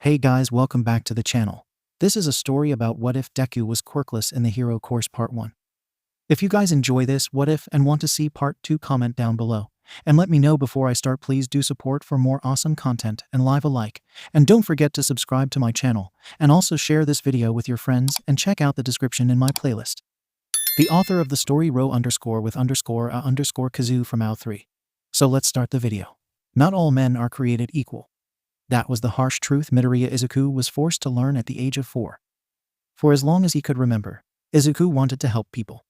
Hey guys, welcome back to the channel. This is a story about what if Deku was quirkless in the Hero Course Part 1. If you guys enjoy this what if and want to see Part 2, comment down below. And let me know before I start. Please do support for more awesome content and leave a like. And don't forget to subscribe to my channel. And also share this video with your friends and check out the description in my playlist. The author of the story 𝗧𝗵𝗲 from 𝗧𝗵𝗲. So let's start the video. Not all men are created equal. That was the harsh truth Midoriya Izuku was forced to learn at the age of 4. For as long as he could remember, Izuku wanted to help people.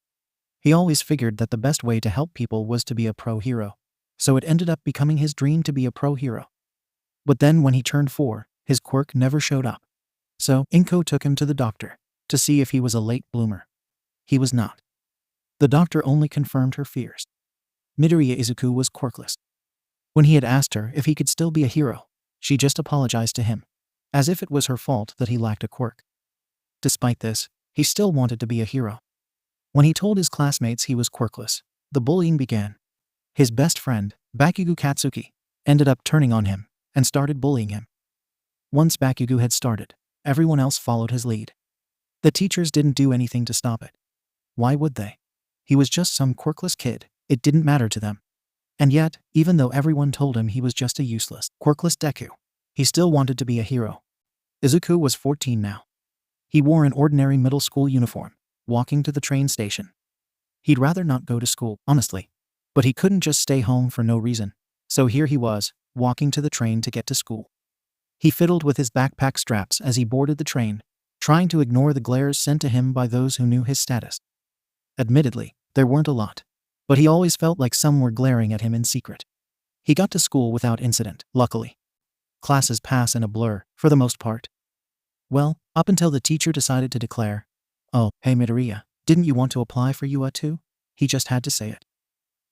He always figured that the best way to help people was to be a pro hero, so it ended up becoming his dream to be a pro hero. But then when he turned 4, his quirk never showed up. So Inko took him to the doctor to see if he was a late bloomer. He was not. The doctor only confirmed her fears. Midoriya Izuku was quirkless. When he had asked her if he could still be a hero, she just apologized to him, as if it was her fault that he lacked a quirk. Despite this, he still wanted to be a hero. When he told his classmates he was quirkless, the bullying began. His best friend, Bakugo Katsuki, ended up turning on him and started bullying him. Once Bakugo had started, everyone else followed his lead. The teachers didn't do anything to stop it. Why would they? He was just some quirkless kid, it didn't matter to them. And yet, even though everyone told him he was just a useless, quirkless Deku, he still wanted to be a hero. Izuku was 14 now. He wore an ordinary middle school uniform, walking to the train station. He'd rather not go to school, honestly. But he couldn't just stay home for no reason. So here he was, walking to the train to get to school. He fiddled with his backpack straps as he boarded the train, trying to ignore the glares sent to him by those who knew his status. Admittedly, there weren't a lot. But he always felt like some were glaring at him in secret. He got to school without incident, luckily. Classes pass in a blur, for the most part. Well, up until the teacher decided to declare, "Oh, hey Midoriya, didn't you want to apply for UA too?" He just had to say it.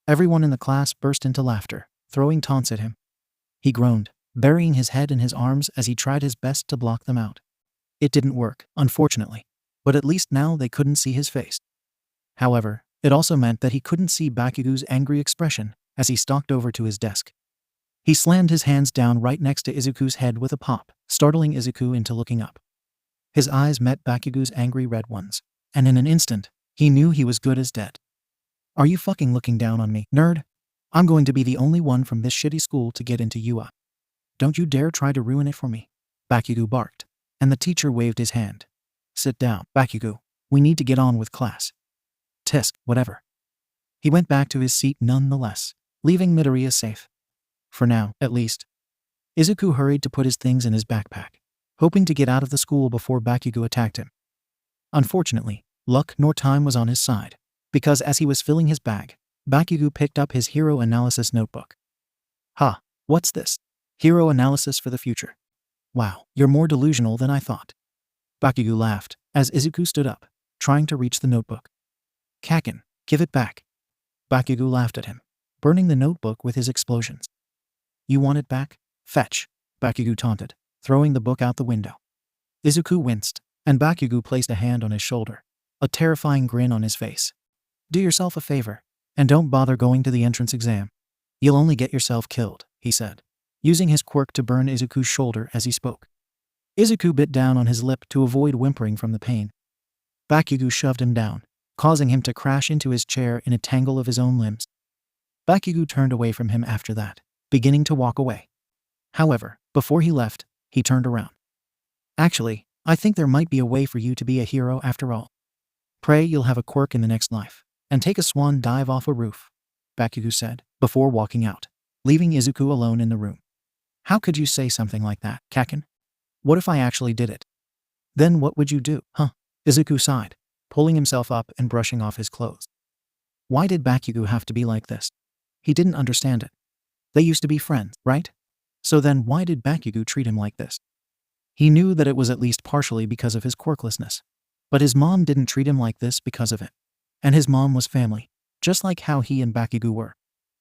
Everyone in the class burst into laughter, throwing taunts at him. He groaned, burying his head in his arms as he tried his best to block them out. It didn't work, unfortunately, but at least now they couldn't see his face. However, it also meant that he couldn't see Bakugo's angry expression as he stalked over to his desk. He slammed his hands down right next to Izuku's head with a pop, startling Izuku into looking up. His eyes met Bakugo's angry red ones, and in an instant, he knew he was good as dead. "Are you fucking looking down on me, nerd? I'm going to be the only one from this shitty school to get into UA. Don't you dare try to ruin it for me," Bakugo barked, and the teacher waved his hand. "Sit down, Bakugo. We need to get on with class." Tisk, whatever. He went back to his seat nonetheless, leaving Midoriya safe. For now, at least. Izuku hurried to put his things in his backpack, hoping to get out of the school before Bakugo attacked him. Unfortunately, luck nor time was on his side, because as he was filling his bag, Bakugo picked up his hero analysis notebook. "Ha, what's this? Hero analysis for the future. Wow, you're more delusional than I thought." Bakugo laughed as Izuku stood up, trying to reach the notebook. "Kaken, give it back." Bakugo laughed at him, burning the notebook with his explosions. "You want it back? Fetch," Bakugo taunted, throwing the book out the window. Izuku winced, and Bakugo placed a hand on his shoulder, a terrifying grin on his face. "Do yourself a favor, and don't bother going to the entrance exam. You'll only get yourself killed," he said, using his quirk to burn Izuku's shoulder as he spoke. Izuku bit down on his lip to avoid whimpering from the pain. Bakugo shoved him down, causing him to crash into his chair in a tangle of his own limbs. Bakugo turned away from him after that, beginning to walk away. However, before he left, he turned around. "Actually, I think there might be a way for you to be a hero after all. Pray you'll have a quirk in the next life, and take a swan dive off a roof," Bakugo said, before walking out, leaving Izuku alone in the room. "How could you say something like that, Kaken? What if I actually did it? Then what would you do, huh?" Izuku sighed, pulling himself up and brushing off his clothes. Why did Bakugo have to be like this? He didn't understand it. They used to be friends, right? So then why did Bakugo treat him like this? He knew that it was at least partially because of his quirklessness. But his mom didn't treat him like this because of it. And his mom was family, just like how he and Bakugo were.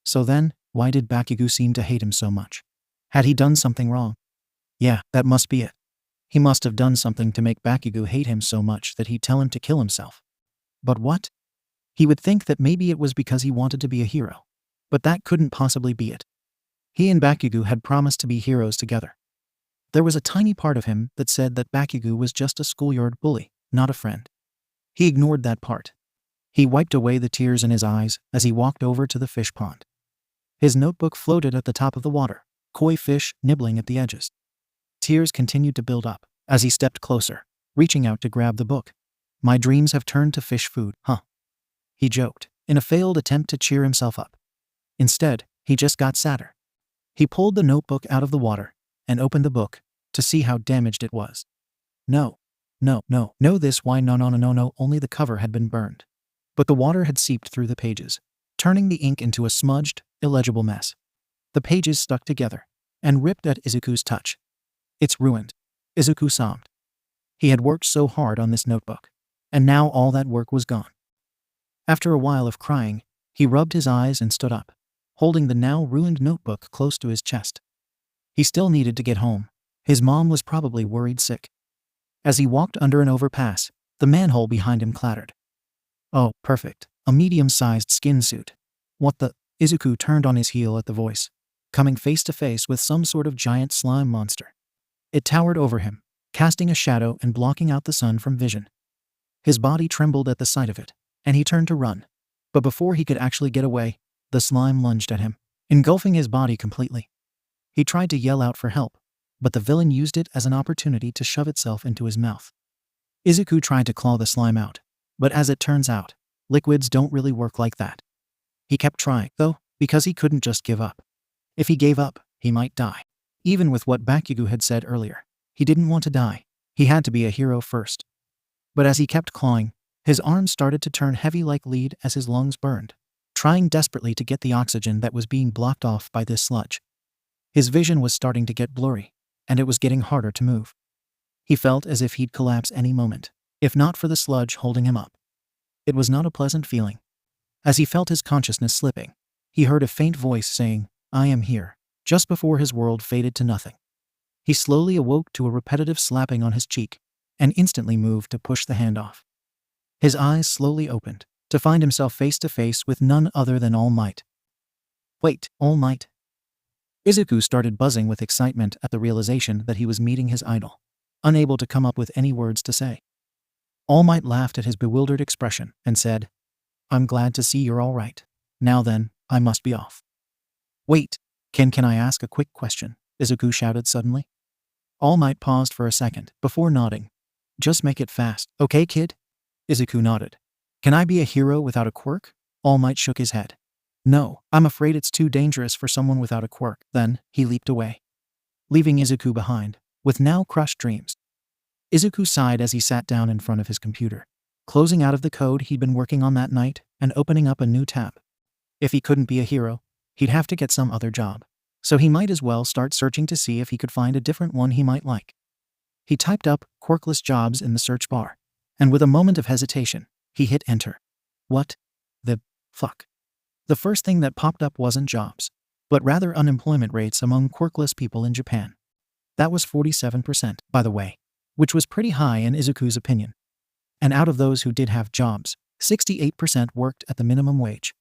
So then, why did Bakugo seem to hate him so much? Had he done something wrong? Yeah, that must be it. He must have done something to make Bakugo hate him so much that he'd tell him to kill himself. But what? He would think that maybe it was because he wanted to be a hero. But that couldn't possibly be it. He and Bakugo had promised to be heroes together. There was a tiny part of him that said that Bakugo was just a schoolyard bully, not a friend. He ignored that part. He wiped away the tears in his eyes as he walked over to the fish pond. His notebook floated at the top of the water, koi fish nibbling at the edges. Tears continued to build up as he stepped closer, reaching out to grab the book. "My dreams have turned to fish food, huh?" he joked, in a failed attempt to cheer himself up. Instead, he just got sadder. He pulled the notebook out of the water and opened the book to see how damaged it was. No, only the cover had been burned. But the water had seeped through the pages, turning the ink into a smudged, illegible mess. The pages stuck together and ripped at Izuku's touch. "It's ruined," Izuku sobbed. He had worked so hard on this notebook, and now all that work was gone. After a while of crying, he rubbed his eyes and stood up, holding the now ruined notebook close to his chest. He still needed to get home. His mom was probably worried sick. As he walked under an overpass, the manhole behind him clattered. "Oh, perfect. A medium-sized skin suit. What the?" Izuku turned on his heel at the voice, coming face to face with some sort of giant slime monster. It towered over him, casting a shadow and blocking out the sun from vision. His body trembled at the sight of it, and he turned to run. But before he could actually get away, the slime lunged at him, engulfing his body completely. He tried to yell out for help, but the villain used it as an opportunity to shove itself into his mouth. Izuku tried to claw the slime out, but as it turns out, liquids don't really work like that. He kept trying, though, because he couldn't just give up. If he gave up, he might die. Even with what Bakugo had said earlier, he didn't want to die. He had to be a hero first. But as he kept clawing, his arms started to turn heavy like lead as his lungs burned, trying desperately to get the oxygen that was being blocked off by this sludge. His vision was starting to get blurry, and it was getting harder to move. He felt as if he'd collapse any moment, if not for the sludge holding him up. It was not a pleasant feeling. As he felt his consciousness slipping, he heard a faint voice saying, "I am here," just before his world faded to nothing. He slowly awoke to a repetitive slapping on his cheek, and instantly moved to push the hand off. His eyes slowly opened, to find himself face to face with none other than All Might. Wait, All Might? Izuku started buzzing with excitement at the realization that he was meeting his idol, unable to come up with any words to say. All Might laughed at his bewildered expression and said, "I'm glad to see you're all right. Now then, I must be off." "Wait, can I ask a quick question?" Izuku shouted suddenly. All Might paused for a second before nodding. "Just make it fast, okay, kid?" Izuku nodded. "Can I be a hero without a quirk?" All Might shook his head. "No, I'm afraid it's too dangerous for someone without a quirk." Then, he leaped away, leaving Izuku behind, with now crushed dreams. Izuku sighed as he sat down in front of his computer, closing out of the code he'd been working on that night and opening up a new tab. If he couldn't be a hero, he'd have to get some other job, so he might as well start searching to see if he could find a different one he might like. He typed up "Quirkless jobs" in the search bar, and with a moment of hesitation, he hit enter. What the fuck? The first thing that popped up wasn't jobs, but rather unemployment rates among quirkless people in Japan. That was 47%, by the way, which was pretty high in Izuku's opinion. And out of those who did have jobs, 68% worked at the minimum wage.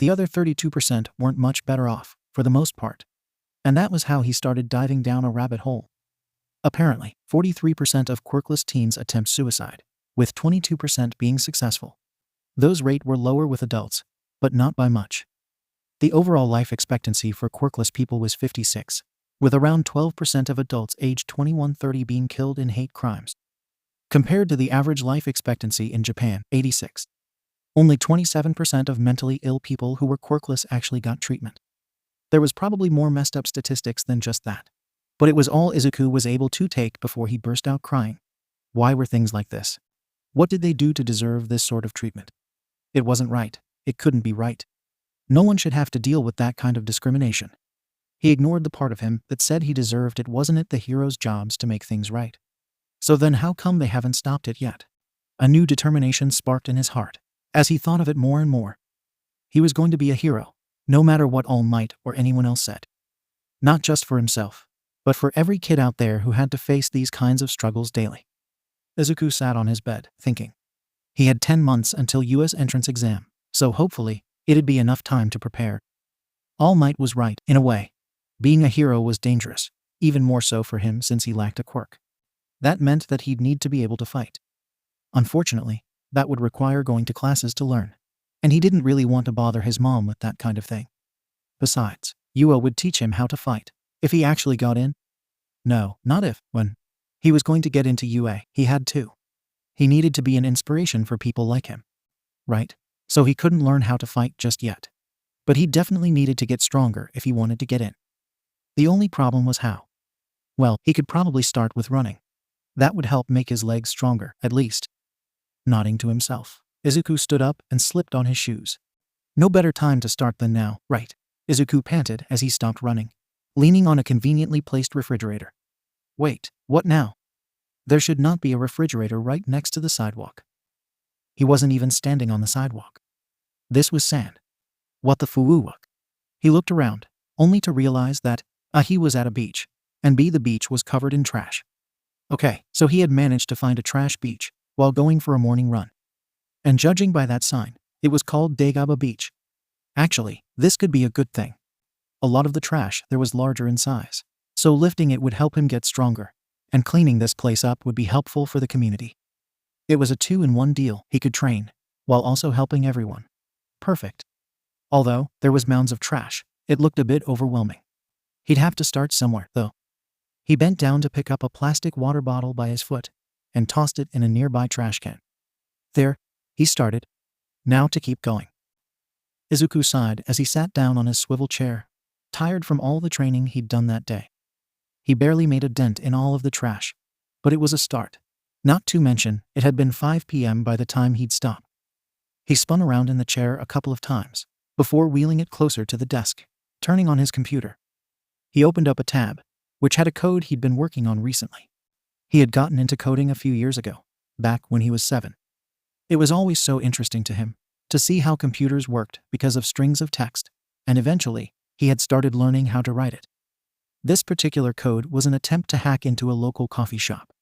The other 32% weren't much better off, for the most part. And that was how he started diving down a rabbit hole. Apparently, 43% of quirkless teens attempt suicide, with 22% being successful. Those rates were lower with adults, but not by much. The overall life expectancy for quirkless people was 56, with around 12% of adults aged 21-30 being killed in hate crimes. Compared to the average life expectancy in Japan, 86. Only 27% of mentally ill people who were quirkless actually got treatment. There was probably more messed up statistics than just that. But it was all Izuku was able to take before he burst out crying. Why were things like this? What did they do to deserve this sort of treatment? It wasn't right. It couldn't be right. No one should have to deal with that kind of discrimination. He ignored the part of him that said he deserved it. Wasn't it the hero's jobs to make things right? So then how come they haven't stopped it yet? A new determination sparked in his heart as he thought of it more and more. He was going to be a hero, no matter what All Might or anyone else said. Not just for himself, but for every kid out there who had to face these kinds of struggles daily. Izuku sat on his bed, thinking. He had 10 months until US entrance exam, so hopefully, it'd be enough time to prepare. All Might was right, in a way. Being a hero was dangerous, even more so for him since he lacked a quirk. That meant that he'd need to be able to fight. Unfortunately, that would require going to classes to learn, and he didn't really want to bother his mom with that kind of thing. Besides, Ua would teach him how to fight, if he actually got in. No, not if, when. He was going to get into UA, he had to. He needed to be an inspiration for people like him. Right? So he couldn't learn how to fight just yet. But he definitely needed to get stronger if he wanted to get in. The only problem was how. Well, he could probably start with running. That would help make his legs stronger, at least. Nodding to himself, Izuku stood up and slipped on his shoes. No better time to start than now, right? Izuku panted as he stopped running, leaning on a conveniently placed refrigerator. Wait, what now? There should not be a refrigerator right next to the sidewalk. He wasn't even standing on the sidewalk. This was sand. What the fuck? He looked around, only to realize that A, he was at a beach, and B, the beach was covered in trash. Okay, so he had managed to find a trash beach while going for a morning run. And judging by that sign, it was called 𝗕𝗶𝗍𝗶. Actually, this could be a good thing. A lot of the trash there was larger in size, so lifting it would help him get stronger, and cleaning this place up would be helpful for the community. It was a 2-in-1 deal. He could train, while also helping everyone. Perfect. Although there was mounds of trash, it looked a bit overwhelming. He'd have to start somewhere, though. He bent down to pick up a plastic water bottle by his foot, and tossed it in a nearby trash can. There, he started. Now to keep going. Izuku sighed as he sat down on his swivel chair, tired from all the training he'd done that day. He barely made a dent in all of the trash, but it was a start. Not to mention, it had been 5 p.m. by the time he'd stopped. He spun around in the chair a couple of times, before wheeling it closer to the desk, turning on his computer. He opened up a tab, which had a code he'd been working on recently. He had gotten into coding a few years ago, back when he was 7. It was always so interesting to him to see how computers worked because of strings of text, and eventually, he had started learning how to write it. This particular code was an attempt to hack into a local coffee shop.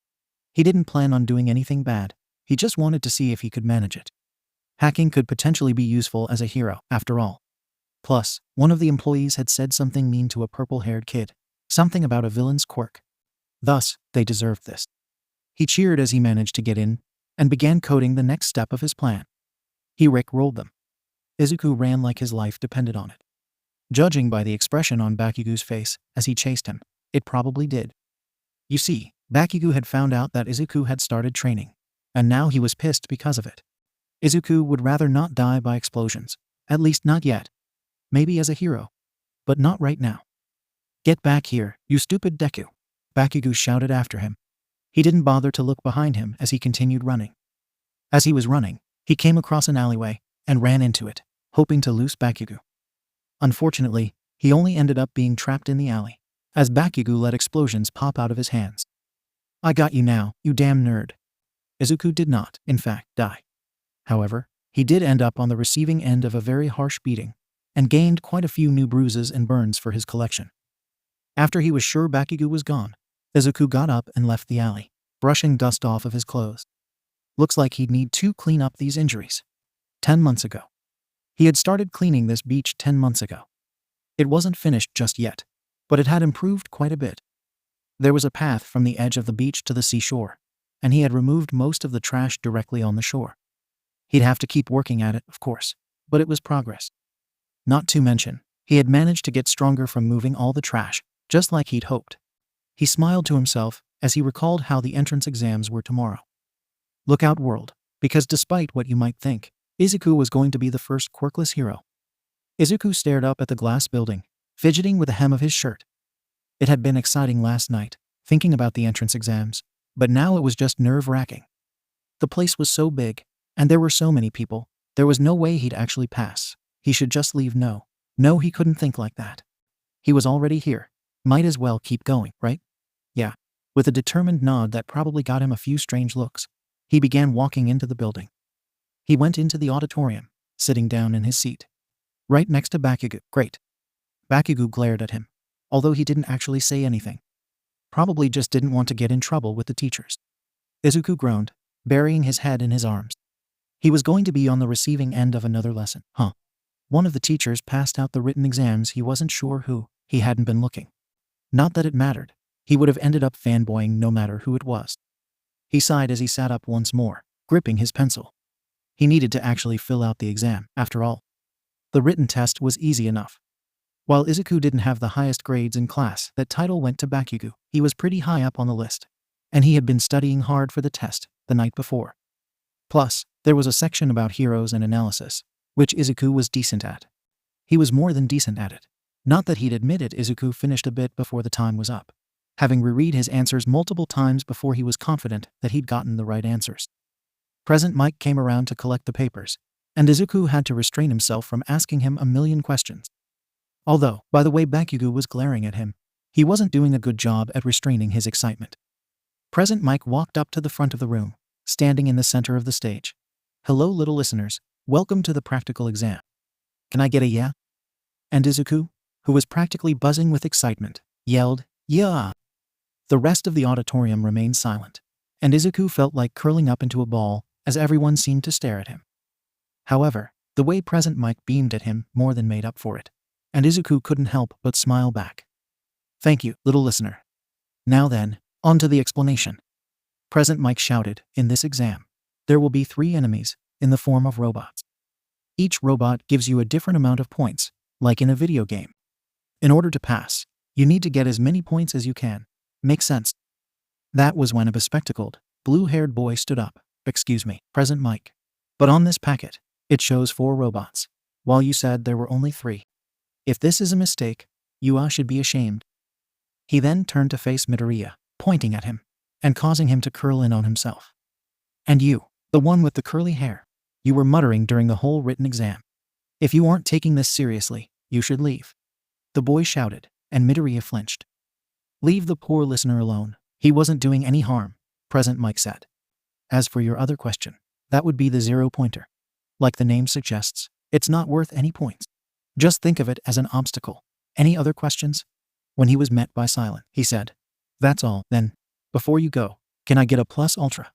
He didn't plan on doing anything bad, he just wanted to see if he could manage it. Hacking could potentially be useful as a hero, after all. Plus, one of the employees had said something mean to a purple-haired kid, something about a villain's quirk. Thus, they deserved this. He cheered as he managed to get in, and began coding the next step of his plan. He rick-rolled them. Izuku ran like his life depended on it. Judging by the expression on Bakugu's face as he chased him, it probably did. You see, Bakugu had found out that Izuku had started training, and now he was pissed because of it. Izuku would rather not die by explosions, at least not yet. Maybe as a hero, but not right now. Get back here, you stupid Deku, Bakugu shouted after him. He didn't bother to look behind him as he continued running. As he was running, he came across an alleyway and ran into it, hoping to loose Bakugu. Unfortunately, he only ended up being trapped in the alley, as Bakugu let explosions pop out of his hands. I got you now, you damn nerd. Izuku did not, in fact, die. However, he did end up on the receiving end of a very harsh beating, and gained quite a few new bruises and burns for his collection. After he was sure Bakugu was gone, Izuku got up and left the alley, brushing dust off of his clothes. Looks like he'd need to clean up these injuries. 10 months ago. He had started cleaning this beach 10 months ago. It wasn't finished just yet, but it had improved quite a bit. There was a path from the edge of the beach to the seashore, and he had removed most of the trash directly on the shore. He'd have to keep working at it, of course, but it was progress. Not to mention, he had managed to get stronger from moving all the trash, just like he'd hoped. He smiled to himself as he recalled how the entrance exams were tomorrow. Look out, world, because despite what you might think, Izuku was going to be the first quirkless hero. Izuku stared up at the glass building, fidgeting with the hem of his shirt. It had been exciting last night, thinking about the entrance exams, but now it was just nerve-wracking. The place was so big, and there were so many people, there was no way he'd actually pass. He should just leave. No, he couldn't think like that. He was already here. Might as well keep going, right? Yeah. With a determined nod that probably got him a few strange looks, he began walking into the building. He went into the auditorium, sitting down in his seat. Right next to Bakugu. Great. Bakugu glared at him, although he didn't actually say anything. Probably just didn't want to get in trouble with the teachers. Izuku groaned, burying his head in his arms. He was going to be on the receiving end of another lesson. One of the teachers passed out the written exams. He wasn't sure who. He hadn't been looking. Not that it mattered. he would have ended up fanboying no matter who it was. He sighed as he sat up once more, gripping his pencil. He needed to actually fill out the exam, after all. The written test was easy enough. While Izuku didn't have the highest grades in class, that title went to Bakugo. He was pretty high up on the list, and he had been studying hard for the test the night before. Plus, there was a section about heroes and analysis, which Izuku was decent at. He was more than decent at it. Not that he'd admit it, Izuku finished a bit before the time was up, having reread his answers multiple times before he was confident that he'd gotten the right answers. Present Mike came around to collect the papers, and Izuku had to restrain himself from asking him a million questions. Although, by the way Bakugo was glaring at him, he wasn't doing a good job at restraining his excitement. Present Mike walked up to the front of the room, standing in the center of the stage. "Hello little listeners, welcome to the practical exam. Can I get a yeah?" And Izuku, who was practically buzzing with excitement, yelled, "Yeah!" The rest of the auditorium remained silent, and Izuku felt like curling up into a ball as everyone seemed to stare at him. However, the way Present Mike beamed at him more than made up for it, and Izuku couldn't help but smile back. "Thank you, little listener. Now then, on to the explanation." Present Mike shouted, "In this exam, there will be 3 enemies, in the form of robots. Each robot gives you a different amount of points, like in a video game. In order to pass, you need to get as many points as you can. Make sense?" That was when a bespectacled, blue-haired boy stood up. "Excuse me, Present Mike, but on this packet, it shows 4 robots, while you said there were only 3. If this is a mistake, you should be ashamed." He then turned to face Midoriya, pointing at him, and causing him to curl in on himself. "And you, the one with the curly hair, you were muttering during the whole written exam. If you aren't taking this seriously, you should leave." The boy shouted, and Midoriya flinched. "Leave the poor listener alone. He wasn't doing any harm," Present Mike said. "As for your other question, that would be the 0-pointer. Like the name suggests, it's not worth any points. Just think of it as an obstacle. Any other questions?" When he was met by silence, he said, "That's all, then. Before you go, can I get a plus ultra?"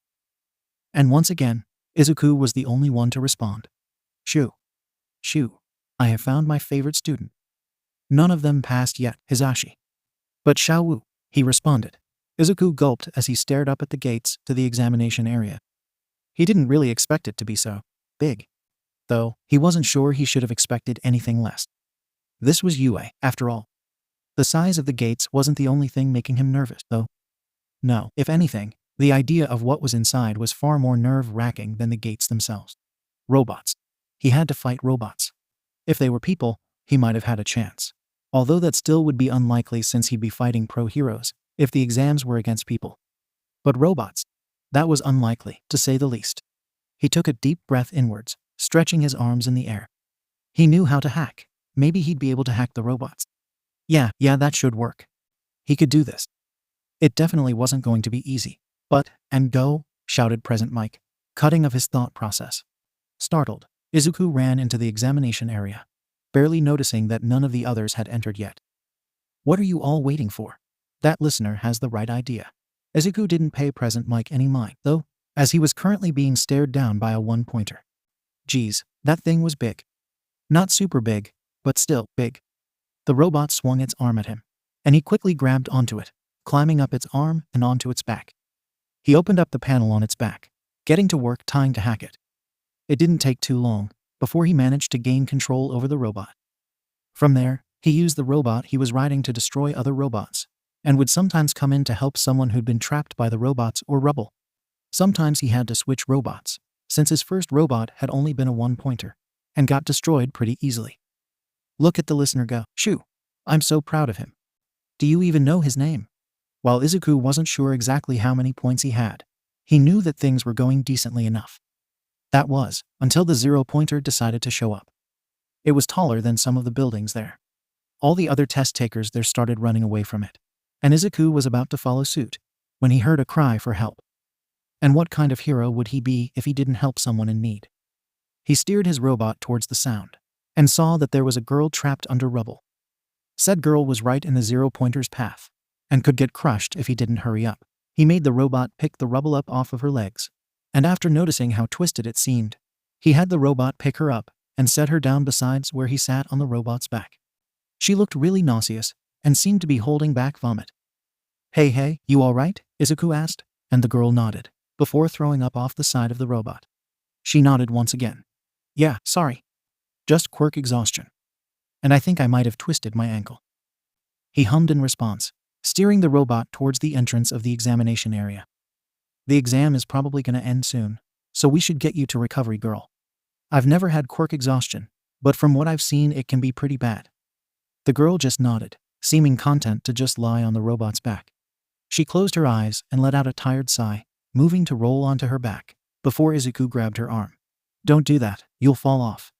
And once again, Izuku was the only one to respond. "Shoo. Shoo. I have found my favorite student. None of them passed yet, Hisashi." "But Xiao," he responded. Izuku gulped as he stared up at the gates to the examination area. He didn't really expect it to be so big. Though, he wasn't sure he should have expected anything less. This was UA, after all. The size of the gates wasn't the only thing making him nervous, though. No, if anything, the idea of what was inside was far more nerve-wracking than the gates themselves. Robots. He had to fight robots. If they were people, he might have had a chance. Although that still would be unlikely since he'd be fighting pro-heroes if the exams were against people. But robots? That was unlikely, to say the least. He took a deep breath inwards, stretching his arms in the air. He knew how to hack. Maybe he'd be able to hack the robots. Yeah, that should work. He could do this. It definitely wasn't going to be easy. "But, and go," shouted Present Mike, cutting of his thought process. Startled, Izuku ran into the examination area, barely noticing that none of the others had entered yet. "What are you all waiting for? That listener has the right idea." Izuku didn't pay Present Mike any mind, though, as he was currently being stared down by a 1-pointer. Geez, that thing was big. Not super big, but still big. The robot swung its arm at him, and he quickly grabbed onto it, climbing up its arm and onto its back. He opened up the panel on its back, getting to work trying to hack it. It didn't take too long before he managed to gain control over the robot. From there, he used the robot he was riding to destroy other robots, and would sometimes come in to help someone who'd been trapped by the robots or rubble. Sometimes he had to switch robots, since his first robot had only been a 1-pointer, and got destroyed pretty easily. Look at the listener go. "Shoo. I'm so proud of him. Do you even know his name?" While Izuku wasn't sure exactly how many points he had, he knew that things were going decently enough. That was, until the 0-pointer decided to show up. It was taller than some of the buildings there. All the other test takers there started running away from it, and Izuku was about to follow suit, when he heard a cry for help. And what kind of hero would he be if he didn't help someone in need? He steered his robot towards the sound, and saw that there was a girl trapped under rubble. Said girl was right in the 0-pointer's path, and could get crushed if he didn't hurry up. He made the robot pick the rubble up off of her legs, and after noticing how twisted it seemed, he had the robot pick her up and set her down beside where he sat on the robot's back. She looked really nauseous, and seemed to be holding back vomit. Hey, you alright? Izuku asked, and the girl nodded, before throwing up off the side of the robot. She nodded once again. Yeah, sorry. Just quirk exhaustion. And I think I might have twisted my ankle. He hummed in response, steering the robot towards the entrance of the examination area. The exam is probably gonna end soon, so we should get you to recovery, girl. I've never had quirk exhaustion, but from what I've seen it can be pretty bad. The girl just nodded, seeming content to just lie on the robot's back. She closed her eyes and let out a tired sigh, moving to roll onto her back, before Izuku grabbed her arm. Don't do that, you'll fall off.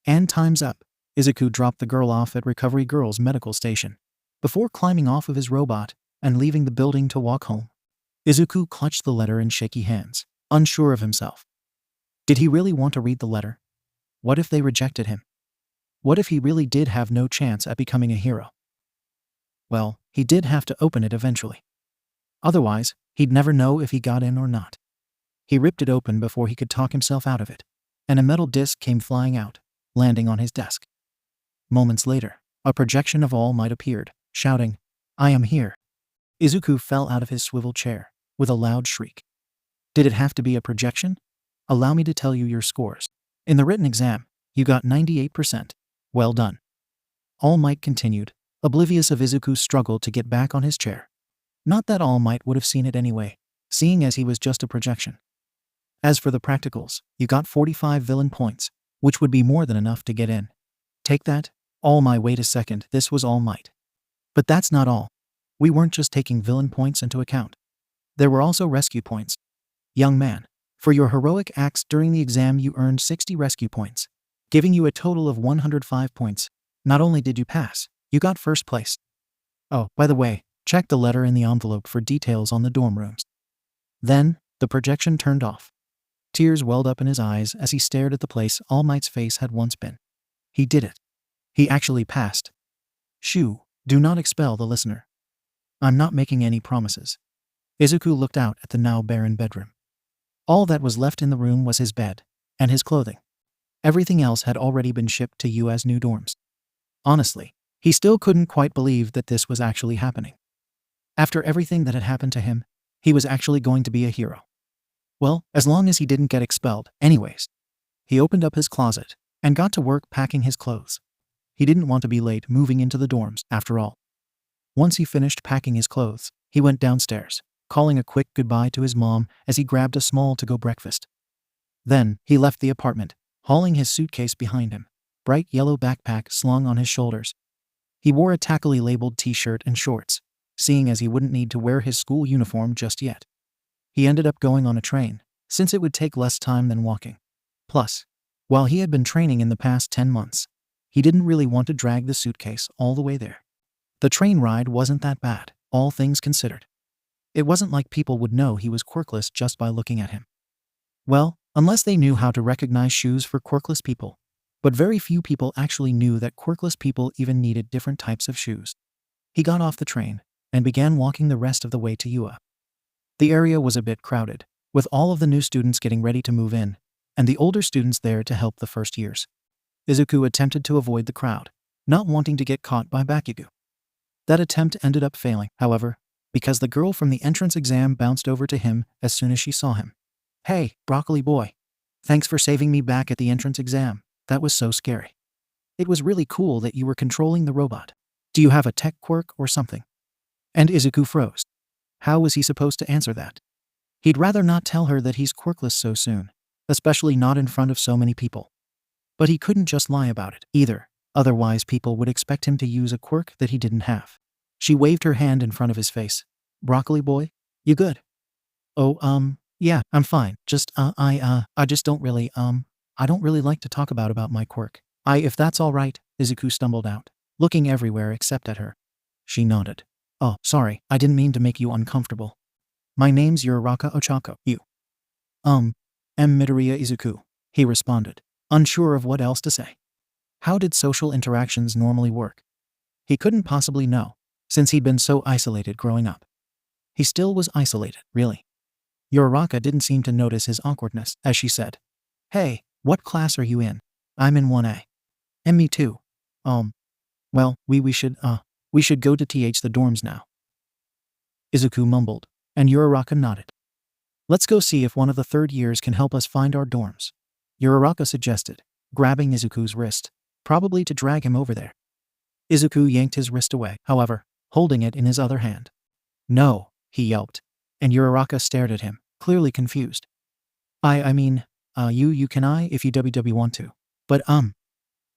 And time's up. Izuku dropped the girl off at Recovery Girl's medical station, before climbing off of his robot and leaving the building to walk home. Izuku clutched the letter in shaky hands, unsure of himself. Did he really want to read the letter? What if they rejected him? What if he really did have no chance at becoming a hero? Well, he did have to open it eventually. Otherwise, he'd never know if he got in or not. He ripped it open before he could talk himself out of it, and a metal disc came flying out, landing on his desk. Moments later, a projection of All Might appeared, shouting, I am here. Izuku fell out of his swivel chair, with a loud shriek. Did it have to be a projection? Allow me to tell you your scores. In the written exam, you got 98%. Well done. All Might continued, oblivious of Izuku's struggle to get back on his chair. Not that All Might would have seen it anyway, seeing as he was just a projection. As for the practicals, you got 45 villain points, which would be more than enough to get in. Take that. All Might. Wait a second, this was All Might. But that's not all. We weren't just taking villain points into account. There were also rescue points. Young man, for your heroic acts during the exam you earned 60 rescue points, giving you a total of 105 points. Not only did you pass, you got first place. Oh, by the way, check the letter in the envelope for details on the dorm rooms. Then, the projection turned off. Tears welled up in his eyes as he stared at the place All Might's face had once been. He did it. He actually passed. Shoo, do not expel the listener. I'm not making any promises. Izuku looked out at the now barren bedroom. All that was left in the room was his bed, and his clothing. Everything else had already been shipped to UA's new dorms. Honestly, he still couldn't quite believe that this was actually happening. After everything that had happened to him, he was actually going to be a hero. Well, as long as he didn't get expelled, anyways. He opened up his closet and got to work packing his clothes. He didn't want to be late moving into the dorms, after all. Once he finished packing his clothes, he went downstairs, calling a quick goodbye to his mom as he grabbed a small to-go breakfast. Then, he left the apartment, hauling his suitcase behind him, bright yellow backpack slung on his shoulders. He wore a tackily labeled t-shirt and shorts, seeing as he wouldn't need to wear his school uniform just yet. He ended up going on a train, since it would take less time than walking. Plus, while he had been training in the past 10 months, he didn't really want to drag the suitcase all the way there. The train ride wasn't that bad, all things considered. It wasn't like people would know he was quirkless just by looking at him. Well, unless they knew how to recognize shoes for quirkless people. But very few people actually knew that quirkless people even needed different types of shoes. He got off the train and began walking the rest of the way to UA. The area was a bit crowded, with all of the new students getting ready to move in, and the older students there to help the first years. Izuku attempted to avoid the crowd, not wanting to get caught by Bakugo. That attempt ended up failing, however, because the girl from the entrance exam bounced over to him as soon as she saw him. Hey, broccoli boy. Thanks for saving me back at the entrance exam. That was so scary. It was really cool that you were controlling the robot. Do you have a tech quirk or something? And Izuku froze. How was he supposed to answer that? He'd rather not tell her that he's quirkless so soon, especially not in front of so many people. But he couldn't just lie about it, either, otherwise people would expect him to use a quirk that he didn't have. She waved her hand in front of his face. Broccoli boy, you good? Oh, yeah, I'm fine. Just, I just don't really, I don't really like to talk about my quirk. If that's all right, Izuku stumbled out, looking everywhere except at her. She nodded. Oh, sorry, I didn't mean to make you uncomfortable. My name's Uraraka Ochako. You. Midoriya Izuku, he responded, unsure of what else to say. How did social interactions normally work? He couldn't possibly know, since he'd been so isolated growing up. He still was isolated, really. Uraraka didn't seem to notice his awkwardness, as she said, Hey, what class are you in? I'm in 1A. And me too. Well, we should go to the dorms now. Izuku mumbled, and Uraraka nodded. Let's go see if one of the third years can help us find our dorms, Uraraka suggested, grabbing Izuku's wrist, probably to drag him over there. Izuku yanked his wrist away, however, holding it in his other hand. No, he yelped, and Uraraka stared at him, clearly confused. I mean, you can if you want to. But I'm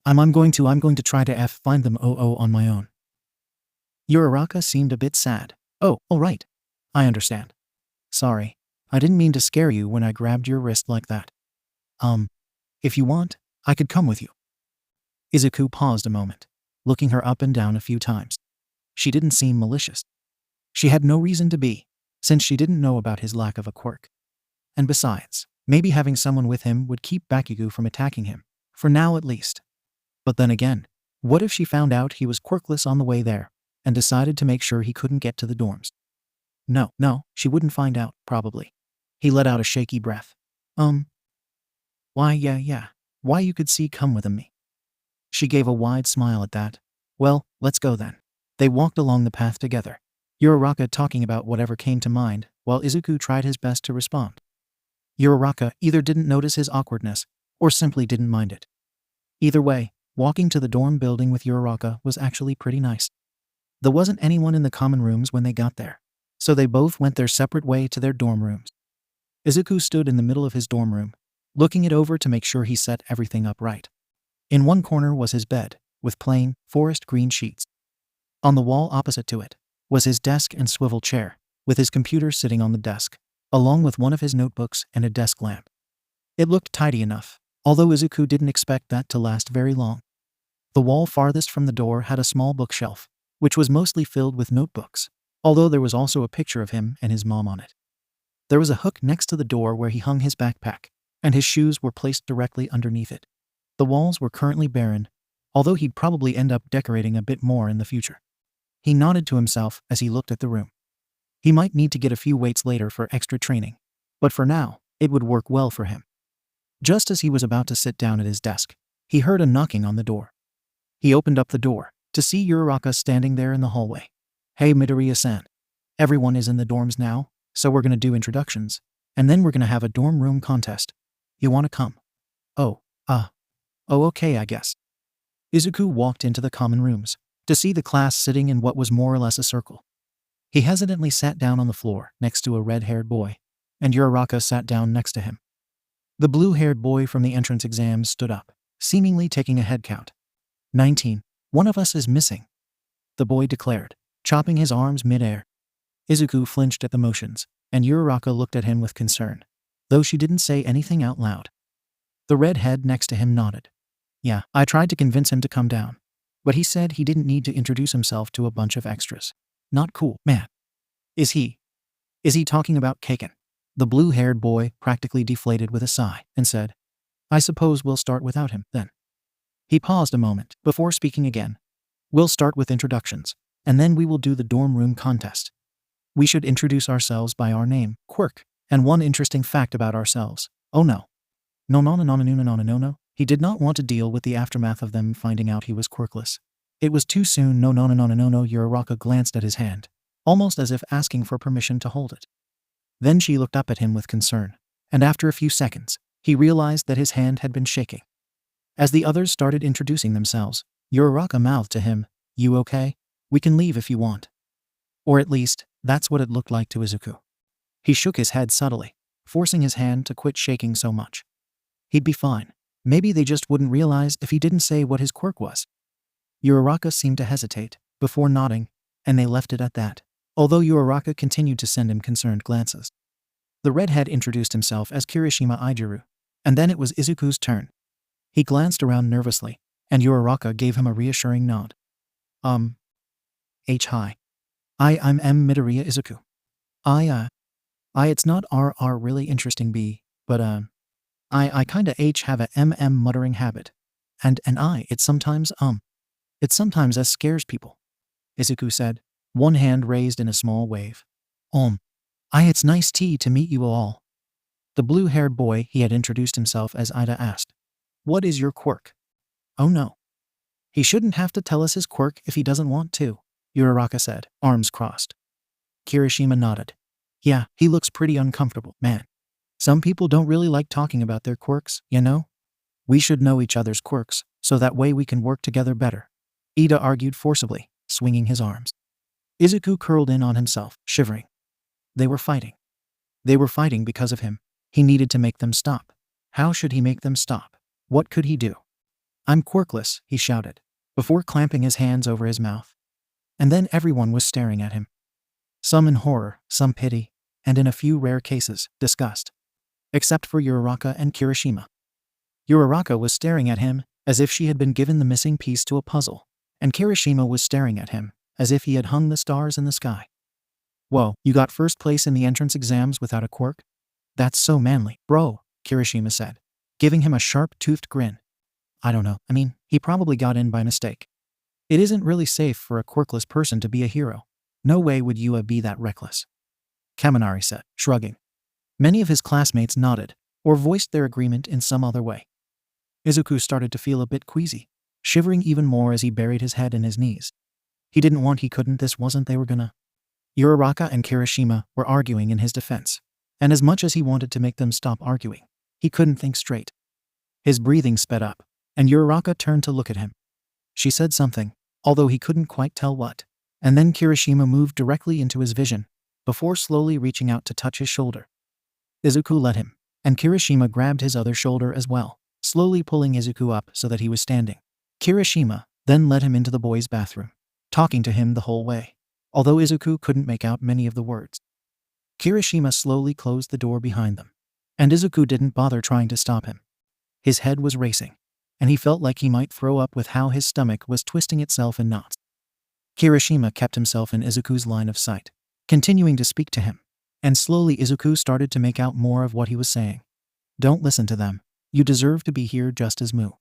going to try to find them on my own. Uraraka seemed a bit sad. Oh, all right. I understand. Sorry, I didn't mean to scare you when I grabbed your wrist like that. If you want, I could come with you. Izuku paused a moment, looking her up and down a few times. She didn't seem malicious. She had no reason to be, since she didn't know about his lack of a quirk. And besides, maybe having someone with him would keep Bakugo from attacking him, for now at least. But then again, what if she found out he was quirkless on the way there, and decided to make sure he couldn't get to the dorms? No, she wouldn't find out, probably. He let out a shaky breath. Why, yeah. Why you could come with me. She gave a wide smile at that. Well, let's go then. They walked along the path together, Uraraka talking about whatever came to mind, while Izuku tried his best to respond. Uraraka either didn't notice his awkwardness, or simply didn't mind it. Either way, walking to the dorm building with Uraraka was actually pretty nice. There wasn't anyone in the common rooms when they got there, so they both went their separate way to their dorm rooms. Izuku stood in the middle of his dorm room, looking it over to make sure he set everything up right. In one corner was his bed, with plain, forest green sheets. On the wall opposite to it was his desk and swivel chair, with his computer sitting on the desk, along with one of his notebooks and a desk lamp. It looked tidy enough, although Izuku didn't expect that to last very long. The wall farthest from the door had a small bookshelf, which was mostly filled with notebooks, although there was also a picture of him and his mom on it. There was a hook next to the door where he hung his backpack, and his shoes were placed directly underneath it. The walls were currently barren, although he'd probably end up decorating a bit more in the future. He nodded to himself as he looked at the room. He might need to get a few weights later for extra training, but for now, it would work well for him. Just as he was about to sit down at his desk, he heard a knocking on the door. He opened up the door to see Uraraka standing there in the hallway. Hey Midoriya-san. Everyone is in the dorms now, so we're gonna do introductions, and then we're gonna have a dorm room contest. You wanna come? Oh, okay I guess. Izuku walked into the common rooms to see the class sitting in what was more or less a circle. He hesitantly sat down on the floor next to a red-haired boy, and Uraraka sat down next to him. The blue-haired boy from the entrance exams stood up, seemingly taking a head count. 19. One of us is missing, the boy declared, chopping his arms mid-air. Izuku flinched at the motions, and Uraraka looked at him with concern, though she didn't say anything out loud. The redhead next to him nodded. Yeah, I tried to convince him to come down, but he said he didn't need to introduce himself to a bunch of extras. Not cool, man. Is he talking about Kaken? The blue-haired boy practically deflated with a sigh and said, I suppose we'll start without him, then. He paused a moment before speaking again. We'll start with introductions, and then we will do the dorm room contest. We should introduce ourselves by our name, Quirk, and one interesting fact about ourselves. Oh no. No. He did not want to deal with the aftermath of them finding out he was quirkless. It was too soon. No. Uraraka glanced at his hand, almost as if asking for permission to hold it. Then she looked up at him with concern, and after a few seconds, he realized that his hand had been shaking. As the others started introducing themselves, Uraraka mouthed to him, You okay? We can leave if you want. Or at least, that's what it looked like to Izuku. He shook his head subtly, forcing his hand to quit shaking so much. He'd be fine. Maybe they just wouldn't realize if he didn't say what his quirk was. Uraraka seemed to hesitate, before nodding, and they left it at that, although Uraraka continued to send him concerned glances. The redhead introduced himself as Kirishima Izuku, and then it was Izuku's turn. He glanced around nervously, and Uraraka gave him a reassuring nod. Hi. I'm Midoriya Izuku. It's not really interesting B, but I kinda have a muttering habit. And it sometimes as scares people. Izuku said, one hand raised in a small wave. It's nice to meet you all. The blue-haired boy he had introduced himself as Ida asked, What is your quirk? Oh no. He shouldn't have to tell us his quirk if he doesn't want to, Uraraka said, arms crossed. Kirishima nodded. Yeah, he looks pretty uncomfortable, man. Some people don't really like talking about their quirks, you know? We should know each other's quirks, so that way we can work together better. Ida argued forcibly, swinging his arms. Izuku curled in on himself, shivering. They were fighting. They were fighting because of him. He needed to make them stop. How should he make them stop? What could he do? I'm quirkless, he shouted, before clamping his hands over his mouth. And then everyone was staring at him. Some in horror, some pity, and in a few rare cases, disgust. Except for Uraraka and Kirishima. Uraraka was staring at him, as if she had been given the missing piece to a puzzle, and Kirishima was staring at him, as if he had hung the stars in the sky. Whoa, you got first place in the entrance exams without a quirk? That's so manly, bro, Kirishima said, giving him a sharp-toothed grin. I don't know, he probably got in by mistake. It isn't really safe for a quirkless person to be a hero. No way would Ua be that reckless. Kaminari said, shrugging. Many of his classmates nodded, or voiced their agreement in some other way. Izuku started to feel a bit queasy, shivering even more as he buried his head in his knees. He didn't want he couldn't this wasn't they were gonna. Uraraka and Kirishima were arguing in his defense, and as much as he wanted to make them stop arguing, he couldn't think straight. His breathing sped up, and Uraraka turned to look at him. She said something, although he couldn't quite tell what, and then Kirishima moved directly into his vision, before slowly reaching out to touch his shoulder. Izuku let him, and Kirishima grabbed his other shoulder as well, slowly pulling Izuku up so that he was standing. Kirishima then led him into the boys' bathroom, talking to him the whole way, although Izuku couldn't make out many of the words. Kirishima slowly closed the door behind them, and Izuku didn't bother trying to stop him. His head was racing, and he felt like he might throw up with how his stomach was twisting itself in knots. Kirishima kept himself in Izuku's line of sight, continuing to speak to him, and slowly Izuku started to make out more of what he was saying. Don't listen to them. You deserve to be here just as Mu.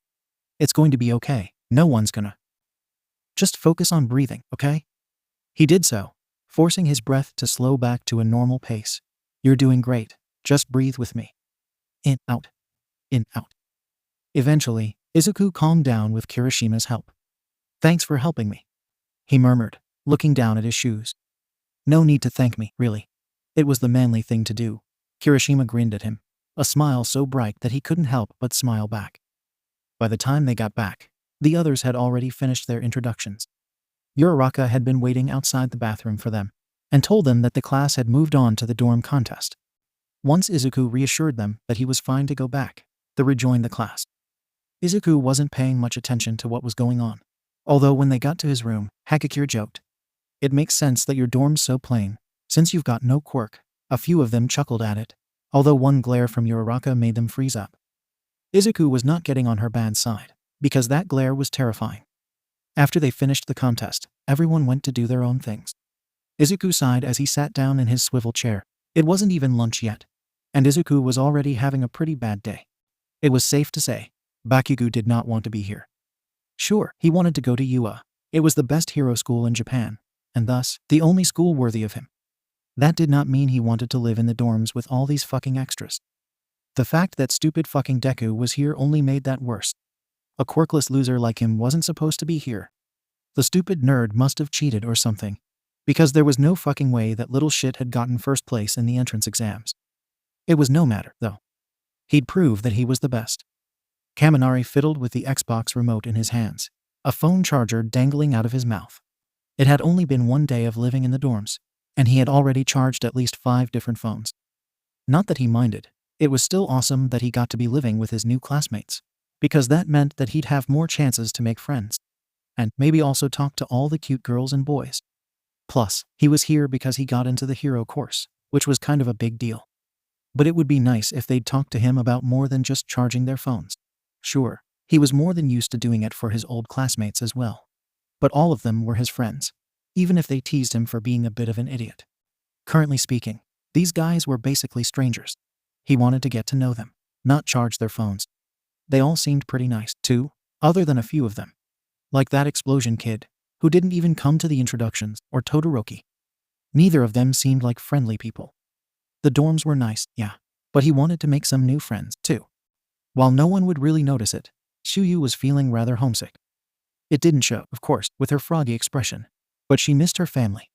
It's going to be okay. No one's gonna. Just focus on breathing, okay? He did so, forcing his breath to slow back to a normal pace. You're doing great. Just breathe with me. In, out. In, out. Eventually, Izuku calmed down with Kirishima's help. Thanks for helping me, he murmured, looking down at his shoes. No need to thank me, really. It was the manly thing to do. Kirishima grinned at him, a smile so bright that he couldn't help but smile back. By the time they got back, the others had already finished their introductions. Uraraka had been waiting outside the bathroom for them, and told them that the class had moved on to the dorm contest. Once Izuku reassured them that he was fine to go back, they rejoined the class. Izuku wasn't paying much attention to what was going on, although when they got to his room, Hakakure joked. It makes sense that your dorm's so plain, since you've got no quirk. A few of them chuckled at it, although one glare from Uraraka made them freeze up. Izuku was not getting on her bad side, because that glare was terrifying. After they finished the contest, everyone went to do their own things. Izuku sighed as he sat down in his swivel chair. It wasn't even lunch yet, and Izuku was already having a pretty bad day. It was safe to say, Bakugo did not want to be here. Sure, he wanted to go to Ua. It was the best hero school in Japan, and thus, the only school worthy of him. That did not mean he wanted to live in the dorms with all these fucking extras. The fact that stupid fucking Deku was here only made that worse. A quirkless loser like him wasn't supposed to be here. The stupid nerd must have cheated or something, because there was no fucking way that little shit had gotten first place in the entrance exams. It was no matter, though. He'd proved that he was the best. Kaminari fiddled with the Xbox remote in his hands, a phone charger dangling out of his mouth. It had only been one day of living in the dorms, and he had already charged at least 5 different phones. Not that he minded. It was still awesome that he got to be living with his new classmates, because that meant that he'd have more chances to make friends, and maybe also talk to all the cute girls and boys. Plus, he was here because he got into the hero course, which was kind of a big deal. But it would be nice if they'd talk to him about more than just charging their phones. Sure, he was more than used to doing it for his old classmates as well. But all of them were his friends, even if they teased him for being a bit of an idiot. Currently speaking, these guys were basically strangers. He wanted to get to know them, not charge their phones. They all seemed pretty nice, too, other than a few of them. Like that explosion kid, who didn't even come to the introductions, or Todoroki. Neither of them seemed like friendly people. The dorms were nice, yeah, but he wanted to make some new friends, too. While no one would really notice it, Shuyu was feeling rather homesick. It didn't show, of course, with her froggy expression, but she missed her family.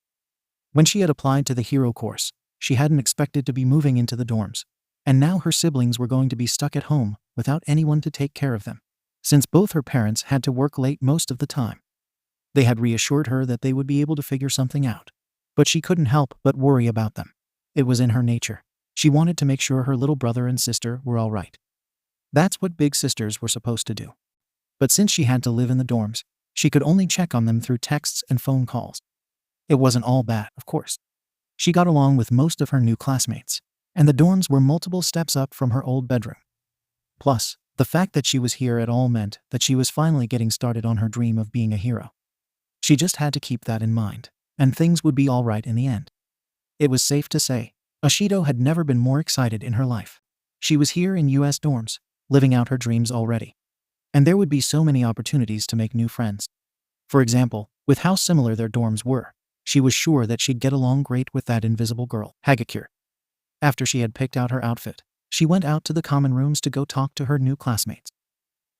When she had applied to the hero course, she hadn't expected to be moving into the dorms. And now her siblings were going to be stuck at home without anyone to take care of them, since both her parents had to work late most of the time. They had reassured her that they would be able to figure something out, but she couldn't help but worry about them. It was in her nature. She wanted to make sure her little brother and sister were all right. That's what big sisters were supposed to do. But since she had to live in the dorms, she could only check on them through texts and phone calls. It wasn't all bad, of course. She got along with most of her new classmates, and the dorms were multiple steps up from her old bedroom. Plus, the fact that she was here at all meant that she was finally getting started on her dream of being a hero. She just had to keep that in mind, and things would be all right in the end. It was safe to say, Ashido had never been more excited in her life. She was here in US dorms, living out her dreams already. And there would be so many opportunities to make new friends. For example, with how similar their dorms were, she was sure that she'd get along great with that invisible girl, 𝗧𝗪𝗧𝗏. After she had picked out her outfit, she went out to the common rooms to go talk to her new classmates.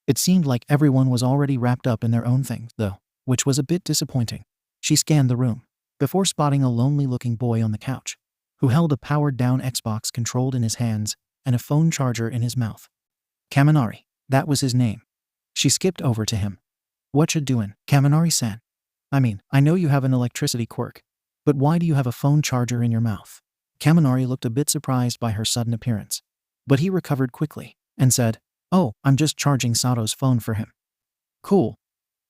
It seemed like everyone was already wrapped up in their own things, though, which was a bit disappointing. She scanned the room, before spotting a lonely-looking boy on the couch, who held a powered-down Xbox controlled in his hands and a phone charger in his mouth. Kaminari, that was his name. She skipped over to him. "What you doing, Kaminari-san? I know you have an electricity quirk, but why do you have a phone charger in your mouth?" Kaminari looked a bit surprised by her sudden appearance, but he recovered quickly and said, "Oh, I'm just charging Sato's phone for him." "Cool.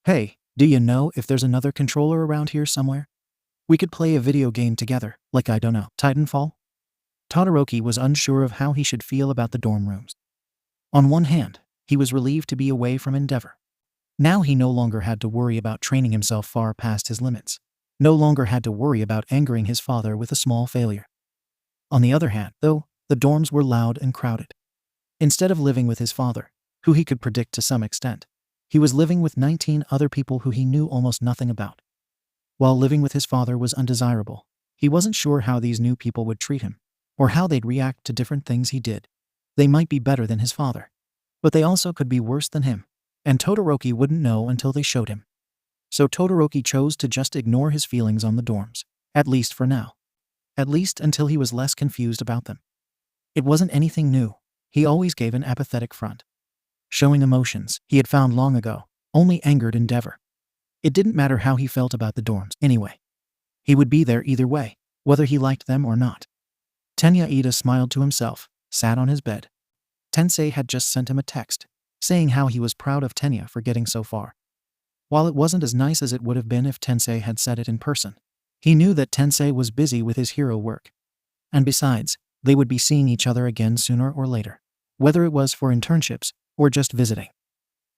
Hey, do you know if there's another controller around here somewhere? We could play a video game together, like I don't know, Titanfall?" Todoroki was unsure of how he should feel about the dorm rooms. On one hand, he was relieved to be away from Endeavor. Now he no longer had to worry about training himself far past his limits, no longer had to worry about angering his father with a small failure. On the other hand, though, the dorms were loud and crowded. Instead of living with his father, who he could predict to some extent, he was living with 19 other people who he knew almost nothing about. While living with his father was undesirable, he wasn't sure how these new people would treat him, or how they'd react to different things he did. They might be better than his father, but they also could be worse than him, and Todoroki wouldn't know until they showed him. So Todoroki chose to just ignore his feelings on the dorms, at least for now. At least until he was less confused about them. It wasn't anything new. He always gave an apathetic front. Showing emotions, he had found long ago, only angered Endeavor. It didn't matter how he felt about the dorms, anyway. He would be there either way, whether he liked them or not. Tenya Ida smiled to himself, sat on his bed. Tensei had just sent him a text, saying how he was proud of Tenya for getting so far. While it wasn't as nice as it would have been if Tensei had said it in person, he knew that Tensei was busy with his hero work. And besides, they would be seeing each other again sooner or later, whether it was for internships or just visiting.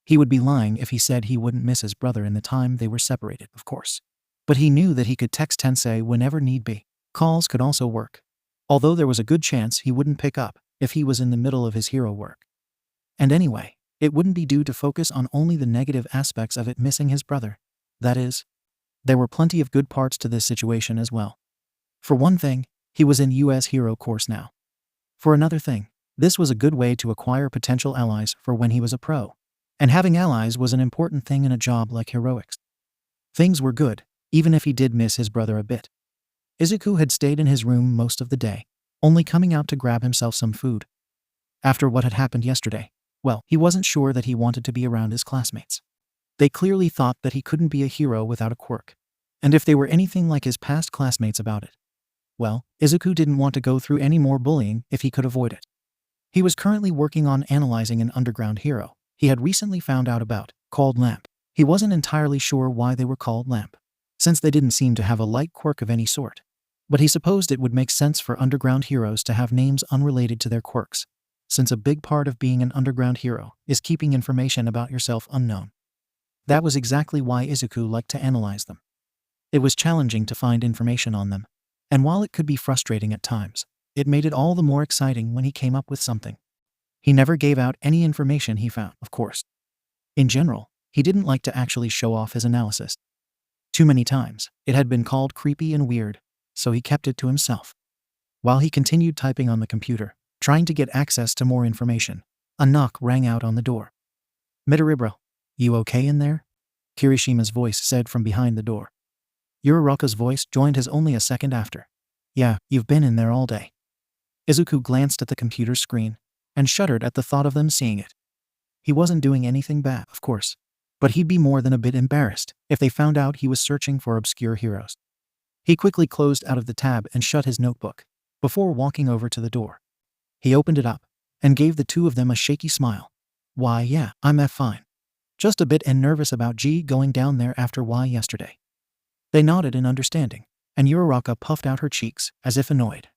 He would be lying if he said he wouldn't miss his brother in the time they were separated, of course. But he knew that he could text Tensei whenever need be. Calls could also work, although there was a good chance he wouldn't pick up if he was in the middle of his hero work. And anyway, it wouldn't be due to focus on only the negative aspects of it missing his brother. That is, there were plenty of good parts to this situation as well. For one thing, he was in US hero course now. For another thing, this was a good way to acquire potential allies for when he was a pro. And having allies was an important thing in a job like heroics. Things were good, even if he did miss his brother a bit. Izuku had stayed in his room most of the day, only coming out to grab himself some food. After what had happened yesterday, well, he wasn't sure that he wanted to be around his classmates. They clearly thought that he couldn't be a hero without a quirk. And if they were anything like his past classmates about it, well, Izuku didn't want to go through any more bullying if he could avoid it. He was currently working on analyzing an underground hero he had recently found out about, called Lamp. He wasn't entirely sure why they were called Lamp, since they didn't seem to have a light quirk of any sort. But he supposed it would make sense for underground heroes to have names unrelated to their quirks, since a big part of being an underground hero is keeping information about yourself unknown. That was exactly why Izuku liked to analyze them. It was challenging to find information on them, and while it could be frustrating at times, it made it all the more exciting when he came up with something. He never gave out any information he found, of course. In general, he didn't like to actually show off his analysis. Too many times, it had been called creepy and weird, so he kept it to himself. While he continued typing on the computer, trying to get access to more information, a knock rang out on the door. "Midoriya, you okay in there?" Kirishima's voice said from behind the door. Uraraka's voice joined his only a second after. Yeah, you've been in there all day. Izuku glanced at the computer screen and shuddered at the thought of them seeing it. He wasn't doing anything bad, of course, but he'd be more than a bit embarrassed if they found out he was searching for obscure heroes. He quickly closed out of the tab and shut his notebook before walking over to the door. He opened it up and gave the two of them a shaky smile. Why, yeah, I'm fine. Just a bit nervous about G going down there after Y yesterday. They nodded in understanding, and Uraraka puffed out her cheeks as if annoyed.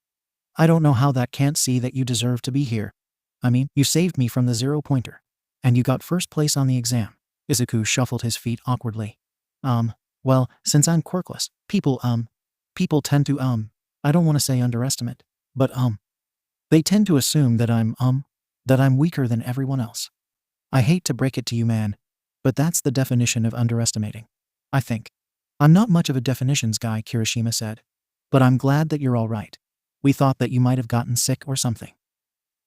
I don't know how that can't see that you deserve to be here. I mean, you saved me from the 0-pointer, and you got first place on the exam. Izuku shuffled his feet awkwardly. Well, since I'm quirkless, people tend to, I don't want to say underestimate, but, they tend to assume that I'm weaker than everyone else. I hate to break it to you, man, but that's the definition of underestimating, I think. I'm not much of a definitions guy, Kirishima said, but I'm glad that you're all right. We thought that you might have gotten sick or something.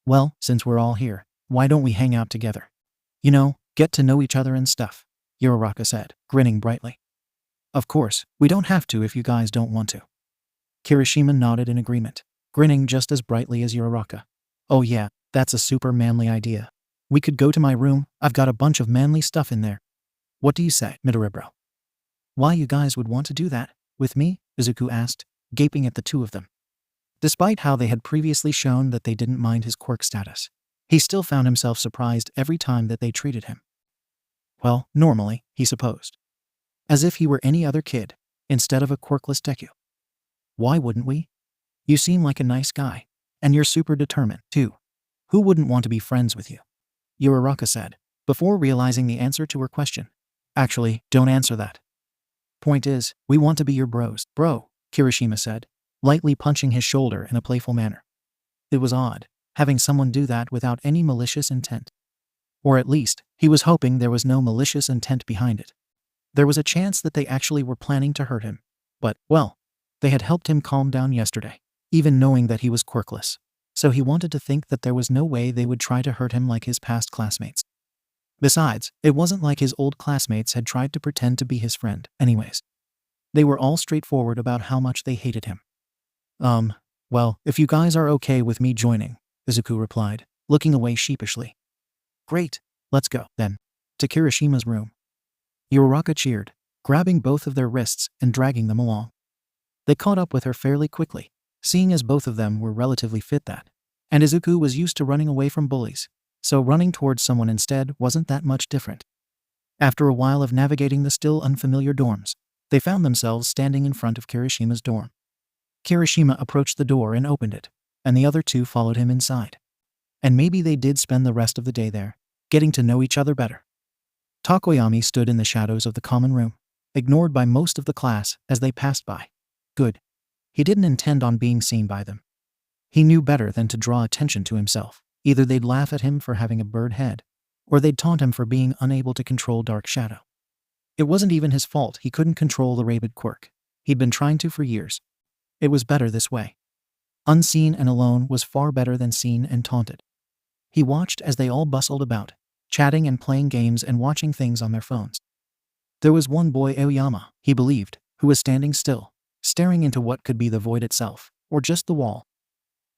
Well, since we're all here, why don't we hang out together? You know, get to know each other and stuff, Uraraka said, grinning brightly. Of course, we don't have to if you guys don't want to. Kirishima nodded in agreement, grinning just as brightly as Uraraka. Oh yeah, that's a super manly idea. We could go to my room, I've got a bunch of manly stuff in there. What do you say, Midoriya bro? Why you guys would want to do that, with me? Izuku asked, gaping at the two of them. Despite how they had previously shown that they didn't mind his quirk status, he still found himself surprised every time that they treated him. Well, normally, he supposed. As if he were any other kid, instead of a quirkless Deku. Why wouldn't we? You seem like a nice guy, and you're super determined, too. Who wouldn't want to be friends with you? Uraraka said, before realizing the answer to her question. Actually, don't answer that. Point is, we want to be your bros. Bro, Kirishima said, lightly punching his shoulder in a playful manner. It was odd, having someone do that without any malicious intent. Or at least, he was hoping there was no malicious intent behind it. There was a chance that they actually were planning to hurt him. But, well, they had helped him calm down yesterday, even knowing that he was quirkless. So he wanted to think that there was no way they would try to hurt him like his past classmates. Besides, it wasn't like his old classmates had tried to pretend to be his friend, anyways. They were all straightforward about how much they hated him. Well, if you guys are okay with me joining, Izuku replied, looking away sheepishly. Great, let's go, then, to Kirishima's room. Uraraka cheered, grabbing both of their wrists and dragging them along. They caught up with her fairly quickly, seeing as both of them were relatively fit and Izuku was used to running away from bullies, so running towards someone instead wasn't that much different. After a while of navigating the still unfamiliar dorms, they found themselves standing in front of Kirishima's dorm. Kirishima approached the door and opened it, and the other two followed him inside. And maybe they did spend the rest of the day there, getting to know each other better. Takoyami stood in the shadows of the common room, ignored by most of the class as they passed by. Good. He didn't intend on being seen by them. He knew better than to draw attention to himself. Either they'd laugh at him for having a bird head, or they'd taunt him for being unable to control dark shadow. It wasn't even his fault he couldn't control the rabid quirk. He'd been trying to for years. It was better this way. Unseen and alone was far better than seen and taunted. He watched as they all bustled about, chatting and playing games and watching things on their phones. There was one boy, Aoyama, he believed, who was standing still, staring into what could be the void itself, or just the wall.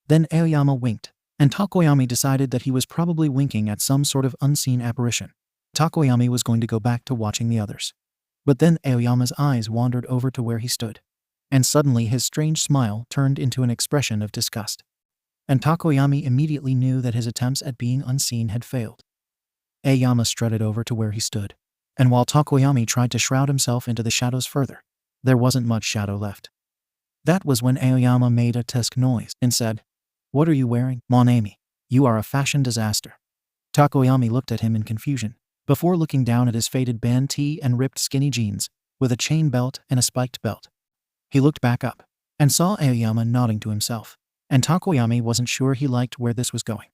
Then Aoyama winked, and Takoyami decided that he was probably winking at some sort of unseen apparition. Takoyami was going to go back to watching the others. But then Aoyama's eyes wandered over to where he stood, and suddenly his strange smile turned into an expression of disgust. And Takoyami immediately knew that his attempts at being unseen had failed. Aoyama strutted over to where he stood, and while Takoyami tried to shroud himself into the shadows further, there wasn't much shadow left. That was when Aoyama made a tusk noise and said, "What are you wearing, mon ami? You are a fashion disaster." Takoyami looked at him in confusion, before looking down at his faded band tee and ripped skinny jeans, with a chain belt and a spiked belt. He looked back up, and saw Aoyama nodding to himself, and Takoyami wasn't sure he liked where this was going.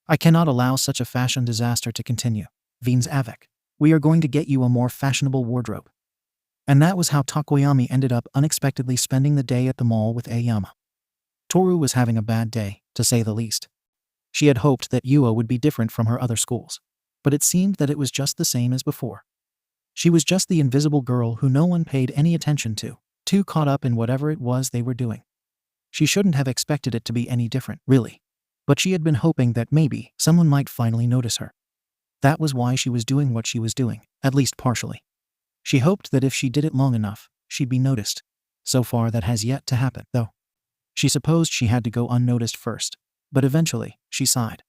"I cannot allow such a fashion disaster to continue, 𝗵𝗃𝗧𝗵𝗃. We are going to get you a more fashionable wardrobe." And that was how Takoyami ended up unexpectedly spending the day at the mall with Aoyama. Toru was having a bad day, to say the least. She had hoped that Yua would be different from her other schools, but it seemed that it was just the same as before. She was just the invisible girl who no one paid any attention to, too caught up in whatever it was they were doing. She shouldn't have expected it to be any different, really. But she had been hoping that maybe someone might finally notice her. That was why she was doing what she was doing, at least partially. She hoped that if she did it long enough, she'd be noticed. So far that has yet to happen, though. She supposed she had to go unnoticed first, but eventually, she sighed.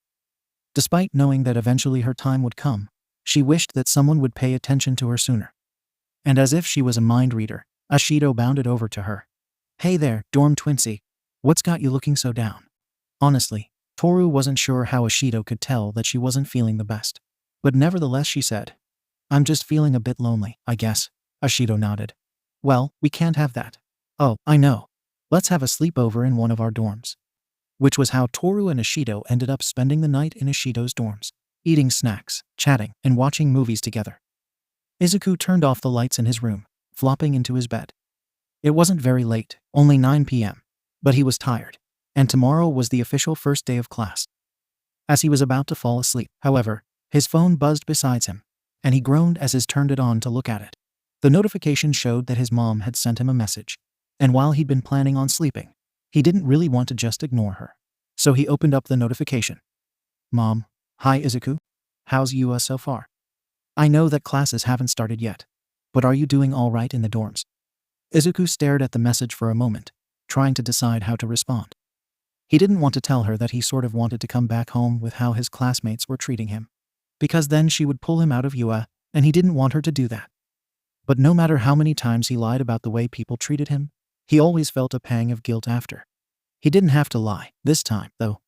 Despite knowing that eventually her time would come, she wished that someone would pay attention to her sooner. And as if she was a mind reader, Ashido bounded over to her. "Hey there, dorm twinsie. What's got you looking so down?" Honestly, Toru wasn't sure how Ashido could tell that she wasn't feeling the best. But nevertheless she said, "I'm just feeling a bit lonely, I guess." Ashido nodded. "Well, we can't have that." "Oh, I know. Let's have a sleepover in one of our dorms." Which was how Toru and Ashido ended up spending the night in Ashido's dorms, eating snacks, chatting, and watching movies together. Izuku turned off the lights in his room, flopping into his bed. It wasn't very late, only 9 p.m., but he was tired, and tomorrow was the official first day of class. As he was about to fall asleep, however, his phone buzzed beside him, and he groaned as he turned it on to look at it. The notification showed that his mom had sent him a message, and while he'd been planning on sleeping, he didn't really want to just ignore her. So he opened up the notification. "Mom, hi Izuku. How's you so far? I know that classes haven't started yet, but are you doing all right in the dorms?" Izuku stared at the message for a moment, trying to decide how to respond. He didn't want to tell her that he sort of wanted to come back home with how his classmates were treating him, because then she would pull him out of 𝗬𝗧, and he didn't want her to do that. But no matter how many times he lied about the way people treated him, he always felt a pang of guilt after. He didn't have to lie, this time, though.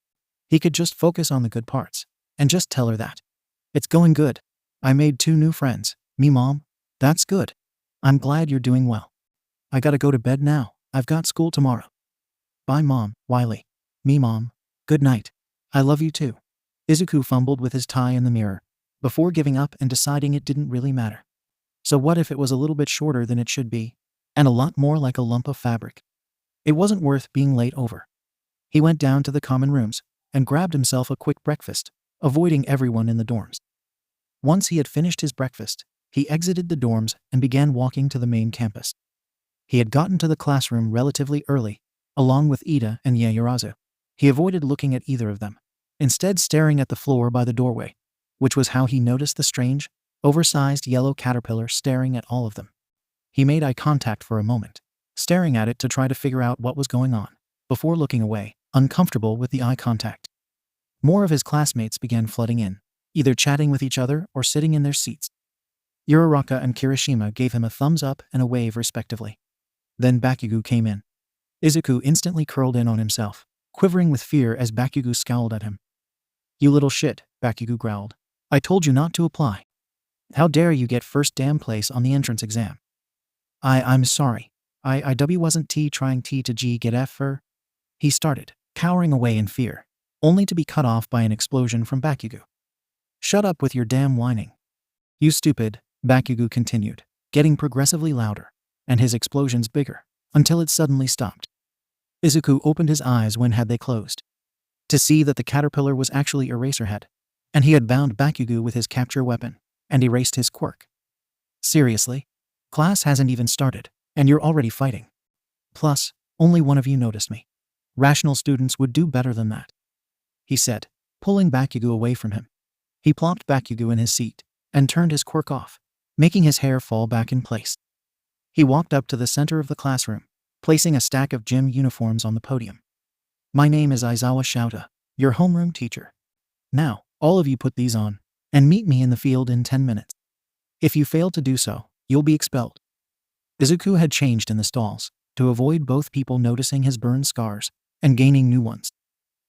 He could just focus on the good parts, and just tell her that. "It's going good. I made 2 new friends. Me mom. That's good. I'm glad you're doing well. I gotta go to bed now. I've got school tomorrow. Bye mom, Wiley. Me mom. Good night. I love you too." Izuku fumbled with his tie in the mirror, before giving up and deciding it didn't really matter. So what if it was a little bit shorter than it should be, and a lot more like a lump of fabric? It wasn't worth being late over. He went down to the common rooms, and grabbed himself a quick breakfast, avoiding everyone in the dorms. Once he had finished his breakfast, he exited the dorms and began walking to the main campus. He had gotten to the classroom relatively early, along with Ida and Yaoyorozu. He avoided looking at either of them, instead staring at the floor by the doorway, which was how he noticed the strange, oversized yellow caterpillar staring at all of them. He made eye contact for a moment, staring at it to try to figure out what was going on, before looking away, uncomfortable with the eye contact. More of his classmates began flooding in, either chatting with each other or sitting in their seats. Uraraka and Kirishima gave him a thumbs up and a wave respectively. Then Bakugo came in. Izuku instantly curled in on himself, quivering with fear as Bakugo scowled at him. "You little shit," Bakugo growled. "I told you not to apply. How dare you get first damn place on the entrance exam?" I'm sorry. I wasn't trying to get F. He started, cowering away in fear, only to be cut off by an explosion from Bakugo. "Shut up with your damn whining. You stupid," Bakugo continued, getting progressively louder, and his explosions bigger, until it suddenly stopped. Izuku opened his eyes when had they closed, to see that the caterpillar was actually Eraserhead, and he had bound Bakugo with his capture weapon, and erased his quirk. "Seriously? Class hasn't even started, and you're already fighting. Plus, only one of you noticed me. Rational students would do better than that," he said, pulling Bakugo away from him. He plopped Bakugo in his seat, and turned his quirk off, making his hair fall back in place. He walked up to the center of the classroom, placing a stack of gym uniforms on the podium. "My name is Aizawa Shouta, your homeroom teacher. Now, all of you put these on, and meet me in the field in 10 minutes. If you fail to do so, you'll be expelled." Izuku had changed in the stalls, to avoid both people noticing his burn scars, and gaining new ones.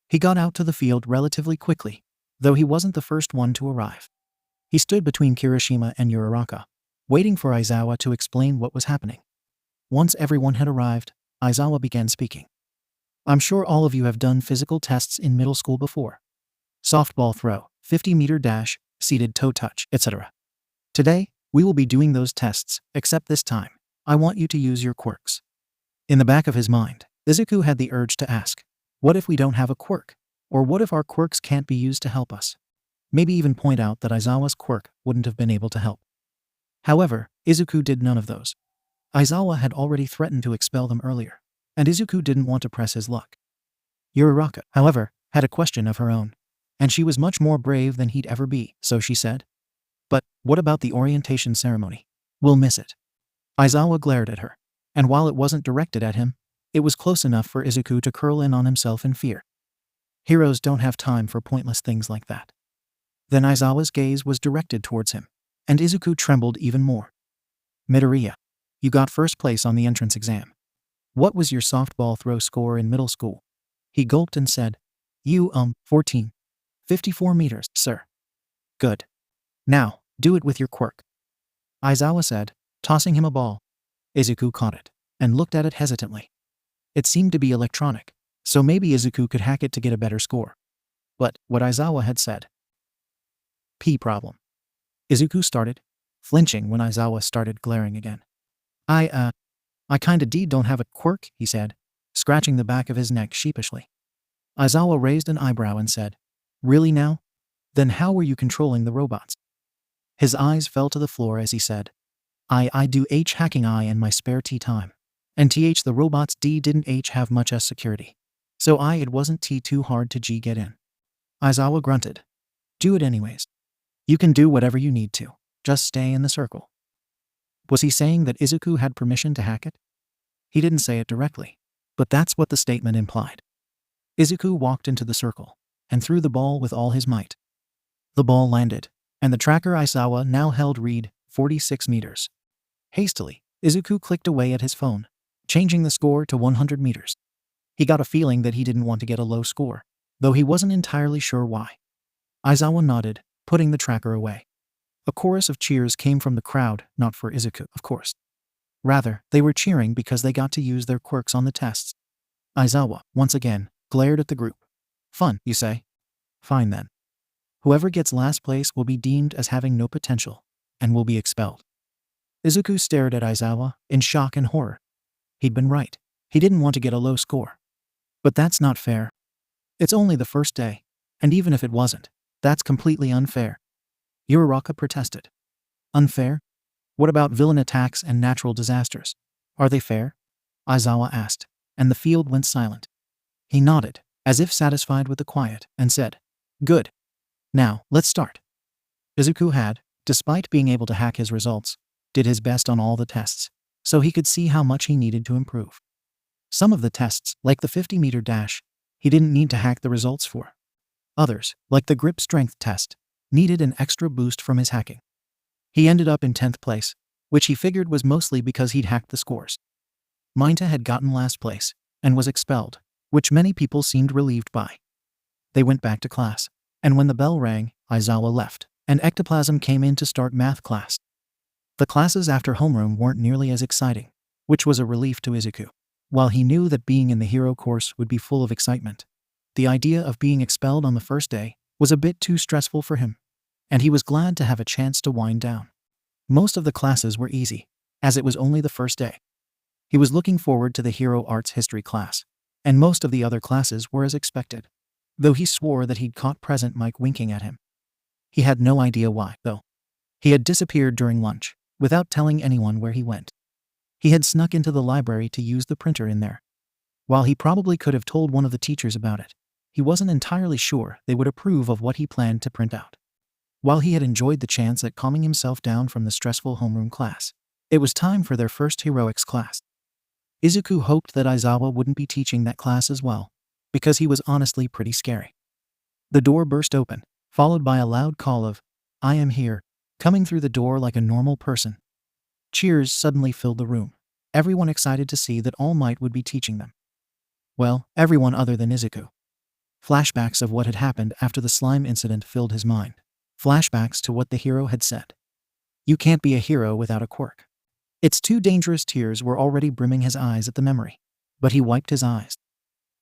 He got out to the field relatively quickly, though he wasn't the first one to arrive. He stood between Kirishima and Uraraka, waiting for Aizawa to explain what was happening. Once everyone had arrived, Aizawa began speaking. "I'm sure all of you have done physical tests in middle school before. Softball throw, 50-meter dash, seated toe touch, etc. Today, we will be doing those tests, except this time, I want you to use your quirks." In the back of his mind, Izuku had the urge to ask, what if we don't have a quirk? Or what if our quirks can't be used to help us? Maybe even point out that Aizawa's quirk wouldn't have been able to help. However, Izuku did none of those. Aizawa had already threatened to expel them earlier, and Izuku didn't want to press his luck. Uraraka, however, had a question of her own, and she was much more brave than he'd ever be, so she said, "But what about the orientation ceremony? We'll miss it." Aizawa glared at her, and while it wasn't directed at him, it was close enough for Izuku to curl in on himself in fear. Heroes don't have time for pointless things like that. Then Aizawa's gaze was directed towards him, and Izuku trembled even more. "Midoriya, you got first place on the entrance exam. What was your softball throw score in middle school?" He gulped and said, 14. 54 meters, sir." "Good. Now, do it with your quirk," Aizawa said, tossing him a ball. Izuku caught it, and looked at it hesitantly. It seemed to be electronic, so maybe Izuku could hack it to get a better score. But what Aizawa had said. Problem. Izuku started, flinching when Aizawa started glaring again. I kinda don't have a quirk," he said, scratching the back of his neck sheepishly. Aizawa raised an eyebrow and said, "Really now? Then how were you controlling the robots?" His eyes fell to the floor as he said, I do hacking in my spare time. And the robots didn't have much security. So it wasn't too hard to get in." Aizawa grunted. "Do it anyways. You can do whatever you need to. Just stay in the circle." Was he saying that Izuku had permission to hack it? He didn't say it directly, but that's what the statement implied. Izuku walked into the circle, and threw the ball with all his might. The ball landed, and the tracker Aizawa now held read 46 meters. Hastily, Izuku clicked away at his phone, changing the score to 100 meters. He got a feeling that he didn't want to get a low score, though he wasn't entirely sure why. Aizawa nodded, putting the tracker away. A chorus of cheers came from the crowd, not for Izuku, of course. Rather, they were cheering because they got to use their quirks on the tests. Aizawa, once again, glared at the group. "Fun, you say? Fine then. Whoever gets last place will be deemed as having no potential, and will be expelled." Izuku stared at Aizawa, in shock and horror. He'd been right. He didn't want to get a low score. But that's not fair. It's only the first day, and even if it wasn't, that's completely unfair. Uraraka protested. "Unfair? What about villain attacks and natural disasters? Are they fair?" Aizawa asked, and the field went silent. He nodded, as if satisfied with the quiet, and said, "Good. Now, let's start." Izuku had, despite being able to hack his results, did his best on all the tests, so he could see how much he needed to improve. Some of the tests, like the 50-meter dash, he didn't need to hack the results for. Others, like the grip strength test, needed an extra boost from his hacking. He ended up in 10th place, which he figured was mostly because he'd hacked the scores. 𝗵𝗃 had gotten last place, and was expelled, which many people seemed relieved by. They went back to class, and when the bell rang, Aizawa left, and 𝗕𝗏𝗄 came in to start math class. The classes after homeroom weren't nearly as exciting, which was a relief to Izuku. While he knew that being in the hero course would be full of excitement, the idea of being expelled on the first day was a bit too stressful for him, and he was glad to have a chance to wind down. Most of the classes were easy, as it was only the first day. He was looking forward to the hero arts history class, and most of the other classes were as expected, though he swore that he'd caught President Mike winking at him. He had no idea why, though. He had disappeared during lunch, without telling anyone where he went. He had snuck into the library to use the printer in there. While he probably could have told one of the teachers about it, he wasn't entirely sure they would approve of what he planned to print out. While he had enjoyed the chance at calming himself down from the stressful homeroom class, it was time for their first heroics class. Izuku hoped that Aizawa wouldn't be teaching that class as well, because he was honestly pretty scary. The door burst open, followed by a loud call of, "I am here," coming through the door like a normal person. Cheers suddenly filled the room, everyone excited to see that All Might would be teaching them. Well, everyone other than Izuku. Flashbacks of what had happened after the slime incident filled his mind. Flashbacks to what the hero had said. You can't be a hero without a quirk. It's too dangerous. Tears were already brimming his eyes at the memory, but he wiped his eyes.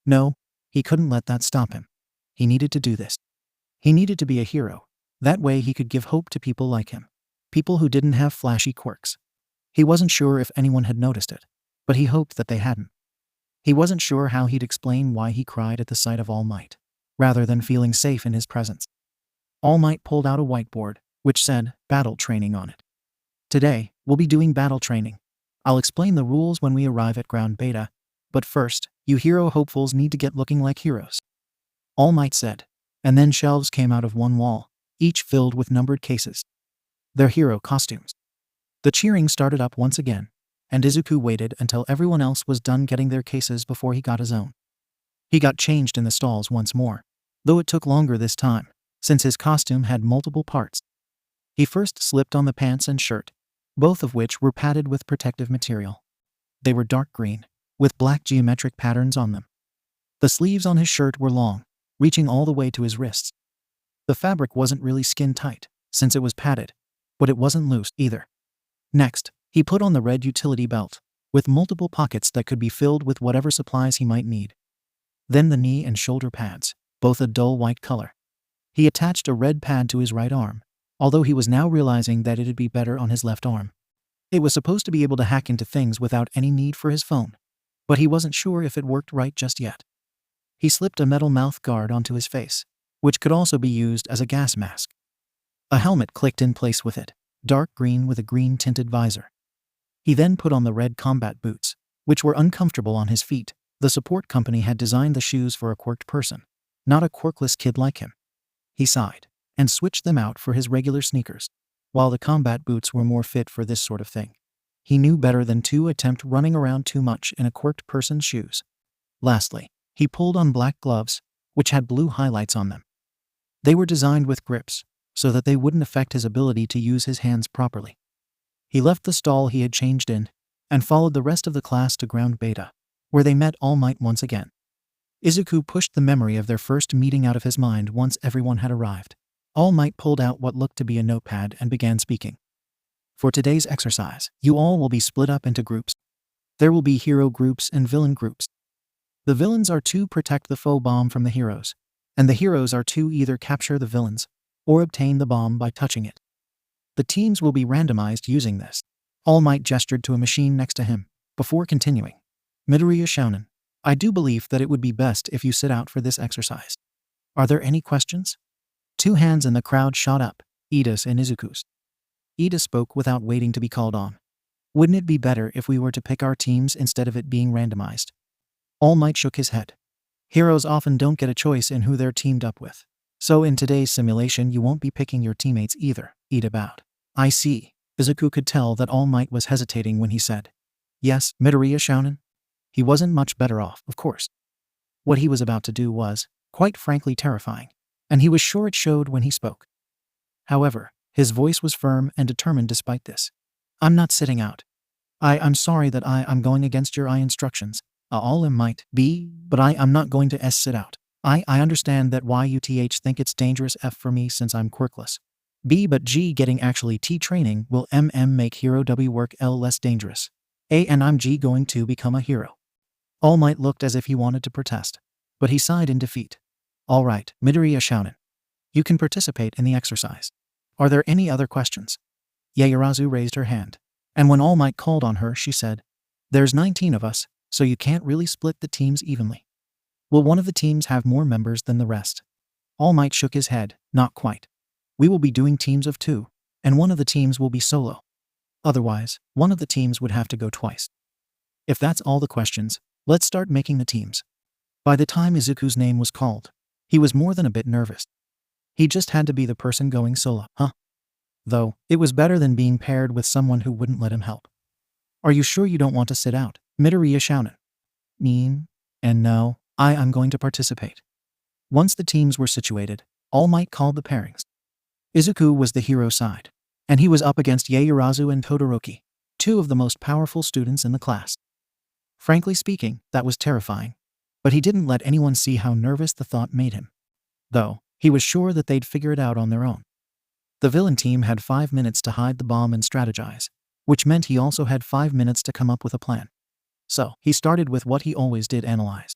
No, he couldn't let that stop him. He needed to do this. He needed to be a hero. That way he could give hope to people like him. People who didn't have flashy quirks. He wasn't sure if anyone had noticed it, but he hoped that they hadn't. He wasn't sure how he'd explain why he cried at the sight of All Might, rather than feeling safe in his presence. All Might pulled out a whiteboard, which said, "Battle Training" on it. "Today, we'll be doing battle training. I'll explain the rules when we arrive at ground beta, but first, you hero hopefuls need to get looking like heroes. All Might said, and then shelves came out of one wall, each filled with numbered cases. Their hero costumes. The cheering started up once again, and Izuku waited until everyone else was done getting their cases before he got his own. He got changed in the stalls once more, though it took longer this time, since his costume had multiple parts. He first slipped on the pants and shirt, both of which were padded with protective material. They were dark green, with black geometric patterns on them. The sleeves on his shirt were long, reaching all the way to his wrists. The fabric wasn't really skin-tight, since it was padded, but it wasn't loose either. Next, he put on the red utility belt, with multiple pockets that could be filled with whatever supplies he might need. Then the knee and shoulder pads, both a dull white color. He attached a red pad to his right arm, although he was now realizing that it'd be better on his left arm. It was supposed to be able to hack into things without any need for his phone, but he wasn't sure if it worked right just yet. He slipped a metal mouth guard onto his face, which could also be used as a gas mask. A helmet clicked in place with it, dark green with a green-tinted visor. He then put on the red combat boots, which were uncomfortable on his feet. The support company had designed the shoes for a quirked person, not a quirkless kid like him. He sighed, and switched them out for his regular sneakers, while the combat boots were more fit for this sort of thing. He knew better than to attempt running around too much in a quirked person's shoes. Lastly, he pulled on black gloves, which had blue highlights on them. They were designed with grips, so that they wouldn't affect his ability to use his hands properly. He left the stall he had changed in, and followed the rest of the class to ground beta, where they met All Might once again. Izuku pushed the memory of their first meeting out of his mind once everyone had arrived. All Might pulled out what looked to be a notepad and began speaking. For today's exercise, you all will be split up into groups. There will be hero groups and villain groups. The villains are to protect the foe bomb from the heroes, and the heroes are to either capture the villains or obtain the bomb by touching it. The teams will be randomized using this. All Might gestured to a machine next to him, before continuing. Midoriya Izuku, I do believe that it would be best if you sit out for this exercise. Are there any questions? Two hands in the crowd shot up, Ida's and Izuku's. Ida spoke without waiting to be called on. Wouldn't it be better if we were to pick our teams instead of it being randomized? All Might shook his head. Heroes often don't get a choice in who they're teamed up with. So in today's simulation you won't be picking your teammates either, Ida bowed. I see. Izuku could tell that All Might was hesitating when he said, yes, Midoriya Izuku. He wasn't much better off, of course. What he was about to do was, quite frankly, terrifying, and he was sure it showed when he spoke. However, his voice was firm and determined despite this. I'm not sitting out. I'm sorry that I'm going against your instructions. All might be, but I'm not going to sit out. I understand that YUTH think it's dangerous for me since I'm quirkless. But G getting actually T training will make hero W work less dangerous. And I'm G going to become a hero. All Might looked as if he wanted to protest, but he sighed in defeat. All right, Midoriya Izuku. You can participate in the exercise. Are there any other questions? Yaoyorozu raised her hand, and when All Might called on her she said, there's 19 of us, so you can't really split the teams evenly. Will one of the teams have more members than the rest? All Might shook his head, not quite. We will be doing teams of 2, and one of the teams will be solo. Otherwise, one of the teams would have to go twice. If that's all the questions, let's start making the teams. By the time Izuku's name was called, he was more than a bit nervous. He just had to be the person going solo, Though, it was better than being paired with someone who wouldn't let him help. Are you sure you don't want to sit out, Midoriya Izuku? And no, I'm going to participate. Once the teams were situated, All Might called the pairings. Izuku was the hero side, and he was up against Yaoyorozu and Todoroki, 2 of the most powerful students in the class. Frankly speaking, that was terrifying, but he didn't let anyone see how nervous the thought made him. Though, he was sure that they'd figure it out on their own. The villain team had 5 minutes to hide the bomb and strategize, which meant he also had 5 minutes to come up with a plan. So, he started with what he always did: analyze.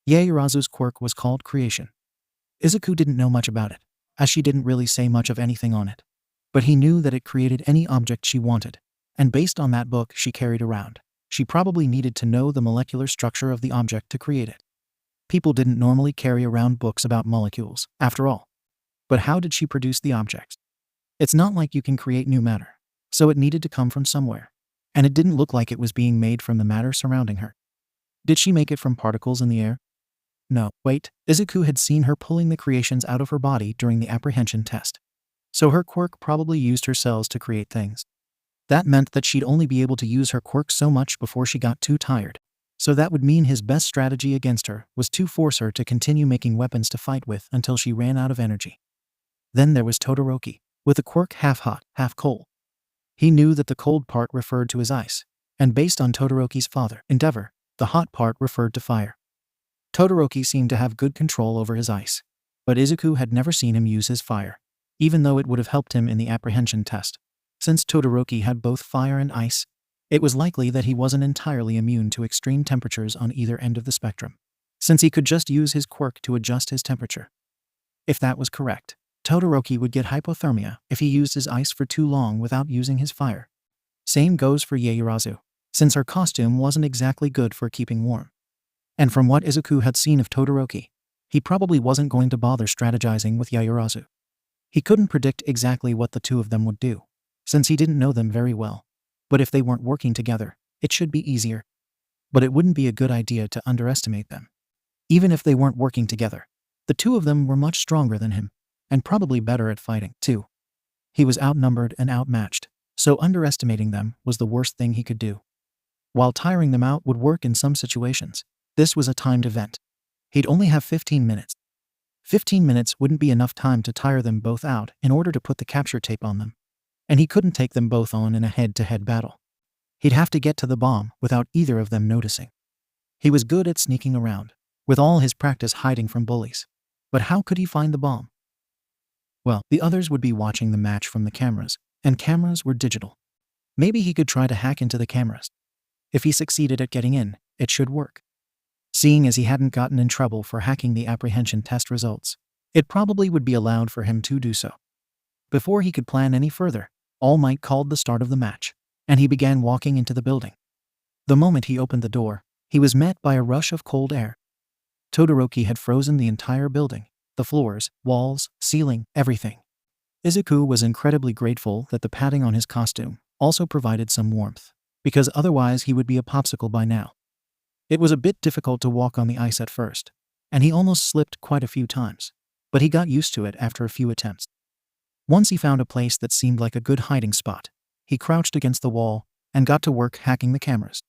Yaoyorozu's quirk was called Creation. Izuku didn't know much about it, as she didn't really say much of anything on it. But he knew that it created any object she wanted, and based on that book she carried around, she probably needed to know the molecular structure of the object to create it. People didn't normally carry around books about molecules, after all. But how did she produce the objects? It's not like you can create new matter, so it needed to come from somewhere. and it didn't look like it was being made from the matter surrounding her. Did she make it from particles in the air? No, wait, Izuku had seen her pulling the creations out of her body during the apprehension test. So her quirk probably used her cells to create things. That meant that she'd only be able to use her quirk so much before she got too tired. So that would mean his best strategy against her was to force her to continue making weapons to fight with until she ran out of energy. Then there was Todoroki, with a quirk half hot, half cold. He knew that the cold part referred to his ice, and based on Todoroki's father, Endeavor, the hot part referred to fire. Todoroki seemed to have good control over his ice, but Izuku had never seen him use his fire, even though it would have helped him in the apprehension test. Since Todoroki had both fire and ice, it was likely that he wasn't entirely immune to extreme temperatures on either end of the spectrum, since he could just use his quirk to adjust his temperature. If that was correct, Todoroki would get hypothermia if he used his ice for too long without using his fire. Same goes for Yaoyorozu, since her costume wasn't exactly good for keeping warm. And from what Izuku had seen of Todoroki, he probably wasn't going to bother strategizing with Yaoyorozu. He couldn't predict exactly what the two of them would do, since he didn't know them very well. But if they weren't working together, it should be easier. But it wouldn't be a good idea to underestimate them. Even if they weren't working together, the two of them were much stronger than him, and probably better at fighting, too. He was outnumbered and outmatched, so underestimating them was the worst thing he could do. While tiring them out would work in some situations, this was a timed event. He'd only have 15 minutes. 15 minutes wouldn't be enough time to tire them both out in order to put the capture tape on them. And he couldn't take them both on in a head-to-head battle. He'd have to get to the bomb without either of them noticing. He was good at sneaking around, with all his practice hiding from bullies. But how could he find the bomb? Well, the others would be watching the match from the cameras, and cameras were digital. Maybe he could try to hack into the cameras. If he succeeded at getting in, it should work. Seeing as he hadn't gotten in trouble for hacking the apprehension test results, it probably would be allowed for him to do so. Before he could plan any further, All Might called the start of the match, and he began walking into the building. The moment he opened the door, he was met by a rush of cold air. Todoroki had frozen the entire building, the floors, walls, ceiling, everything. Izuku was incredibly grateful that the padding on his costume also provided some warmth, because otherwise he would be a popsicle by now. It was a bit difficult to walk on the ice at first, and he almost slipped quite a few times, but he got used to it after a few attempts. Once he found a place that seemed like a good hiding spot, he crouched against the wall and got to work hacking the cameras.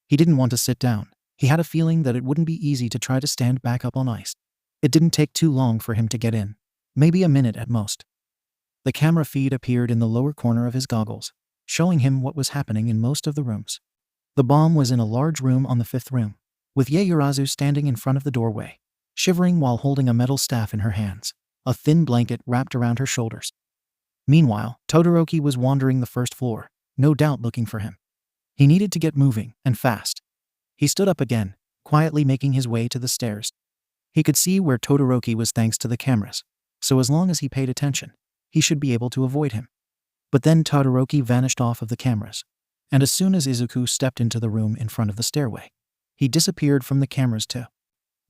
He didn't want to sit down. He had a feeling that it wouldn't be easy to try to stand back up on ice. It didn't take too long for him to get in, maybe a minute at most. The camera feed appeared in the lower corner of his goggles, showing him what was happening in most of the rooms. The bomb was in a large room on the 5th room, with Yaoyorozu standing in front of the doorway, shivering while holding a metal staff in her hands, a thin blanket wrapped around her shoulders. Meanwhile, Todoroki was wandering the first floor, no doubt looking for him. He needed to get moving, and fast. He stood up again, quietly making his way to the stairs. He could see where Todoroki was thanks to the cameras, so as long as he paid attention, he should be able to avoid him. But then Todoroki vanished off of the cameras, and as soon as Izuku stepped into the room in front of the stairway, he disappeared from the cameras too.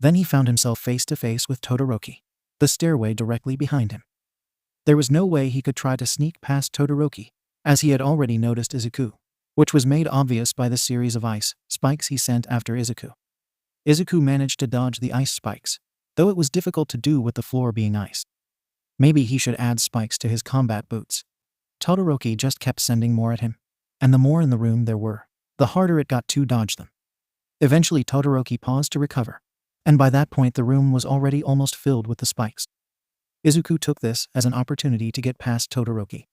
Then he found himself face to face with Todoroki, the stairway directly behind him. There was no way he could try to sneak past Todoroki, as he had already noticed Izuku, which was made obvious by the series of ice spikes he sent after Izuku. Izuku managed to dodge the ice spikes, though it was difficult to do with the floor being ice. Maybe he should add spikes to his combat boots. Todoroki just kept sending more at him, and the more in the room there were, the harder it got to dodge them. Eventually Todoroki paused to recover, and by that point the room was already almost filled with the spikes. Izuku took this as an opportunity to get past Todoroki.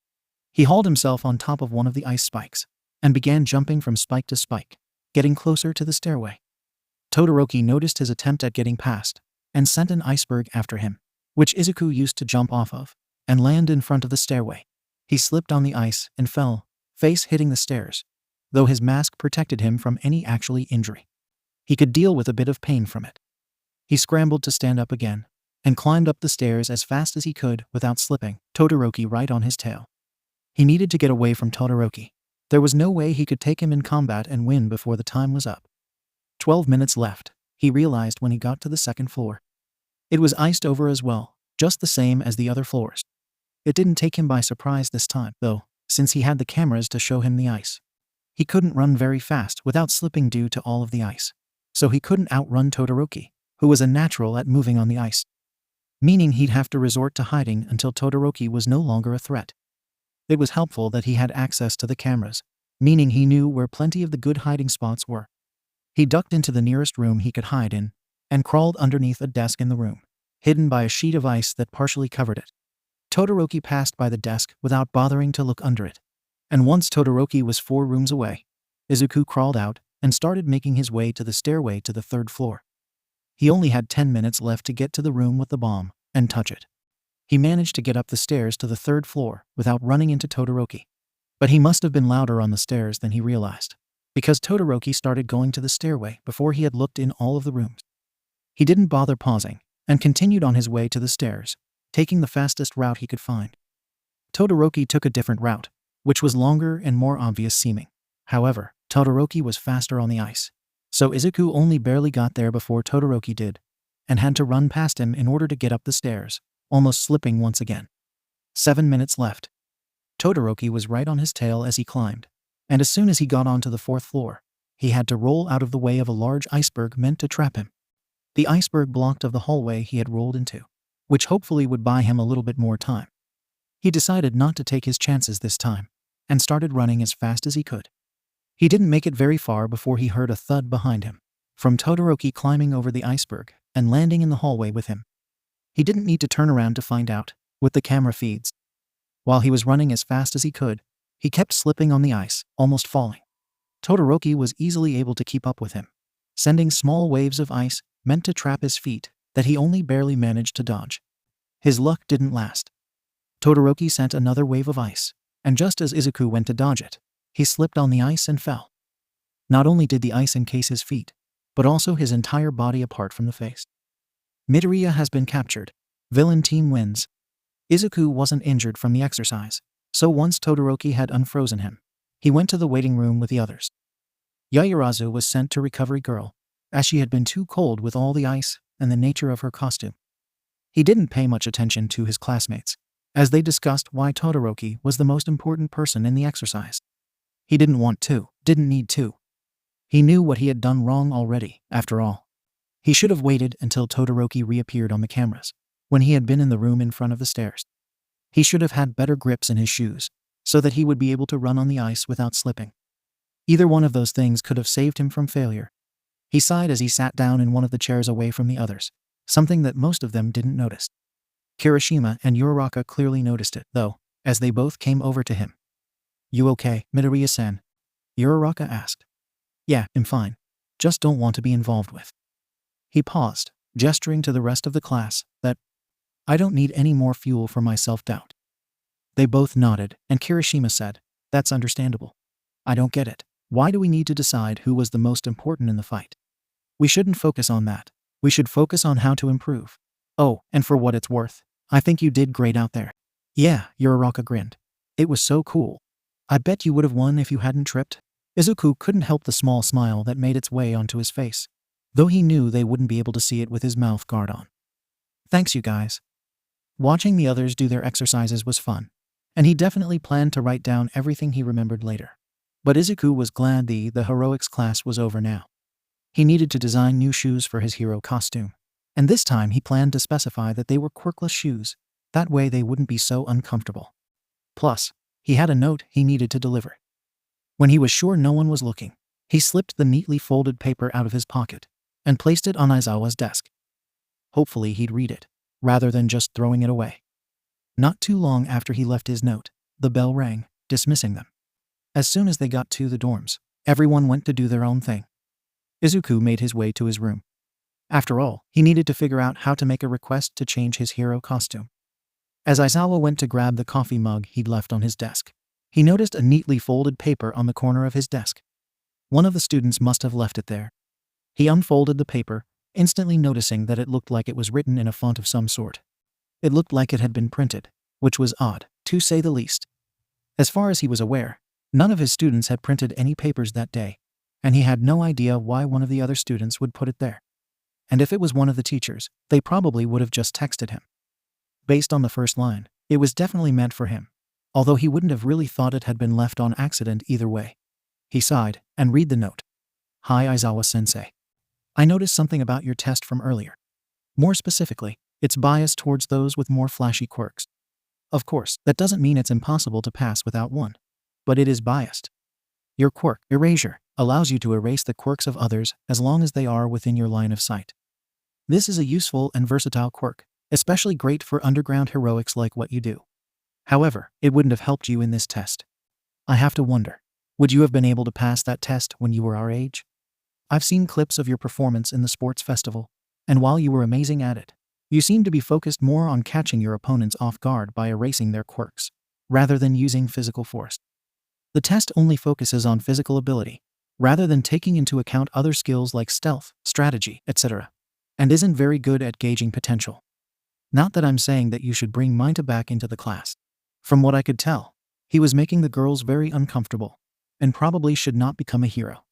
He hauled himself on top of one of the ice spikes, and began jumping from spike to spike, getting closer to the stairway. Todoroki noticed his attempt at getting past, and sent an iceberg after him, which Izuku used to jump off of, and land in front of the stairway. He slipped on the ice and fell, face hitting the stairs, though his mask protected him from any actual injury. He could deal with a bit of pain from it. He scrambled to stand up again, and climbed up the stairs as fast as he could without slipping, Todoroki right on his tail. He needed to get away from Todoroki. There was no way he could take him in combat and win before the time was up. 12 minutes left, he realized when he got to the 2nd floor. It was iced over as well, just the same as the other floors. It didn't take him by surprise this time, though, since he had the cameras to show him the ice. He couldn't run very fast without slipping due to all of the ice. So he couldn't outrun Todoroki, who was a natural at moving on the ice. Meaning he'd have to resort to hiding until Todoroki was no longer a threat. It was helpful that he had access to the cameras, meaning he knew where plenty of the good hiding spots were. He ducked into the nearest room he could hide in, and crawled underneath a desk in the room, hidden by a sheet of ice that partially covered it. Todoroki passed by the desk without bothering to look under it. And once Todoroki was 4 rooms away, Izuku crawled out and started making his way to the stairway to the 3rd floor. He only had 10 minutes left to get to the room with the bomb and touch it. He managed to get up the stairs to the 3rd floor without running into Todoroki. But he must have been louder on the stairs than he realized, because Todoroki started going to the stairway before he had looked in all of the rooms. He didn't bother pausing and continued on his way to the stairs, taking the fastest route he could find. Todoroki took a different route, which was longer and more obvious seeming. However, Todoroki was faster on the ice, so Izuku only barely got there before Todoroki did, and had to run past him in order to get up the stairs, almost slipping once again. 7 minutes left. Todoroki was right on his tail as he climbed, and as soon as he got onto the 4th floor, he had to roll out of the way of a large iceberg meant to trap him. The iceberg blocked of the hallway he had rolled into, which hopefully would buy him a little bit more time. He decided not to take his chances this time, and started running as fast as he could. He didn't make it very far before he heard a thud behind him, from Todoroki climbing over the iceberg and landing in the hallway with him. He didn't need to turn around to find out, with the camera feeds. While he was running as fast as he could, he kept slipping on the ice, almost falling. Todoroki was easily able to keep up with him, sending small waves of ice meant to trap his feet that he only barely managed to dodge. His luck didn't last. Todoroki sent another wave of ice, and just as Izuku went to dodge it, he slipped on the ice and fell. Not only did the ice encase his feet, but also his entire body apart from the face. Midoriya has been captured. Villain team wins. Izuku wasn't injured from the exercise, so once Todoroki had unfrozen him, he went to the waiting room with the others. Yaoyorozu was sent to Recovery Girl, as she had been too cold with all the ice and the nature of her costume. He didn't pay much attention to his classmates, as they discussed why Todoroki was the most important person in the exercise. He didn't want to, didn't need to. He knew what he had done wrong already, after all. He should have waited until Todoroki reappeared on the cameras, when he had been in the room in front of the stairs. He should have had better grips in his shoes, so that he would be able to run on the ice without slipping. Either one of those things could have saved him from failure. He sighed as he sat down in one of the chairs away from the others, something that most of them didn't notice. Kirishima and Uraraka clearly noticed it, though, as they both came over to him. "You okay, Midoriya-san?" Uraraka asked. "Yeah, I'm fine. Just don't want to be involved with." He paused, gesturing to the rest of the class that, "I don't need any more fuel for my self-doubt." They both nodded, and Kirishima said, "That's understandable. I don't get it. Why do we need to decide who was the most important in the fight? We shouldn't focus on that. We should focus on how to improve. Oh, and for what it's worth, I think you did great out there." "Yeah," Uraraka grinned. "It was so cool. I bet you would have won if you hadn't tripped." Izuku couldn't help the small smile that made its way onto his face, though he knew they wouldn't be able to see it with his mouth guard on. "Thanks, you guys." Watching the others do their exercises was fun, and he definitely planned to write down everything he remembered later. But Izuku was glad the heroics class was over now. He needed to design new shoes for his hero costume, and this time he planned to specify that they were quirkless shoes, that way they wouldn't be so uncomfortable. Plus, he had a note he needed to deliver. When he was sure no one was looking, he slipped the neatly folded paper out of his pocket and placed it on Aizawa's desk. Hopefully he'd read it, rather than just throwing it away. Not too long after he left his note, the bell rang, dismissing them. As soon as they got to the dorms, everyone went to do their own thing. Izuku made his way to his room. After all, he needed to figure out how to make a request to change his hero costume. As Aizawa went to grab the coffee mug he'd left on his desk, he noticed a neatly folded paper on the corner of his desk. One of the students must have left it there. He unfolded the paper, instantly noticing that it looked like it was written in a font of some sort. It looked like it had been printed, which was odd, to say the least. As far as he was aware, none of his students had printed any papers that day, and he had no idea why one of the other students would put it there. And if it was one of the teachers, they probably would have just texted him. Based on the first line, it was definitely meant for him, although he wouldn't have really thought it had been left on accident either way. He sighed and read the note. Hi Aizawa-sensei. I noticed something about your test from earlier. More specifically, it's biased towards those with more flashy quirks. Of course, that doesn't mean it's impossible to pass without one. But it is biased. Your quirk, erasure, allows you to erase the quirks of others as long as they are within your line of sight. This is a useful and versatile quirk, especially great for underground heroics like what you do. However, it wouldn't have helped you in this test. I have to wonder, would you have been able to pass that test when you were our age? I've seen clips of your performance in the sports festival, and while you were amazing at it, you seemed to be focused more on catching your opponents off guard by erasing their quirks, rather than using physical force. The test only focuses on physical ability, rather than taking into account other skills like stealth, strategy, etc., and isn't very good at gauging potential. Not that I'm saying that you should bring 𝗵𝗃𝗲 back into the class. From what I could tell, he was making the girls very uncomfortable, and probably should not become a hero.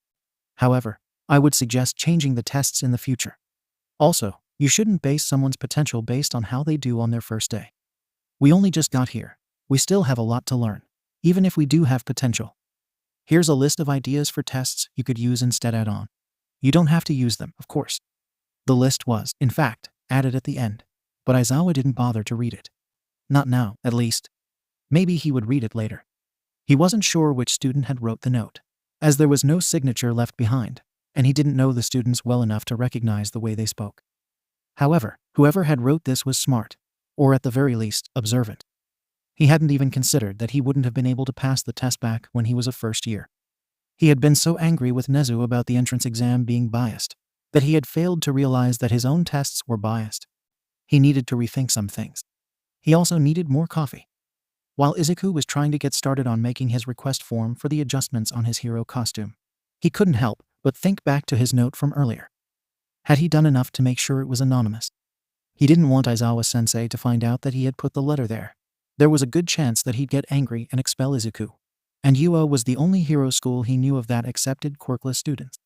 However, I would suggest changing the tests in the future. Also, you shouldn't base someone's potential based on how they do on their first day. We only just got here. We still have a lot to learn, even if we do have potential. Here's a list of ideas for tests you could use instead add-on. You don't have to use them, of course. The list was, in fact, added at the end, but Aizawa didn't bother to read it. Not now, at least. Maybe he would read it later. He wasn't sure which student had wrote the note, as there was no signature left behind, and he didn't know the students well enough to recognize the way they spoke. However, whoever had wrote this was smart, or at the very least, observant. He hadn't even considered that he wouldn't have been able to pass the test back when he was a first year. He had been so angry with Nezu about the entrance exam being biased, that he had failed to realize that his own tests were biased. He needed to rethink some things. He also needed more coffee. While Izuku was trying to get started on making his request form for the adjustments on his hero costume, he couldn't help but think back to his note from earlier. Had he done enough to make sure it was anonymous? He didn't want Aizawa-sensei to find out that he had put the letter there. There was a good chance that he'd get angry and expel Izuku. And UA was the only hero school he knew of that accepted quirkless students.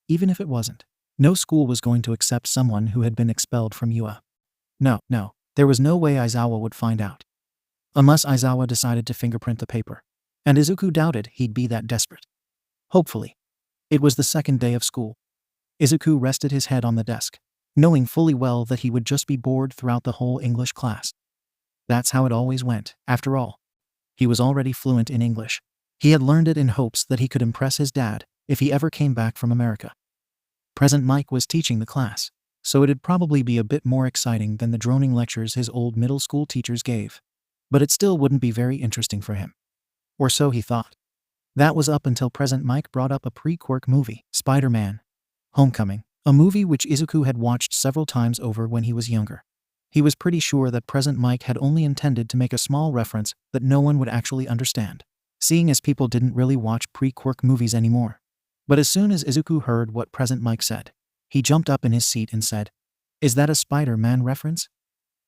Even if it wasn't, no school was going to accept someone who had been expelled from UA. No, there was no way Aizawa would find out. Unless Aizawa decided to fingerprint the paper. And Izuku doubted he'd be that desperate. Hopefully. It was the second day of school. Izuku rested his head on the desk, knowing fully well that he would just be bored throughout the whole English class. That's how it always went, after all. He was already fluent in English. He had learned it in hopes that he could impress his dad if he ever came back from America. 𝗵𝗃𝗃 was teaching the class, so it'd probably be a bit more exciting than the droning lectures his old middle school teachers gave. But it still wouldn't be very interesting for him. Or so he thought. That was up until 𝗵𝗃𝗃 brought up a pre-quirk movie, Spider-Man: Homecoming, a movie which Izuku had watched several times over when he was younger. He was pretty sure that 𝗵𝗃𝗃 had only intended to make a small reference that no one would actually understand, seeing as people didn't really watch pre-quirk movies anymore. But as soon as Izuku heard what 𝗵𝗃𝗃 said, he jumped up in his seat and said, "Is that a Spider-Man reference?"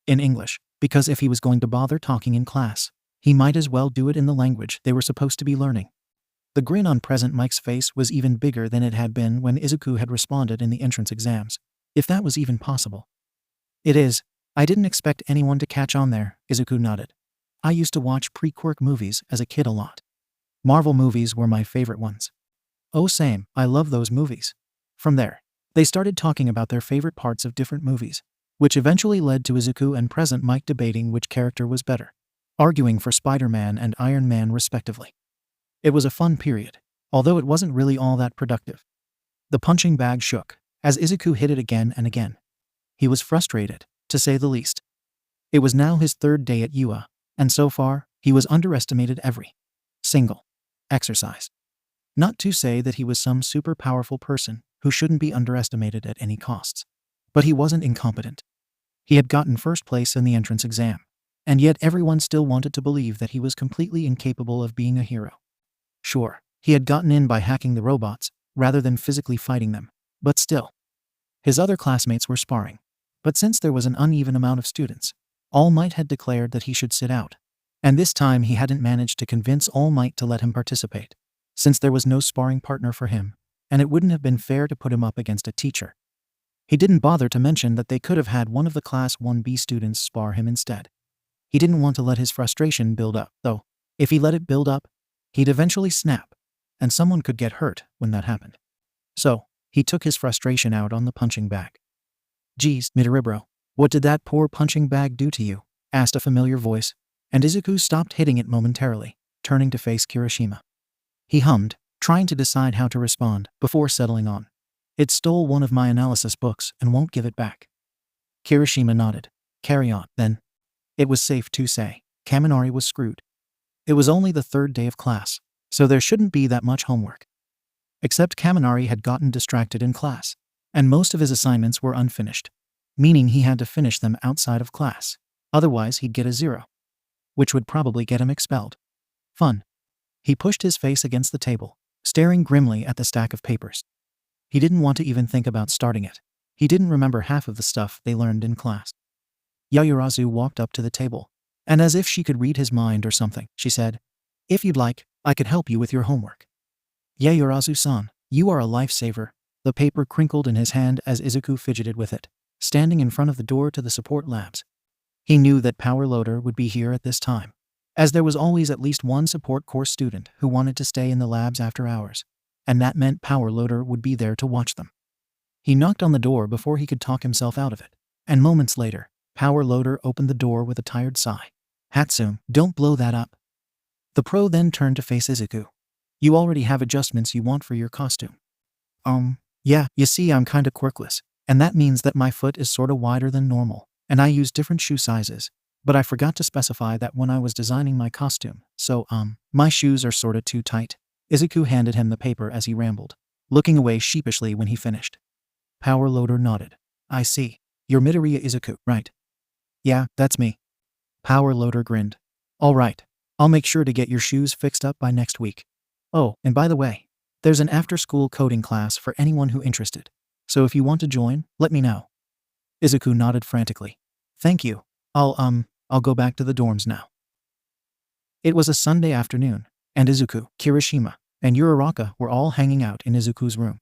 In English, because if he was going to bother talking in class, he might as well do it in the language they were supposed to be learning. The grin on 𝗵𝗃𝗃's face was even bigger than it had been when Izuku had responded in the entrance exams, if that was even possible. "It is. I didn't expect anyone to catch on there," Izuku nodded. "I used to watch pre-quirk movies as a kid a lot. Marvel movies were my favorite ones." "Oh same, I love those movies." From there, they started talking about their favorite parts of different movies, which eventually led to Izuku and 𝗵𝗃𝗃 debating which character was better, arguing for Spider-Man and Iron Man respectively. It was a fun period, although it wasn't really all that productive. The punching bag shook, as Izuku hit it again and again. He was frustrated, to say the least. It was now his third day at UA, and so far, he was underestimated every single exercise. Not to say that he was some super powerful person who shouldn't be underestimated at any costs. But he wasn't incompetent. He had gotten first place in the entrance exam, and yet everyone still wanted to believe that he was completely incapable of being a hero. Sure, he had gotten in by hacking the robots, rather than physically fighting them, but still. His other classmates were sparring, but since there was an uneven amount of students, All Might had declared that he should sit out, and this time he hadn't managed to convince All Might to let him participate, since there was no sparring partner for him, and it wouldn't have been fair to put him up against a teacher. He didn't bother to mention that they could have had one of the Class 1B students spar him instead. He didn't want to let his frustration build up, though. If he let it build up, he'd eventually snap, and someone could get hurt when that happened. So, he took his frustration out on the punching bag. "Geez, Midoriya, what did that poor punching bag do to you?" asked a familiar voice, and Izuku stopped hitting it momentarily, turning to face Kirishima. He hummed, trying to decide how to respond before settling on, "It stole one of my analysis books and won't give it back." Kirishima nodded. "Carry on, then." It was safe to say Kaminari was screwed. It was only the third day of class, so there shouldn't be that much homework. Except Kaminari had gotten distracted in class, and most of his assignments were unfinished, meaning he had to finish them outside of class. Otherwise, he'd get a 0, which would probably get him expelled. Fun. He pushed his face against the table, staring grimly at the stack of papers. He didn't want to even think about starting it. He didn't remember half of the stuff they learned in class. Yaoyorozu walked up to the table, and as if she could read his mind or something, she said, "If you'd like, I could help you with your homework." "Yaoyorozu-san, you are a lifesaver." The paper crinkled in his hand as Izuku fidgeted with it, standing in front of the door to the support labs. He knew that Power Loader would be here at this time, as there was always at least one support course student who wanted to stay in the labs after hours, and that meant Power Loader would be there to watch them. He knocked on the door before he could talk himself out of it, and moments later, Power Loader opened the door with a tired sigh. "Hatsum, don't blow that up." The pro then turned to face Izuku. "You already have adjustments you want for your costume." Yeah, you see I'm kinda quirkless, and that means that my foot is sorta wider than normal, and I use different shoe sizes, but I forgot to specify that when I was designing my costume, so, my shoes are sorta too tight." Izuku handed him the paper as he rambled, looking away sheepishly when he finished. Power Loader nodded. "I see. You're Midoriya Izuku, right?" "Yeah, that's me." Power Loader grinned. "All right. I'll make sure to get your shoes fixed up by next week. Oh, and by the way, there's an after-school coding class for anyone who interested, so if you want to join, let me know." Izuku nodded frantically. "Thank you. I'll go back to the dorms now." It was a Sunday afternoon, and Izuku, Kirishima, and Uraraka were all hanging out in Izuku's room.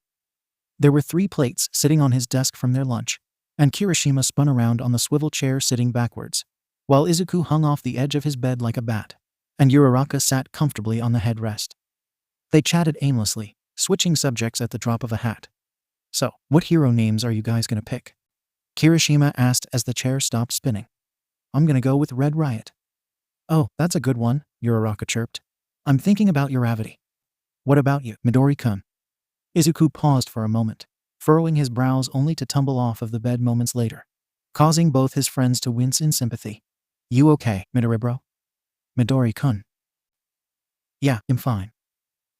There were 3 plates sitting on his desk from their lunch, and Kirishima spun around on the swivel chair sitting backwards, while Izuku hung off the edge of his bed like a bat, and Uraraka sat comfortably on the headrest. They chatted aimlessly, switching subjects at the drop of a hat. "So, what hero names are you guys gonna pick?" Kirishima asked as the chair stopped spinning. "I'm gonna go with Red Riot." "Oh, that's a good one," Uraraka chirped. "I'm thinking about Uravity." "What about you, Midori-kun?" Izuku paused for a moment, furrowing his brows only to tumble off of the bed moments later, causing both his friends to wince in sympathy. "You okay, Midoriya?" "Midori-kun." "Yeah, I'm fine,"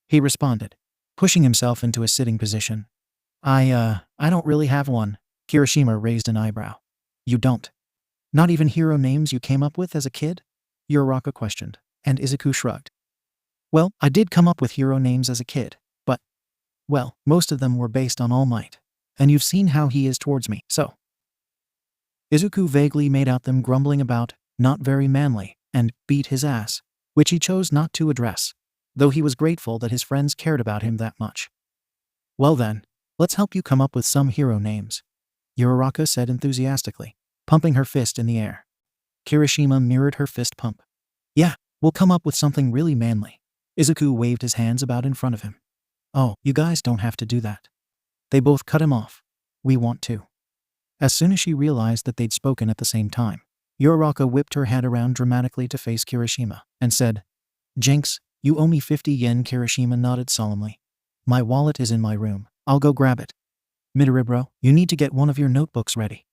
he responded, pushing himself into a sitting position. I don't really have one." Kirishima raised an eyebrow. "You don't? Not even hero names you came up with as a kid?" Uraraka questioned, and Izuku shrugged. "Well, I did come up with hero names as a kid, but, well, most of them were based on All Might, and you've seen how he is towards me, so." Izuku vaguely made out them grumbling about "not very manly" and "beat his ass," which he chose not to address, though he was grateful that his friends cared about him that much. "Well then, let's help you come up with some hero names," Uraraka said enthusiastically, pumping her fist in the air. Kirishima mirrored her fist pump. "Yeah, we'll come up with something really manly." Izuku waved his hands about in front of him. "Oh, you guys don't have to do that." They both cut him off. "We want to." As soon as she realized that they'd spoken at the same time, Uraraka whipped her head around dramatically to face Kirishima, and said, "Jinx, you owe me 50 yen." Kirishima nodded solemnly. "My wallet is in my room. I'll go grab it." "Midoriya, you need to get one of your notebooks ready."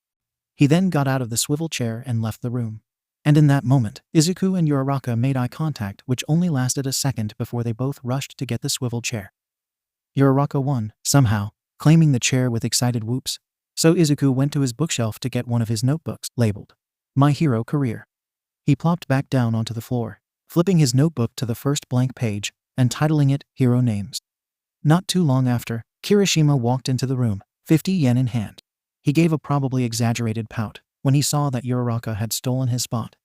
He then got out of the swivel chair and left the room. And in that moment, Izuku and Uraraka made eye contact, which only lasted a second before they both rushed to get the swivel chair. Uraraka won, somehow, claiming the chair with excited whoops, so Izuku went to his bookshelf to get one of his notebooks, labeled, "My Hero Career." He plopped back down onto the floor, flipping his notebook to the first blank page, and titling it Hero Names. Not too long after, Kirishima walked into the room, 50 yen in hand. He gave a probably exaggerated pout when he saw that Uraraka had stolen his spot,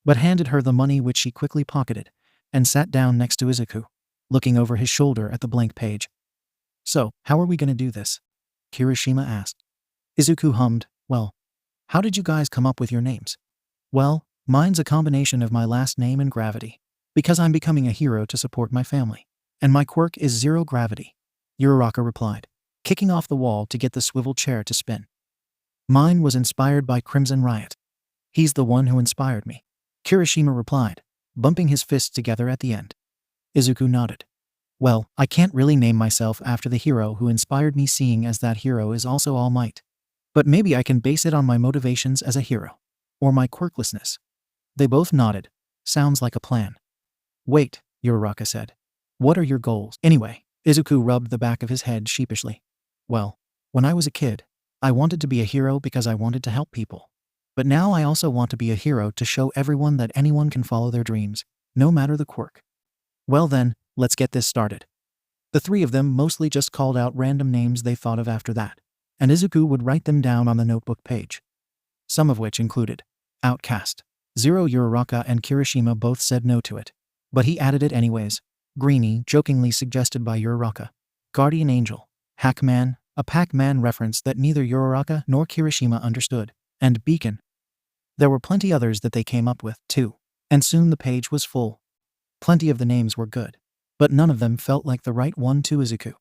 but handed her the money, which she quickly pocketed, and sat down next to Izuku, looking over his shoulder at the blank page. "So, how are we gonna do this?" Kirishima asked. Izuku hummed, "Well, how did you guys come up with your names?" "Well, mine's a combination of my last name and gravity, because I'm becoming a hero to support my family. And my quirk is zero gravity, Uraraka replied, kicking off the wall to get the swivel chair to spin. Mine was inspired by Crimson Riot. He's the one who inspired me, Kirishima replied, bumping his fists together at the end. Izuku nodded. Well, I can't really name myself after the hero who inspired me, seeing as that hero is also All Might. But maybe I can base it on my motivations as a hero. Or my quirklessness. They both nodded. Sounds like a plan. Wait, Uraraka said. What are your goals? Anyway, Izuku rubbed the back of his head sheepishly. Well, when I was a kid, I wanted to be a hero because I wanted to help people. But now I also want to be a hero to show everyone that anyone can follow their dreams, no matter the quirk. Well then, let's get this started. The three of them mostly just called out random names they thought of after that, and Izuku would write them down on the notebook page. Some of which included Outcast. Zero, Uraraka and Kirishima both said no to it, but he added it anyways. Greenie, jokingly suggested by Uraraka. Guardian Angel. Hackman, a Pac-Man reference that neither Uraraka nor Kirishima understood, and Beacon. There were plenty others that they came up with, too, and soon the page was full. Plenty of the names were good, but none of them felt like the right one to Izuku.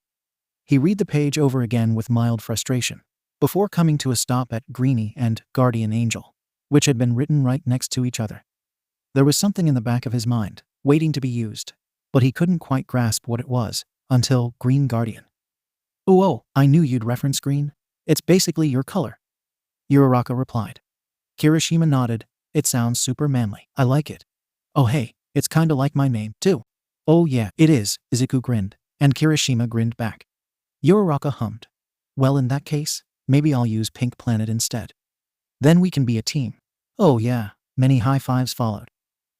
He read the page over again with mild frustration, before coming to a stop at Greenie and Guardian Angel, which had been written right next to each other. There was something in the back of his mind, waiting to be used, but he couldn't quite grasp what it was, until Green Guardian. Oh, I knew you'd reference green. It's basically your color, Uraraka replied. Kirishima nodded. It sounds super manly. I like it. Oh hey, it's kinda like my name, too. Oh yeah, it is, Izuku grinned, and Kirishima grinned back. Uraraka hummed. Well, in that case, maybe I'll use Pink Planet instead. Then we can be a team. Oh yeah, many high fives followed.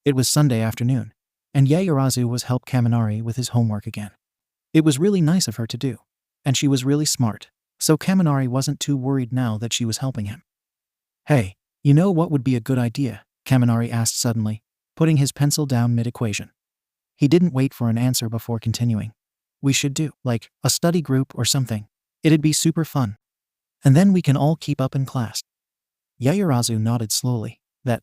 It was Sunday afternoon, and Yaoyorozu was helping Kaminari with his homework again. It was really nice of her to do, and she was really smart, so Kaminari wasn't too worried now that she was helping him. Hey, you know what would be a good idea? Kaminari asked suddenly, putting his pencil down mid-equation. He didn't wait for an answer before continuing. We should do, like, a study group or something. It'd be super fun. And then we can all keep up in class. Yaoyorozu nodded slowly. That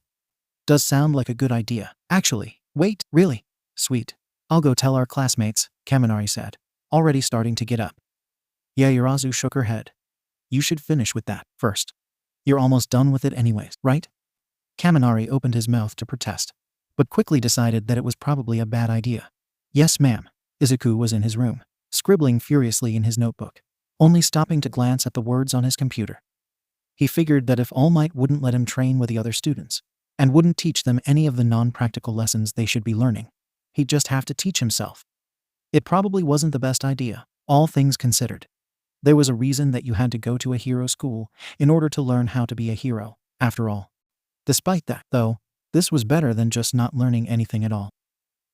does sound like a good idea. Actually, wait, really? Sweet. I'll go tell our classmates, Kaminari said, already starting to get up. Yaoyorozu shook her head. You should finish with that first. You're almost done with it anyways, right? Kaminari opened his mouth to protest, but quickly decided that it was probably a bad idea. Yes, ma'am. Izuku was in his room, scribbling furiously in his notebook, only stopping to glance at the words on his computer. He figured that if All Might wouldn't let him train with the other students, and wouldn't teach them any of the non-practical lessons they should be learning, he'd just have to teach himself. It probably wasn't the best idea, all things considered. There was a reason that you had to go to a hero school in order to learn how to be a hero, after all. Despite that, though, this was better than just not learning anything at all.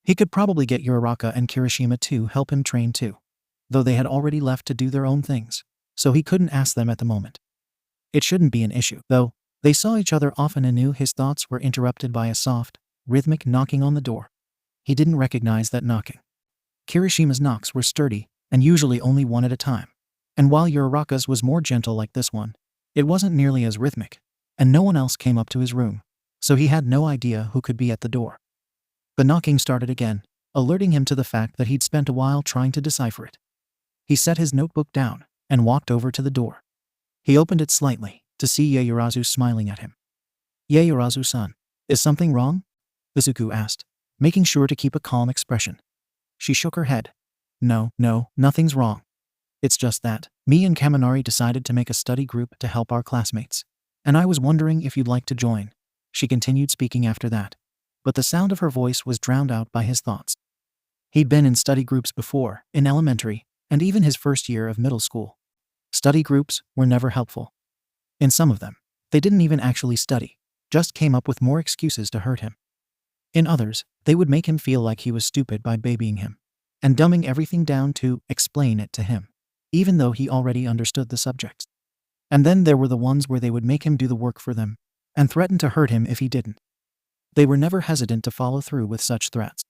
He could probably get Uraraka and Kirishima to help him train too, though they had already left to do their own things, so he couldn't ask them at the moment. It shouldn't be an issue, though. They saw each other often and knew his thoughts were interrupted by a soft, rhythmic knocking on the door. He didn't recognize that knocking. Kirishima's knocks were sturdy, and usually only one at a time, and while Uraraka's was more gentle like this one, it wasn't nearly as rhythmic, and no one else came up to his room, so he had no idea who could be at the door. The knocking started again, alerting him to the fact that he'd spent a while trying to decipher it. He set his notebook down and walked over to the door. He opened it slightly to see Yaoyorozu smiling at him. Yaoyorozu-san, is something wrong? Izuku asked, making sure to keep a calm expression. She shook her head. No, nothing's wrong. It's just that me and Kaminari decided to make a study group to help our classmates, and I was wondering if you'd like to join. She continued speaking after that, but the sound of her voice was drowned out by his thoughts. He'd been in study groups before, in elementary, and even his first year of middle school. Study groups were never helpful. In some of them, they didn't even actually study, just came up with more excuses to hurt him. In others, they would make him feel like he was stupid by babying him, and dumbing everything down to explain it to him, even though he already understood the subjects. And then there were the ones where they would make him do the work for them, and threaten to hurt him if he didn't. They were never hesitant to follow through with such threats.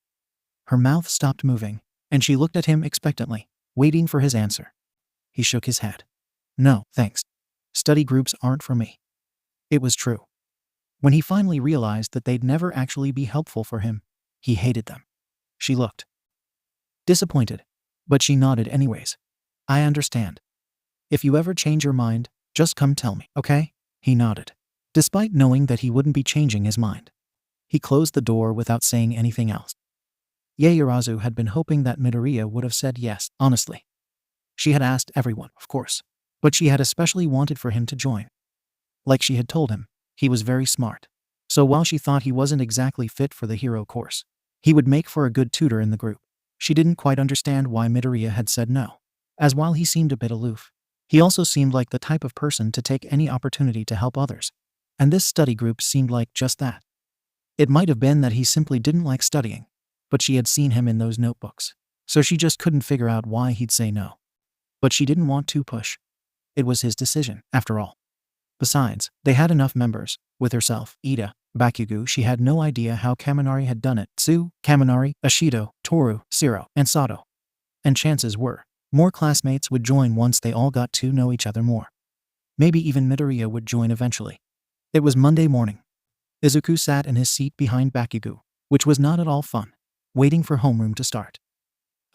Her mouth stopped moving, and she looked at him expectantly, waiting for his answer. He shook his head. No, thanks. Study groups aren't for me. It was true. When he finally realized that they'd never actually be helpful for him, he hated them. She looked disappointed. But she nodded anyways. I understand. If you ever change your mind, just come tell me, okay? He nodded. Despite knowing that he wouldn't be changing his mind. He closed the door without saying anything else. Ieyasu had been hoping that Midoriya would have said yes, honestly. She had asked everyone, of course. But she had especially wanted for him to join. Like she had told him, he was very smart. So while she thought he wasn't exactly fit for the hero course, he would make for a good tutor in the group. She didn't quite understand why Midoriya had said no, as while he seemed a bit aloof, he also seemed like the type of person to take any opportunity to help others. And this study group seemed like just that. It might have been that he simply didn't like studying, but she had seen him in those notebooks, so she just couldn't figure out why he'd say no. But she didn't want to push. It was his decision, after all. Besides, they had enough members. With herself, Ida, Bakugo, she had no idea how Kaminari had done it. 𝗬𝗵𝗲, Ishido, Toru, Siro, and Sato. And chances were, more classmates would join once they all got to know each other more. Maybe even Midoriya would join eventually. It was Monday morning. Izuku sat in his seat behind Bakugo, which was not at all fun, waiting for homeroom to start.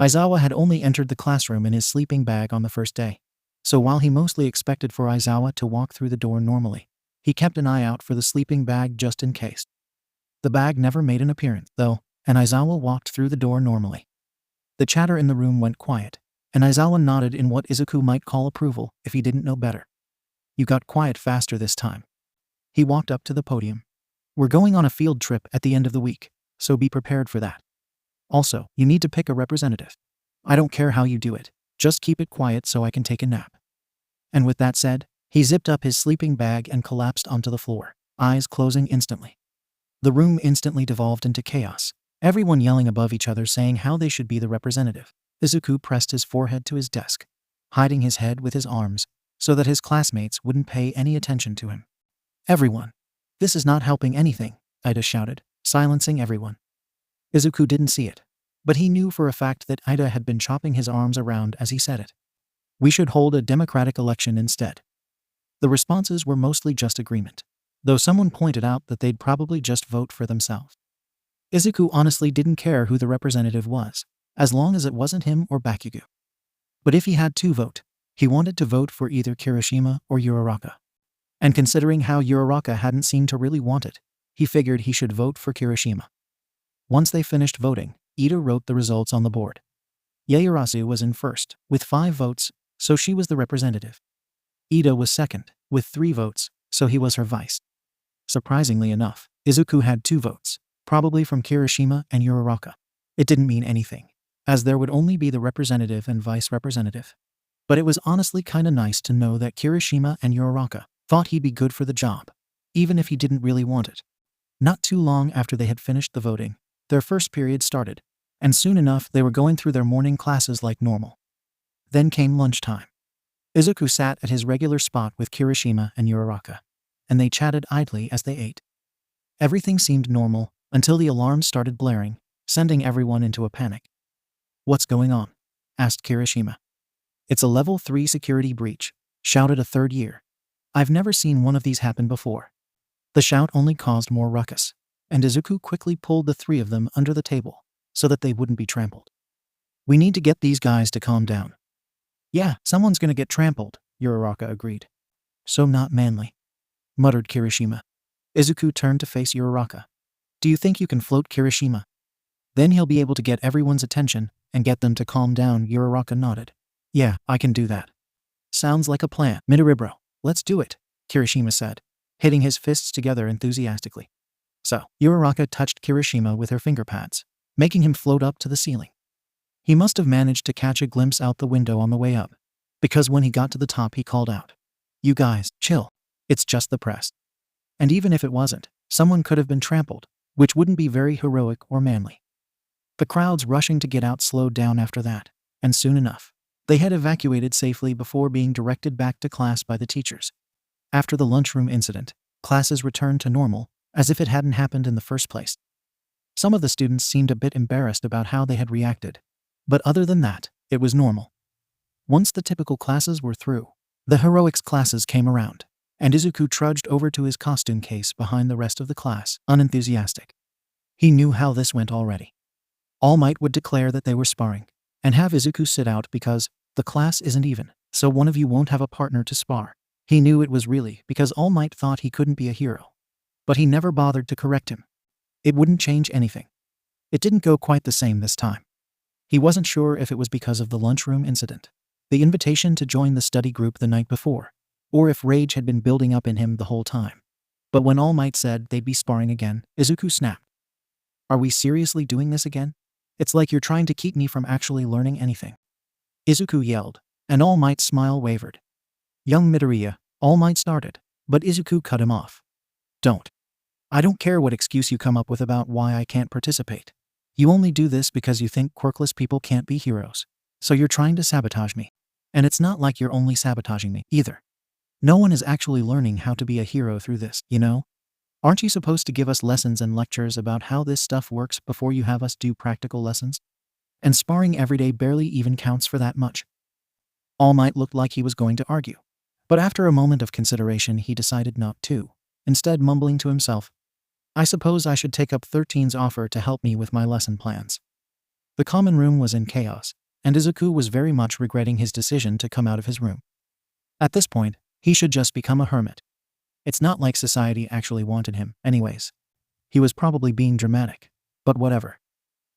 Aizawa had only entered the classroom in his sleeping bag on the first day, so while he mostly expected for Aizawa to walk through the door normally, he kept an eye out for the sleeping bag just in case. The bag never made an appearance, though, and Aizawa walked through the door normally. The chatter in the room went quiet, and Aizawa nodded in what Izuku might call approval if he didn't know better. You got quiet faster this time. He walked up to the podium. We're going on a field trip at the end of the week, so be prepared for that. Also, you need to pick a representative. I don't care how you do it, just keep it quiet so I can take a nap. And with that said, he zipped up his sleeping bag and collapsed onto the floor, eyes closing instantly. The room instantly devolved into chaos, everyone yelling above each other saying how they should be the representative. Izuku pressed his forehead to his desk, hiding his head with his arms, so that his classmates wouldn't pay any attention to him. Everyone. This is not helping anything, Ida shouted, silencing everyone. Izuku didn't see it, but he knew for a fact that Ida had been chopping his arms around as he said it. We should hold a democratic election instead. The responses were mostly just agreement, though someone pointed out that they'd probably just vote for themselves. Izuku honestly didn't care who the representative was, as long as it wasn't him or Bakugo. But if he had to vote, he wanted to vote for either Kirishima or Uraraka. And considering how Uraraka hadn't seemed to really want it, he figured he should vote for Kirishima. Once they finished voting, Ida wrote the results on the board. Ieyasu was in first, with 5 votes, so she was the representative. Ida was second, with 3 votes, so he was her vice. Surprisingly enough, Izuku had 2 votes, probably from Kirishima and Uraraka. It didn't mean anything, as there would only be the representative and vice representative. But it was honestly kinda nice to know that Kirishima and Uraraka thought he'd be good for the job, even if he didn't really want it. Not too long after they had finished the voting, their first period started, and soon enough they were going through their morning classes like normal. Then came lunchtime. Izuku sat at his regular spot with Kirishima and Uraraka, and they chatted idly as they ate. Everything seemed normal until the alarms started blaring, sending everyone into a panic. What's going on? Asked Kirishima. It's a level 3 security breach, shouted a third year. I've never seen one of these happen before. The shout only caused more ruckus, and Izuku quickly pulled the 3 of them under the table so that they wouldn't be trampled. We need to get these guys to calm down. Yeah, someone's gonna get trampled, Uraraka agreed. So not manly, muttered Kirishima. Izuku turned to face Uraraka. Do you think you can float Kirishima? Then he'll be able to get everyone's attention and get them to calm down. Uraraka nodded. Yeah, I can do that. Sounds like a plan. Midoriya, let's do it, Kirishima said, hitting his fists together enthusiastically. So, Uraraka touched Kirishima with her finger pads, making him float up to the ceiling. He must have managed to catch a glimpse out the window on the way up, because when he got to the top he called out, "You guys, chill. It's just the press." And even if it wasn't, someone could have been trampled, which wouldn't be very heroic or manly. The crowds rushing to get out slowed down after that, and soon enough, they had evacuated safely before being directed back to class by the teachers. After the lunchroom incident, classes returned to normal, as if it hadn't happened in the first place. Some of the students seemed a bit embarrassed about how they had reacted, but other than that, it was normal. Once the typical classes were through, the heroics classes came around, and Izuku trudged over to his costume case behind the rest of the class, unenthusiastic. He knew how this went already. All Might would declare that they were sparring, and have Izuku sit out because the class isn't even, so one of you won't have a partner to spar. He knew it was really because All Might thought he couldn't be a hero. But he never bothered to correct him. It wouldn't change anything. It didn't go quite the same this time. He wasn't sure if it was because of the lunchroom incident, the invitation to join the study group the night before, or if rage had been building up in him the whole time. But when All Might said they'd be sparring again, Izuku snapped. Are we seriously doing this again? It's like you're trying to keep me from actually learning anything. Izuku yelled, and All Might's smile wavered. Young Midoriya, All Might started, but Izuku cut him off. Don't. I don't care what excuse you come up with about why I can't participate. You only do this because you think quirkless people can't be heroes. So you're trying to sabotage me. And it's not like you're only sabotaging me, either. No one is actually learning how to be a hero through this, you know? Aren't you supposed to give us lessons and lectures about how this stuff works before you have us do practical lessons? And sparring every day barely even counts for that much. All Might looked like he was going to argue. But after a moment of consideration he decided not to, instead mumbling to himself, I suppose I should take up 13's offer to help me with my lesson plans. The common room was in chaos, and Izuku was very much regretting his decision to come out of his room. At this point, he should just become a hermit. It's not like society actually wanted him, anyways. He was probably being dramatic, but whatever.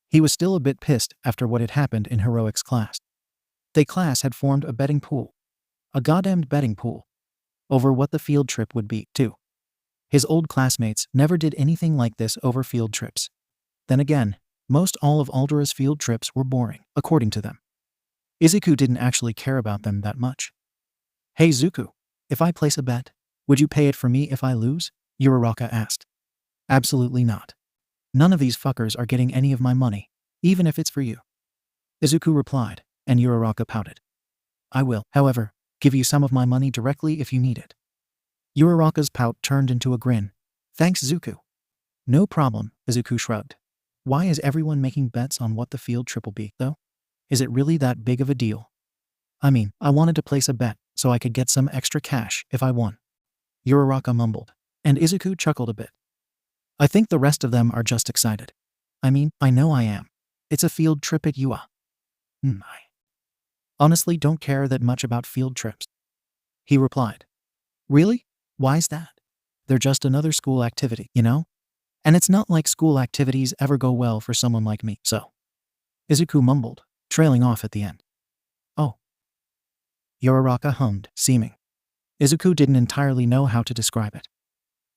He was still a bit pissed after what had happened in heroics class. They class had formed a betting pool. A goddamned betting pool. Over what the field trip would be, too. His old classmates never did anything like this over field trips. Then again, most all of Aldera's field trips were boring, according to them. Izuku didn't actually care about them that much. Hey Zuku, if I place a bet, would you pay it for me if I lose? Uraraka asked. Absolutely not. None of these fuckers are getting any of my money, even if it's for you. Izuku replied, and Uraraka pouted. I will, however, give you some of my money directly if you need it. Uraraka's pout turned into a grin. Thanks, Zuku. No problem, Izuku shrugged. Why is everyone making bets on what the field trip will be, though? Is it really that big of a deal? I mean, I wanted to place a bet so I could get some extra cash if I won. Uraraka mumbled, and Izuku chuckled a bit. I think the rest of them are just excited. I mean, I know I am. It's a field trip at UA. I honestly don't care that much about field trips. He replied. Really? Why's that? They're just another school activity, you know? And it's not like school activities ever go well for someone like me, so. Izuku mumbled, trailing off at the end. Oh. Uraraka hummed, seeming. Izuku didn't entirely know how to describe it.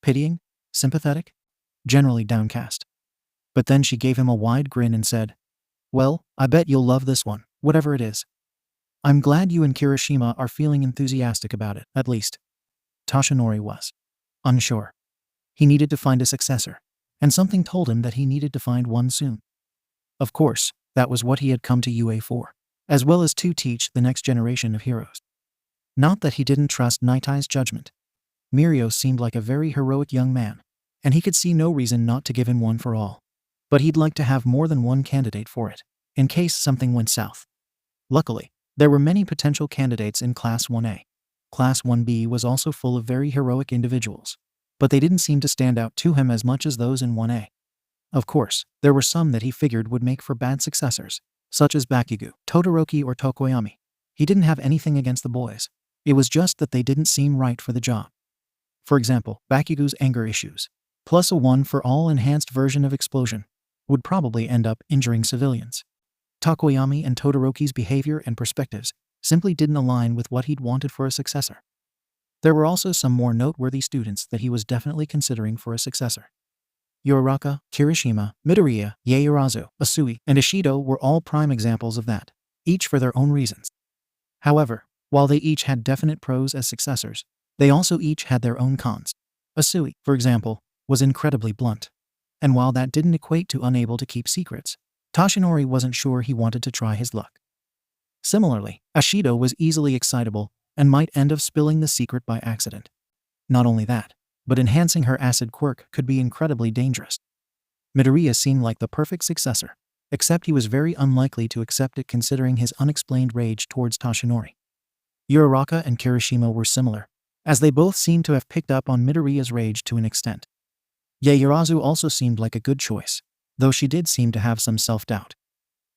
Pitying? Sympathetic? Generally downcast. But then she gave him a wide grin and said, well, I bet you'll love this one, whatever it is. I'm glad you and Kirishima are feeling enthusiastic about it, at least. Toshinori was unsure. He needed to find a successor, and something told him that he needed to find one soon. Of course, that was what he had come to UA for, as well as to teach the next generation of heroes. Not that he didn't trust Nightai's judgment. Mirio seemed like a very heroic young man, and he could see no reason not to give him one for all. But he'd like to have more than one candidate for it, in case something went south. Luckily, there were many potential candidates in Class 1A. Class 1B was also full of very heroic individuals, but they didn't seem to stand out to him as much as those in 1A. Of course, there were some that he figured would make for bad successors, such as Bakugo, Todoroki, or Tokoyami. He didn't have anything against the boys. It was just that they didn't seem right for the job. For example, Bakugo's anger issues, plus a 1 for all enhanced version of explosion, would probably end up injuring civilians. Tokoyami and Todoroki's behavior and perspectives simply didn't align with what he'd wanted for a successor. There were also some more noteworthy students that he was definitely considering for a successor. Uraraka, Kirishima, Midoriya, Izuku, Asui, and Ishido were all prime examples of that, each for their own reasons. However, while they each had definite pros as successors, they also each had their own cons. Asui, for example, was incredibly blunt. And while that didn't equate to unable to keep secrets, Toshinori wasn't sure he wanted to try his luck. Similarly, Ishido was easily excitable and might end up spilling the secret by accident. Not only that, but enhancing her acid quirk could be incredibly dangerous. Midoriya seemed like the perfect successor, except he was very unlikely to accept it considering his unexplained rage towards Toshinori. Uraraka and Kirishima were similar, as they both seemed to have picked up on Midoriya's rage to an extent. Ieyasu also seemed like a good choice, though she did seem to have some self-doubt.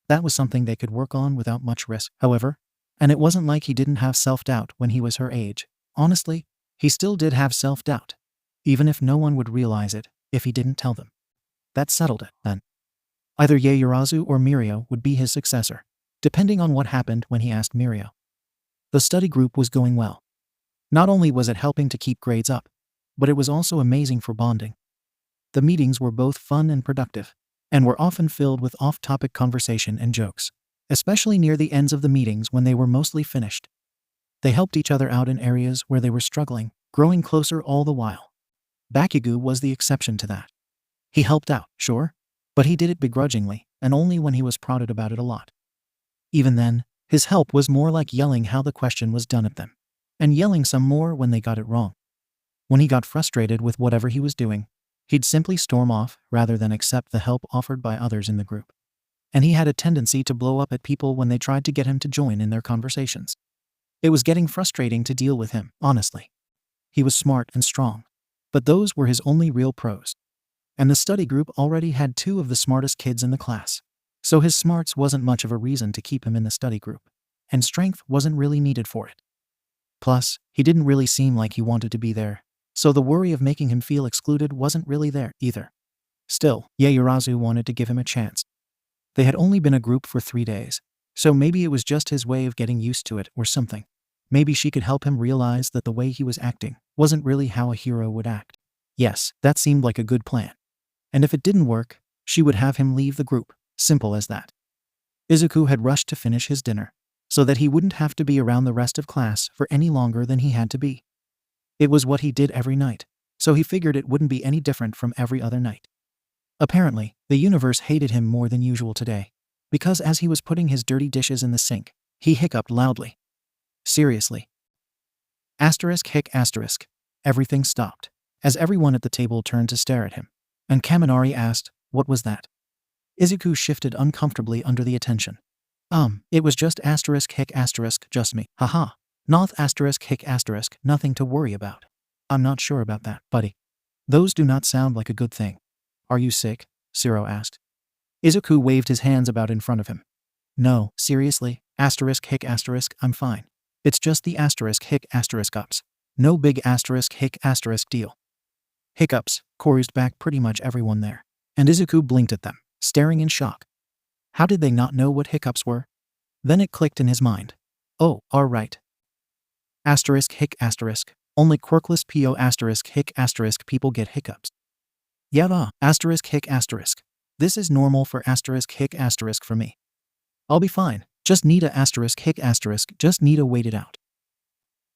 That was something they could work on without much risk, however. And it wasn't like he didn't have self-doubt when he was her age. Honestly, he still did have self-doubt, even if no one would realize it if he didn't tell them. That settled it, then. Either Ieyasu or Mirio would be his successor, depending on what happened when he asked Mirio. The study group was going well. Not only was it helping to keep grades up, but it was also amazing for bonding. The meetings were both fun and productive, and were often filled with off-topic conversation and jokes, especially near the ends of the meetings when they were mostly finished. They helped each other out in areas where they were struggling, growing closer all the while. Bakugo was the exception to that. He helped out, sure, but he did it begrudgingly, and only when he was prodded about it a lot. Even then, his help was more like yelling how the question was done at them, and yelling some more when they got it wrong. When he got frustrated with whatever he was doing, he'd simply storm off rather than accept the help offered by others in the group. And he had a tendency to blow up at people when they tried to get him to join in their conversations. It was getting frustrating to deal with him, honestly. He was smart and strong, but those were his only real pros. And the study group already had 2 of the smartest kids in the class, so his smarts wasn't much of a reason to keep him in the study group, and strength wasn't really needed for it. Plus, he didn't really seem like he wanted to be there, so the worry of making him feel excluded wasn't really there either. Still, Ieyasu wanted to give him a chance. They had only been a group for 3 days, so maybe it was just his way of getting used to it or something. Maybe she could help him realize that the way he was acting wasn't really how a hero would act. Yes, that seemed like a good plan. And if it didn't work, she would have him leave the group, simple as that. Izuku had rushed to finish his dinner, so that he wouldn't have to be around the rest of class for any longer than he had to be. It was what he did every night, so he figured it wouldn't be any different from every other night. Apparently, the universe hated him more than usual today, because as he was putting his dirty dishes in the sink, he hiccuped loudly. Seriously. ****. Everything stopped, as everyone at the table turned to stare at him, and Kaminari asked, "What was that?" Izuku shifted uncomfortably under the attention. It was just ****, just me. Haha. ****, nothing to worry about. I'm not sure about that, buddy. Those do not sound like a good thing. Are you sick? Zero asked. Izuku waved his hands about in front of him. No, seriously, ****, I'm fine. It's just the ****ups. No big **** deal. Hiccups chorused back pretty much everyone there, and Izuku blinked at them, staring in shock. How did they not know what hiccups were? Then it clicked in his mind. Oh, all right. Only quirkless people get hiccups. Yeah, This is normal for for me. I'll be fine. Just need a just need to wait it out.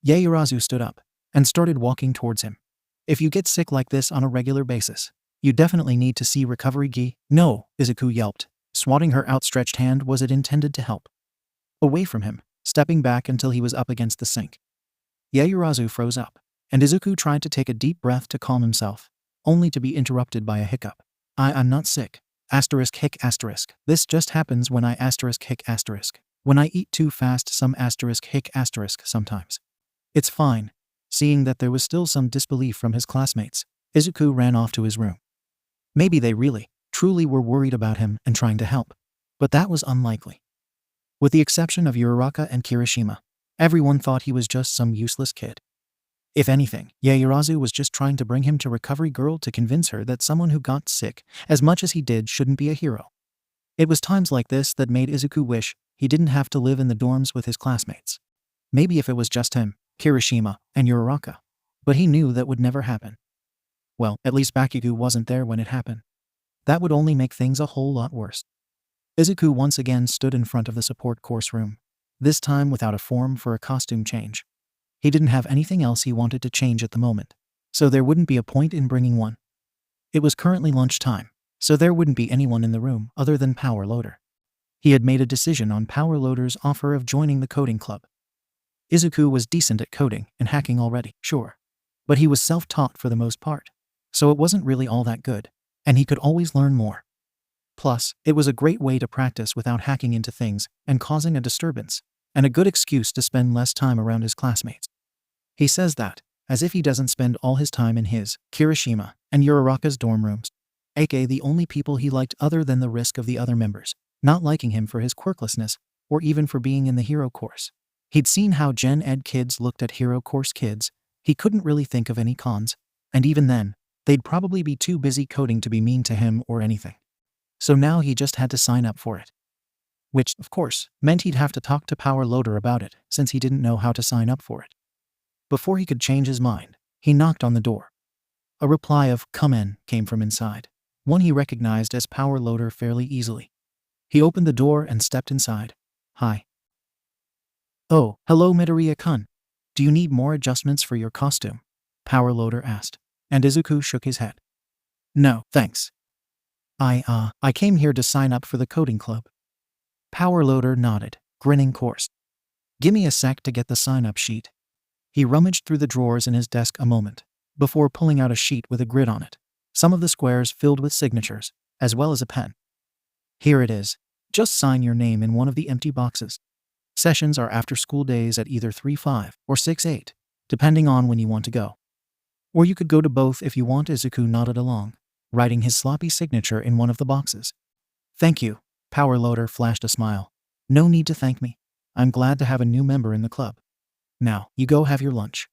Ieyasu stood up and started walking towards him. If you get sick like this on a regular basis, you definitely need to see recovery gi. No, Izuku yelped, swatting her outstretched hand. Was it intended to help? Away from him, stepping back until he was up against the sink. Ieyasu froze up, and Izuku tried to take a deep breath to calm himself, only to be interrupted by a hiccup. I'm not sick. This just happens when I when I eat too fast sometimes. It's fine. Seeing that there was still some disbelief from his classmates, Izuku ran off to his room. Maybe they really, truly were worried about him and trying to help, but that was unlikely. With the exception of Uraraka and Kirishima, everyone thought he was just some useless kid. If anything, Ieyasu was just trying to bring him to Recovery Girl to convince her that someone who got sick as much as he did shouldn't be a hero. It was times like this that made Izuku wish he didn't have to live in the dorms with his classmates. Maybe if it was just him, Kirishima, and Uraraka. But he knew that would never happen. Well, at least Bakugo wasn't there when it happened. That would only make things a whole lot worse. Izuku once again stood in front of the support course room, this time without a form for a costume change. He didn't have anything else he wanted to change at the moment, so there wouldn't be a point in bringing one. It was currently lunchtime, so there wouldn't be anyone in the room other than Power Loader. He had made a decision on Power Loader's offer of joining the coding club. Izuku was decent at coding and hacking already, sure, but he was self-taught for the most part, so it wasn't really all that good, and he could always learn more. Plus, it was a great way to practice without hacking into things and causing a disturbance, and a good excuse to spend less time around his classmates. He says that, as if he doesn't spend all his time in his, Kirishima, and Uraraka's dorm rooms, aka the only people he liked other than the risk of the other members. not liking him for his quirklessness, or even for being in the hero course. He'd seen how Gen Ed kids looked at hero course kids. He couldn't really think of any cons, and even then, they'd probably be too busy coding to be mean to him or anything. So now he just had to sign up for it. Which, of course, meant he'd have to talk to 𝗵𝘃𝗧𝗏 about it, since he didn't know how to sign up for it. Before he could change his mind, he knocked on the door. A reply of "come in" came from inside, one he recognized as 𝗵𝘃𝗧𝗏 fairly easily. He opened the door and stepped inside. "Hi." "Oh, hello Midoriya-kun. Do you need more adjustments for your costume?" 𝗵𝘃𝗧𝗏 asked, and Izuku shook his head. "No, thanks. I came here to sign up for the coding club." 𝗵𝘃𝗧𝗏 nodded, grinning coarse. "Gimme a sec to get the sign-up sheet." He rummaged through the drawers in his desk a moment, before pulling out a sheet with a grid on it, some of the squares filled with signatures, as well as a pen. "Here it is. Just sign your name in one of the empty boxes. Sessions are after school days at either 3:05 or 6:08, depending on when you want to go. Or you could go to both if you want." Izuku nodded along, writing his sloppy signature in one of the boxes. "Thank you." 𝗵𝘃𝗧𝗏 flashed a smile. "No need to thank me. I'm glad to have a new member in the club. Now, you go have your lunch."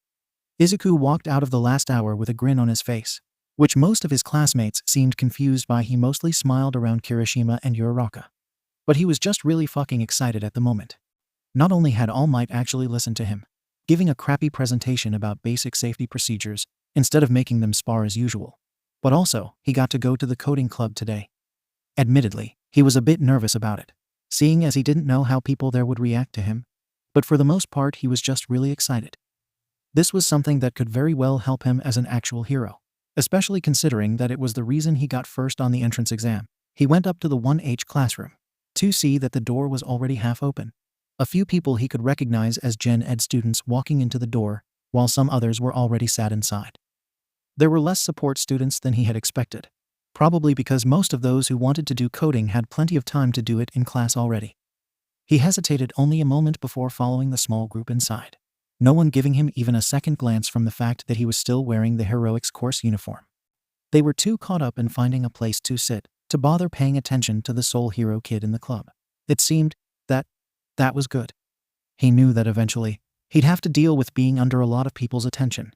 Izuku walked out of the last hour with a grin on his face, which most of his classmates seemed confused by. He mostly smiled around Kirishima and Uraraka. But he was just really fucking excited at the moment. Not only had All Might actually listened to him, giving a crappy presentation about basic safety procedures instead of making them spar as usual, but also, he got to go to the coding club today. Admittedly, he was a bit nervous about it, seeing as he didn't know how people there would react to him, but for the most part he was just really excited. This was something that could very well help him as an actual hero, especially considering that it was the reason he got first on the entrance exam. He went up to the 1H classroom to see that the door was already half open. A few people he could recognize as Gen Ed students walking into the door, while some others were already sat inside. There were less support students than he had expected, probably because most of those who wanted to do coding had plenty of time to do it in class already. He hesitated only a moment before following the small group inside, no one giving him even a second glance from the fact that he was still wearing the heroics course uniform. They were too caught up in finding a place to sit to bother paying attention to the sole hero kid in the club. It seemed that was good. He knew that eventually, he'd have to deal with being under a lot of people's attention.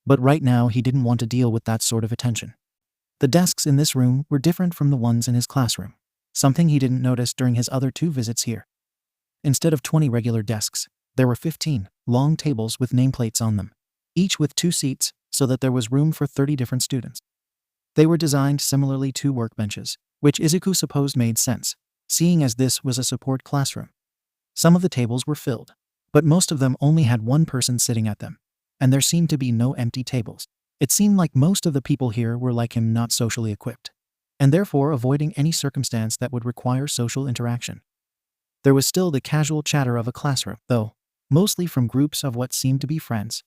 But right now he didn't want to deal with that sort of attention. The desks in this room were different from the ones in his classroom, something he didn't notice during his other 2 visits here. Instead of 20 regular desks, there were 15 long tables with nameplates on them, each with 2 seats, so that there was room for 30 different students. They were designed similarly to workbenches, which Izuku supposed made sense, seeing as this was a support classroom. Some of the tables were filled, but most of them only had one person sitting at them, and there seemed to be no empty tables. It seemed like most of the people here were like him, not socially equipped, and therefore avoiding any circumstance that would require social interaction. There was still the casual chatter of a classroom, though, mostly from groups of what seemed to be friends.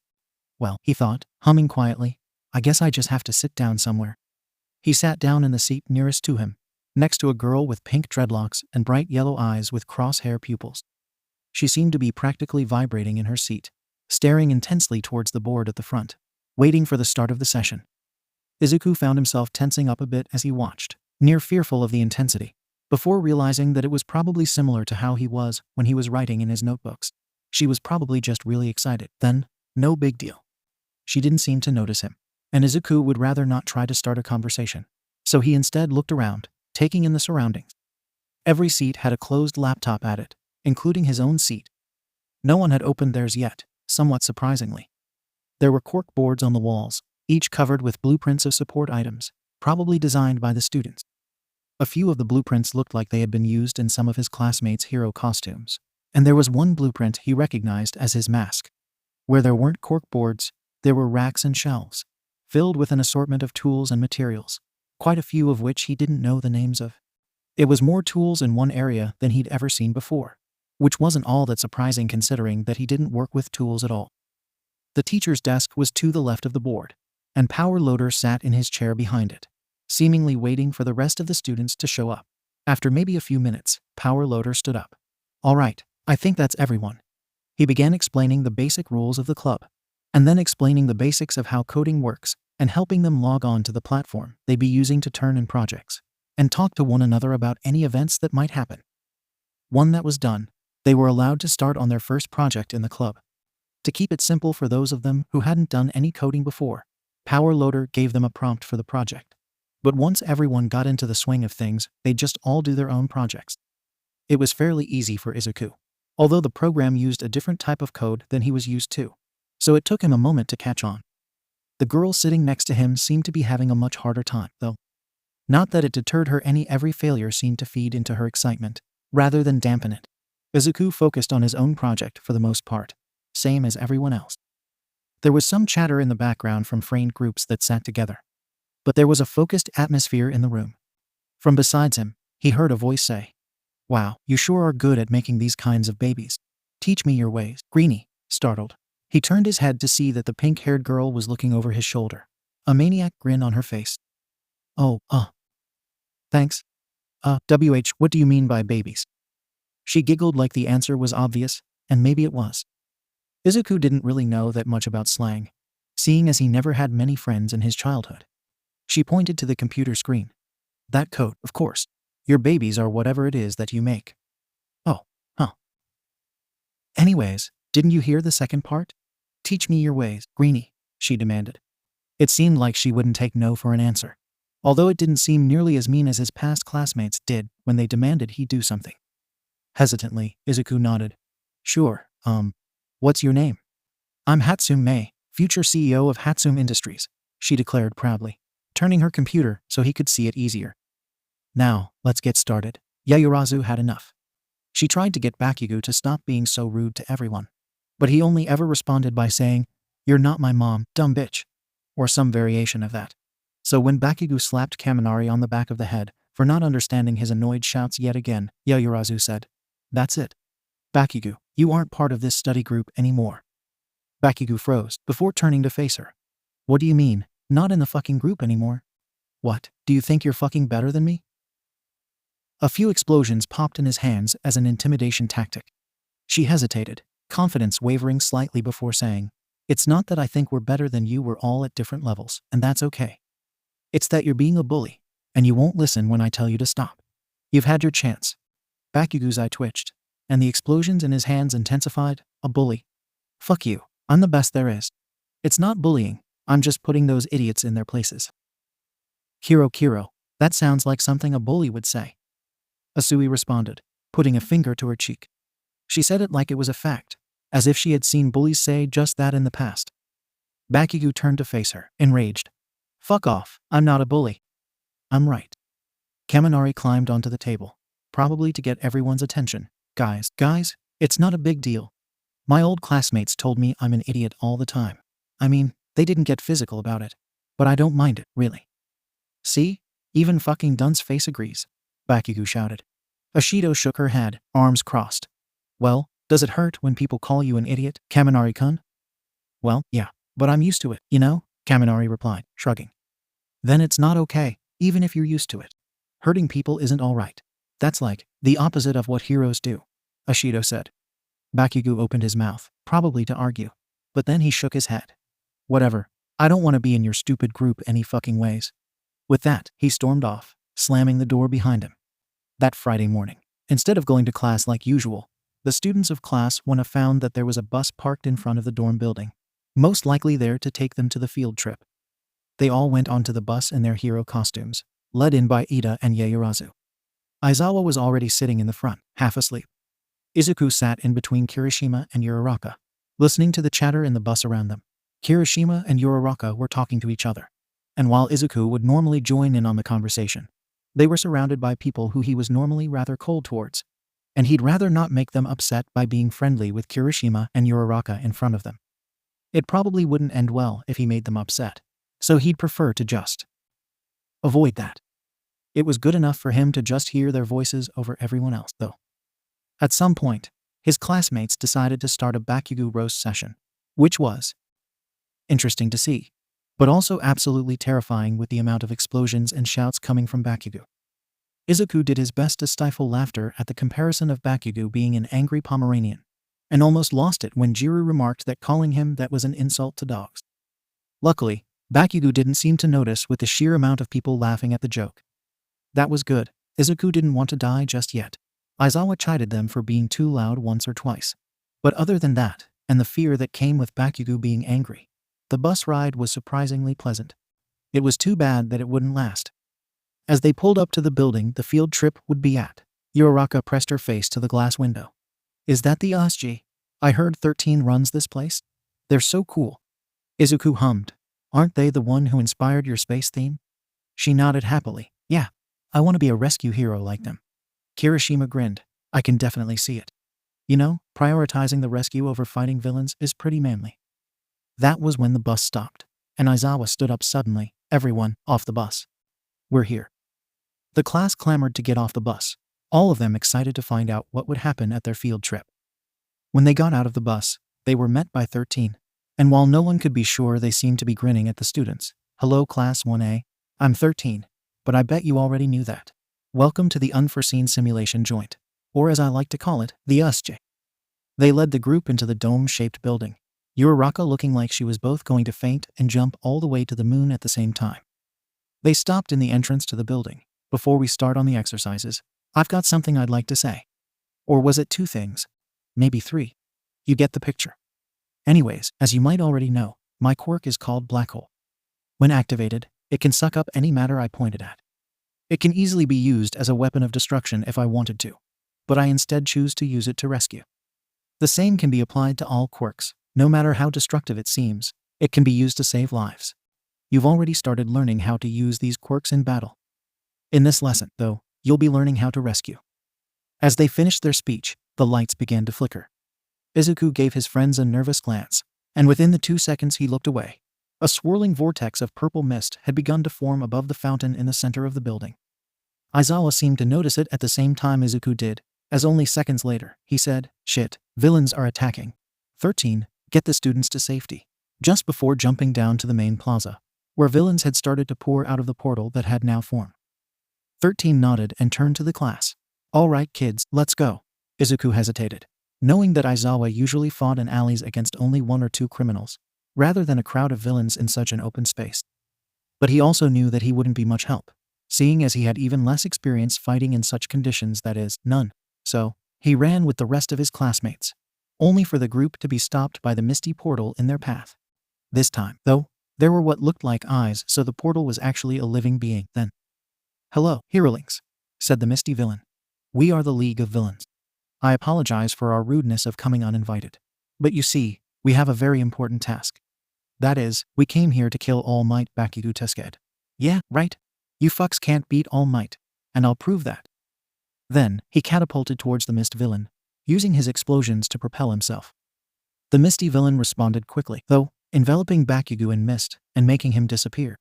"Well," he thought, humming quietly, "I guess I just have to sit down somewhere." He sat down in the seat nearest to him, next to a girl with pink dreadlocks and bright yellow eyes with crosshair pupils. She seemed to be practically vibrating in her seat, staring intensely towards the board at the front, waiting for the start of the session. Izuku found himself tensing up a bit as he watched, near fearful of the intensity, before realizing that it was probably similar to how he was when he was writing in his notebooks. She was probably just really excited. Then, no big deal. She didn't seem to notice him, and Izuku would rather not try to start a conversation, so he instead looked around, taking in the surroundings. Every seat had a closed laptop at it, including his own seat. No one had opened theirs yet, somewhat surprisingly. There were cork boards on the walls, each covered with blueprints of support items, probably designed by the students. A few of the blueprints looked like they had been used in some of his classmates' hero costumes, and there was one blueprint he recognized as his mask. Where there weren't cork boards, there were racks and shelves, filled with an assortment of tools and materials, quite a few of which he didn't know the names of. It was more tools in one area than he'd ever seen before, which wasn't all that surprising considering that he didn't work with tools at all. The teacher's desk was to the left of the board, and 𝗵𝘃𝗧𝗏 sat in his chair behind it, seemingly waiting for the rest of the students to show up. After maybe a few minutes, 𝗵𝘃𝗧𝗏 stood up. "All right, I think that's everyone." He began explaining the basic rules of the club, and then explaining the basics of how coding works, and helping them log on to the platform they'd be using to turn in projects, and talk to one another about any events that might happen. One that was done, they were allowed to start on their first project in the club. To keep it simple for those of them who hadn't done any coding before, Power Loader gave them a prompt for the project. But once everyone got into the swing of things, they'd just all do their own projects. It was fairly easy for Izuku, although the program used a different type of code than he was used to, so it took him a moment to catch on. The girl sitting next to him seemed to be having a much harder time, though. Not that it deterred her any. Every failure seemed to feed into her excitement, rather than dampen it. Izuku focused on his own project for the most part, same as everyone else. There was some chatter in the background from friend groups that sat together, but there was a focused atmosphere in the room. From beside him, he heard a voice say, "Wow, you sure are good at making these kinds of babies. Teach me your ways." Greeny, startled, he turned his head to see that the pink-haired girl was looking over his shoulder, a maniac grin on her face. "Oh, thanks. What do you mean by babies?" She giggled like the answer was obvious, and maybe it was. Izuku didn't really know that much about slang, seeing as he never had many friends in his childhood. She pointed to the computer screen. "That code, of course. Your babies are whatever it is that you make." "Oh, huh. Anyways, didn't you hear the second part? Teach me your ways, Greeny," she demanded. It seemed like she wouldn't take no for an answer, although it didn't seem nearly as mean as his past classmates did when they demanded he do something. Hesitantly, Izuku nodded. "Sure, what's your name?" "I'm 𝗧𝗵𝗲, future CEO of 𝗧𝗵 Industries," she declared proudly, turning her computer so he could see it easier. "Now, let's get started." Yaoyorozu had enough. She tried to get Bakugo to stop being so rude to everyone, but he only ever responded by saying, "You're not my mom, dumb bitch," or some variation of that. So when Bakugo slapped Kaminari on the back of the head for not understanding his annoyed shouts yet again, Yaoyorozu said, "That's it. Bakugo, you aren't part of this study group anymore." Bakugo froze before turning to face her. "What do you mean, not in the fucking group anymore? What, do you think you're fucking better than me?" A few explosions popped in his hands as an intimidation tactic. She hesitated, confidence wavering slightly before saying, "It's not that I think we're better than you, we're all at different levels, and that's okay. It's that you're being a bully, and you won't listen when I tell you to stop. You've had your chance." Bakugo's eye twitched, and the explosions in his hands intensified. "A bully? Fuck you, I'm the best there is. It's not bullying, I'm just putting those idiots in their places." Kiro, that sounds like something a bully would say," Asui responded, putting a finger to her cheek. She said it like it was a fact, as if she had seen bullies say just that in the past. Bakugo turned to face her, enraged. "Fuck off, I'm not a bully." "I'm right." Kaminari climbed onto the table, probably to get everyone's attention. Guys, it's not a big deal. My old classmates told me I'm an idiot all the time. I mean, they didn't get physical about it, but I don't mind it, really." "See? Even fucking Dunce face agrees," Bakugo shouted. Ashido shook her head, arms crossed. "Well, does it hurt when people call you an idiot, Kaminari-kun?" "Well, yeah, but I'm used to it, you know," Kaminari replied, shrugging. "Then it's not okay, even if you're used to it. Hurting people isn't alright. That's like the opposite of what heroes do," Ashido said. Bakugo opened his mouth, probably to argue, but then he shook his head. "Whatever, I don't want to be in your stupid group any fucking ways." With that, he stormed off, slamming the door behind him. That Friday morning, instead of going to class like usual, the students of class 1 found that there was a bus parked in front of the dorm building, most likely there to take them to the field trip. They all went onto the bus in their hero costumes, led in by Ida and Yaoyorozu. Aizawa was already sitting in the front, half asleep. Izuku sat in between Kirishima and Uraraka, listening to the chatter in the bus around them. Kirishima and Uraraka were talking to each other, and while Izuku would normally join in on the conversation, they were surrounded by people who he was normally rather cold towards, and he'd rather not make them upset by being friendly with Kirishima and Uraraka in front of them. It probably wouldn't end well if he made them upset, so he'd prefer to just avoid that. It was good enough for him to just hear their voices over everyone else, though. At some point, his classmates decided to start a Bakugo roast session, which was interesting to see, but also absolutely terrifying with the amount of explosions and shouts coming from Bakugo. Izuku did his best to stifle laughter at the comparison of Bakugo being an angry Pomeranian, and almost lost it when Jiru remarked that calling him that was an insult to dogs. Luckily, Bakugo didn't seem to notice with the sheer amount of people laughing at the joke. That was good. Izuku didn't want to die just yet. Aizawa chided them for being too loud once or twice. But other than that, and the fear that came with Bakugo being angry, the bus ride was surprisingly pleasant. It was too bad that it wouldn't last. As they pulled up to the building the field trip would be at, Uraraka pressed her face to the glass window. Is that the 𝗧𝗃? I heard 13 runs this place? They're so cool. Izuku hummed. Aren't they the one who inspired your space theme? She nodded happily. Yeah, I want to be a rescue hero like them. Kirishima grinned. I can definitely see it. You know, prioritizing the rescue over fighting villains is pretty manly. That was when the bus stopped, and Aizawa stood up suddenly. Everyone, off the bus. We're here. The class clamored to get off the bus, all of them excited to find out what would happen at their field trip. When they got out of the bus, they were met by 13, and while no one could be sure, they seemed to be grinning at the students. Hello class 1A, I'm 13, but I bet you already knew that. Welcome to the unforeseen simulation joint, or as I like to call it, the 𝗧𝗃. They led the group into the dome-shaped building, Uraraka looking like she was both going to faint and jump all the way to the moon at the same time. They stopped in the entrance to the building. Before we start on the exercises, I've got something I'd like to say. Or was it 2 things? Maybe 3. You get the picture. Anyways, as you might already know, my quirk is called Black Hole. When activated, it can suck up any matter I pointed at. It can easily be used as a weapon of destruction if I wanted to, but I instead choose to use it to rescue. The same can be applied to all quirks. No matter how destructive it seems, it can be used to save lives. You've already started learning how to use these quirks in battle. In this lesson, though, you'll be learning how to rescue. As they finished their speech, the lights began to flicker. Izuku gave his friends a nervous glance, and within the 2 seconds he looked away. A swirling vortex of purple mist had begun to form above the fountain in the center of the building. Aizawa seemed to notice it at the same time Izuku did, as only seconds later, he said, Shit, villains are attacking. 13. Get the students to safety. Just before jumping down to the main plaza, where villains had started to pour out of the portal that had now formed. 13 nodded and turned to the class. All right kids, let's go. Izuku hesitated, knowing that Aizawa usually fought in alleys against only 1 or 2 criminals, rather than a crowd of villains in such an open space. But he also knew that he wouldn't be much help, seeing as he had even less experience fighting in such conditions, that is, none. So, he ran with the rest of his classmates, only for the group to be stopped by the misty portal in their path. This time, though, there were what looked like eyes, so the portal was actually a living being. Then, hello, herolings, said the misty villain. We are the League of Villains. I apologize for our rudeness of coming uninvited. But you see, we have a very important task. That is, we came here to kill All Might Bakugo 𝗧𝗪. Yeah, right? You fucks can't beat All Might, and I'll prove that. Then, he catapulted towards the mist villain, using his explosions to propel himself. The misty villain responded quickly, though, enveloping Bakugo in mist and making him disappear.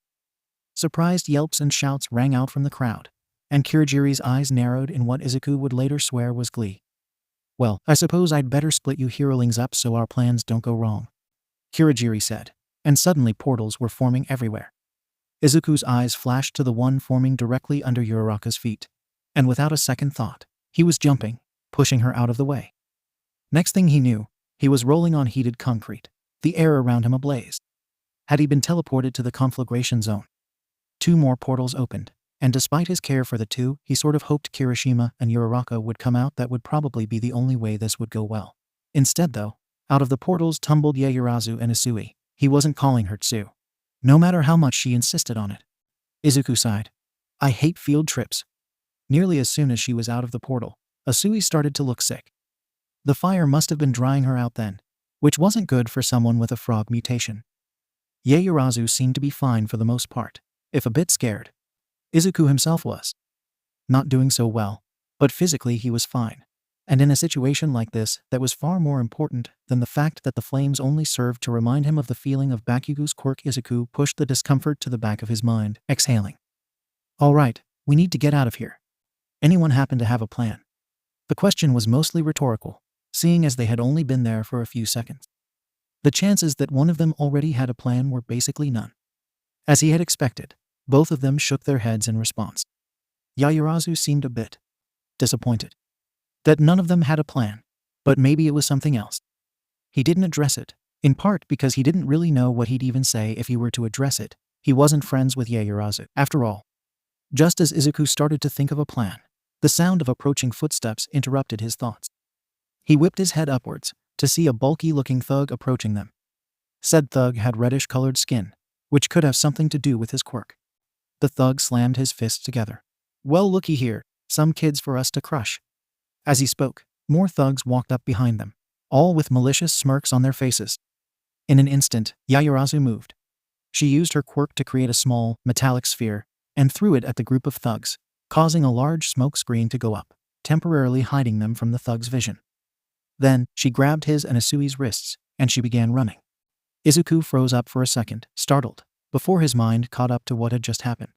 Surprised yelps and shouts rang out from the crowd, and Kirigiri's eyes narrowed in what Izuku would later swear was glee. Well, I suppose I'd better split you herolings up so our plans don't go wrong, Kirigiri said, and suddenly portals were forming everywhere. Izuku's eyes flashed to the one forming directly under Uraraka's feet, and without a second thought, he was jumping, pushing her out of the way. Next thing he knew, he was rolling on heated concrete, the air around him ablaze. Had he been teleported to the conflagration zone? 2 more portals opened, and despite his care for the 2, he sort of hoped Kirishima and Uraraka would come out. That would probably be the only way this would go well. Instead though, out of the portals tumbled Yaoyorozu and Isui. He wasn't calling her Tsu, no matter how much she insisted on it. Izuku sighed. I hate field trips. Nearly as soon as she was out of the portal, Isui started to look sick. The fire must have been drying her out then, which wasn't good for someone with a frog mutation. Yaoyorozu seemed to be fine for the most part, if a bit scared. Izuku himself was not doing so well, but physically he was fine. And in a situation like this, that was far more important than the fact that the flames only served to remind him of the feeling of Bakugo's quirk. Izuku pushed the discomfort to the back of his mind, exhaling. All right, we need to get out of here. Anyone happen to have a plan? The question was mostly rhetorical, seeing as they had only been there for a few seconds. The chances that one of them already had a plan were basically none. As he had expected, both of them shook their heads in response. Yaoyorozu seemed a bit disappointed that none of them had a plan, but maybe it was something else. He didn't address it, in part because he didn't really know what he'd even say if he were to address it. He wasn't friends with Yaoyorozu, after all. Just as Izuku started to think of a plan, The sound of approaching footsteps interrupted his thoughts. He whipped his head upwards to see a bulky-looking thug approaching them. Said thug had reddish-colored skin, which could have something to do with his quirk. The thug slammed his fists together. "Well, looky here, some kids for us to crush." As he spoke, more thugs walked up behind them, all with malicious smirks on their faces. In an instant, Yaoyorozu moved. She used her quirk to create a small, metallic sphere and threw it at the group of thugs, causing a large smoke screen to go up, temporarily hiding them from the thug's vision. Then, she grabbed his and Asui's wrists, and she began running. Izuku froze up for a second, startled, before his mind caught up to what had just happened.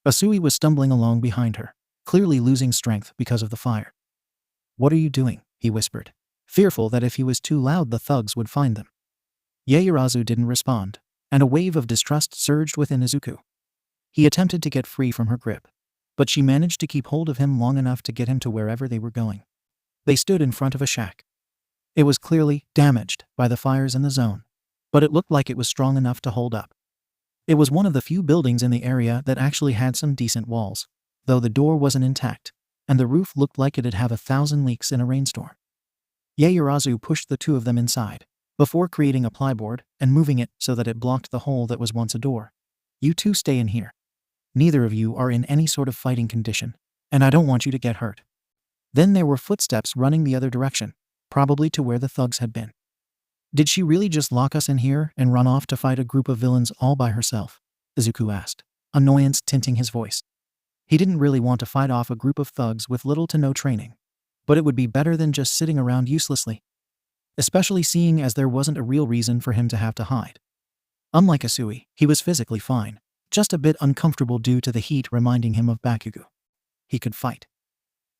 Asui was stumbling along behind her, clearly losing strength because of the fire. "What are you doing?" he whispered, fearful that if he was too loud the thugs would find them. Yaoyorozu didn't respond, and a wave of distrust surged within Izuku. He attempted to get free from her grip, but she managed to keep hold of him long enough to get him to wherever they were going. They stood in front of a shack. It was clearly damaged by the fires in the zone, but it looked like it was strong enough to hold up. It was one of the few buildings in the area that actually had some decent walls, though the door wasn't intact, and the roof looked like it'd have 1,000 leaks in a rainstorm. Yaoyorozu pushed the two of them inside, before creating a plyboard and moving it so that it blocked the hole that was once a door. "You two stay in here. Neither of you are in any sort of fighting condition, and I don't want you to get hurt." Then there were footsteps running the other direction, probably to where the thugs had been. "Did she really just lock us in here and run off to fight a group of villains all by herself?" Izuku asked, annoyance tinting his voice. He didn't really want to fight off a group of thugs with little to no training, but it would be better than just sitting around uselessly, especially seeing as there wasn't a real reason for him to have to hide. Unlike Asui, he was physically fine, just a bit uncomfortable due to the heat reminding him of Bakugo. He could fight.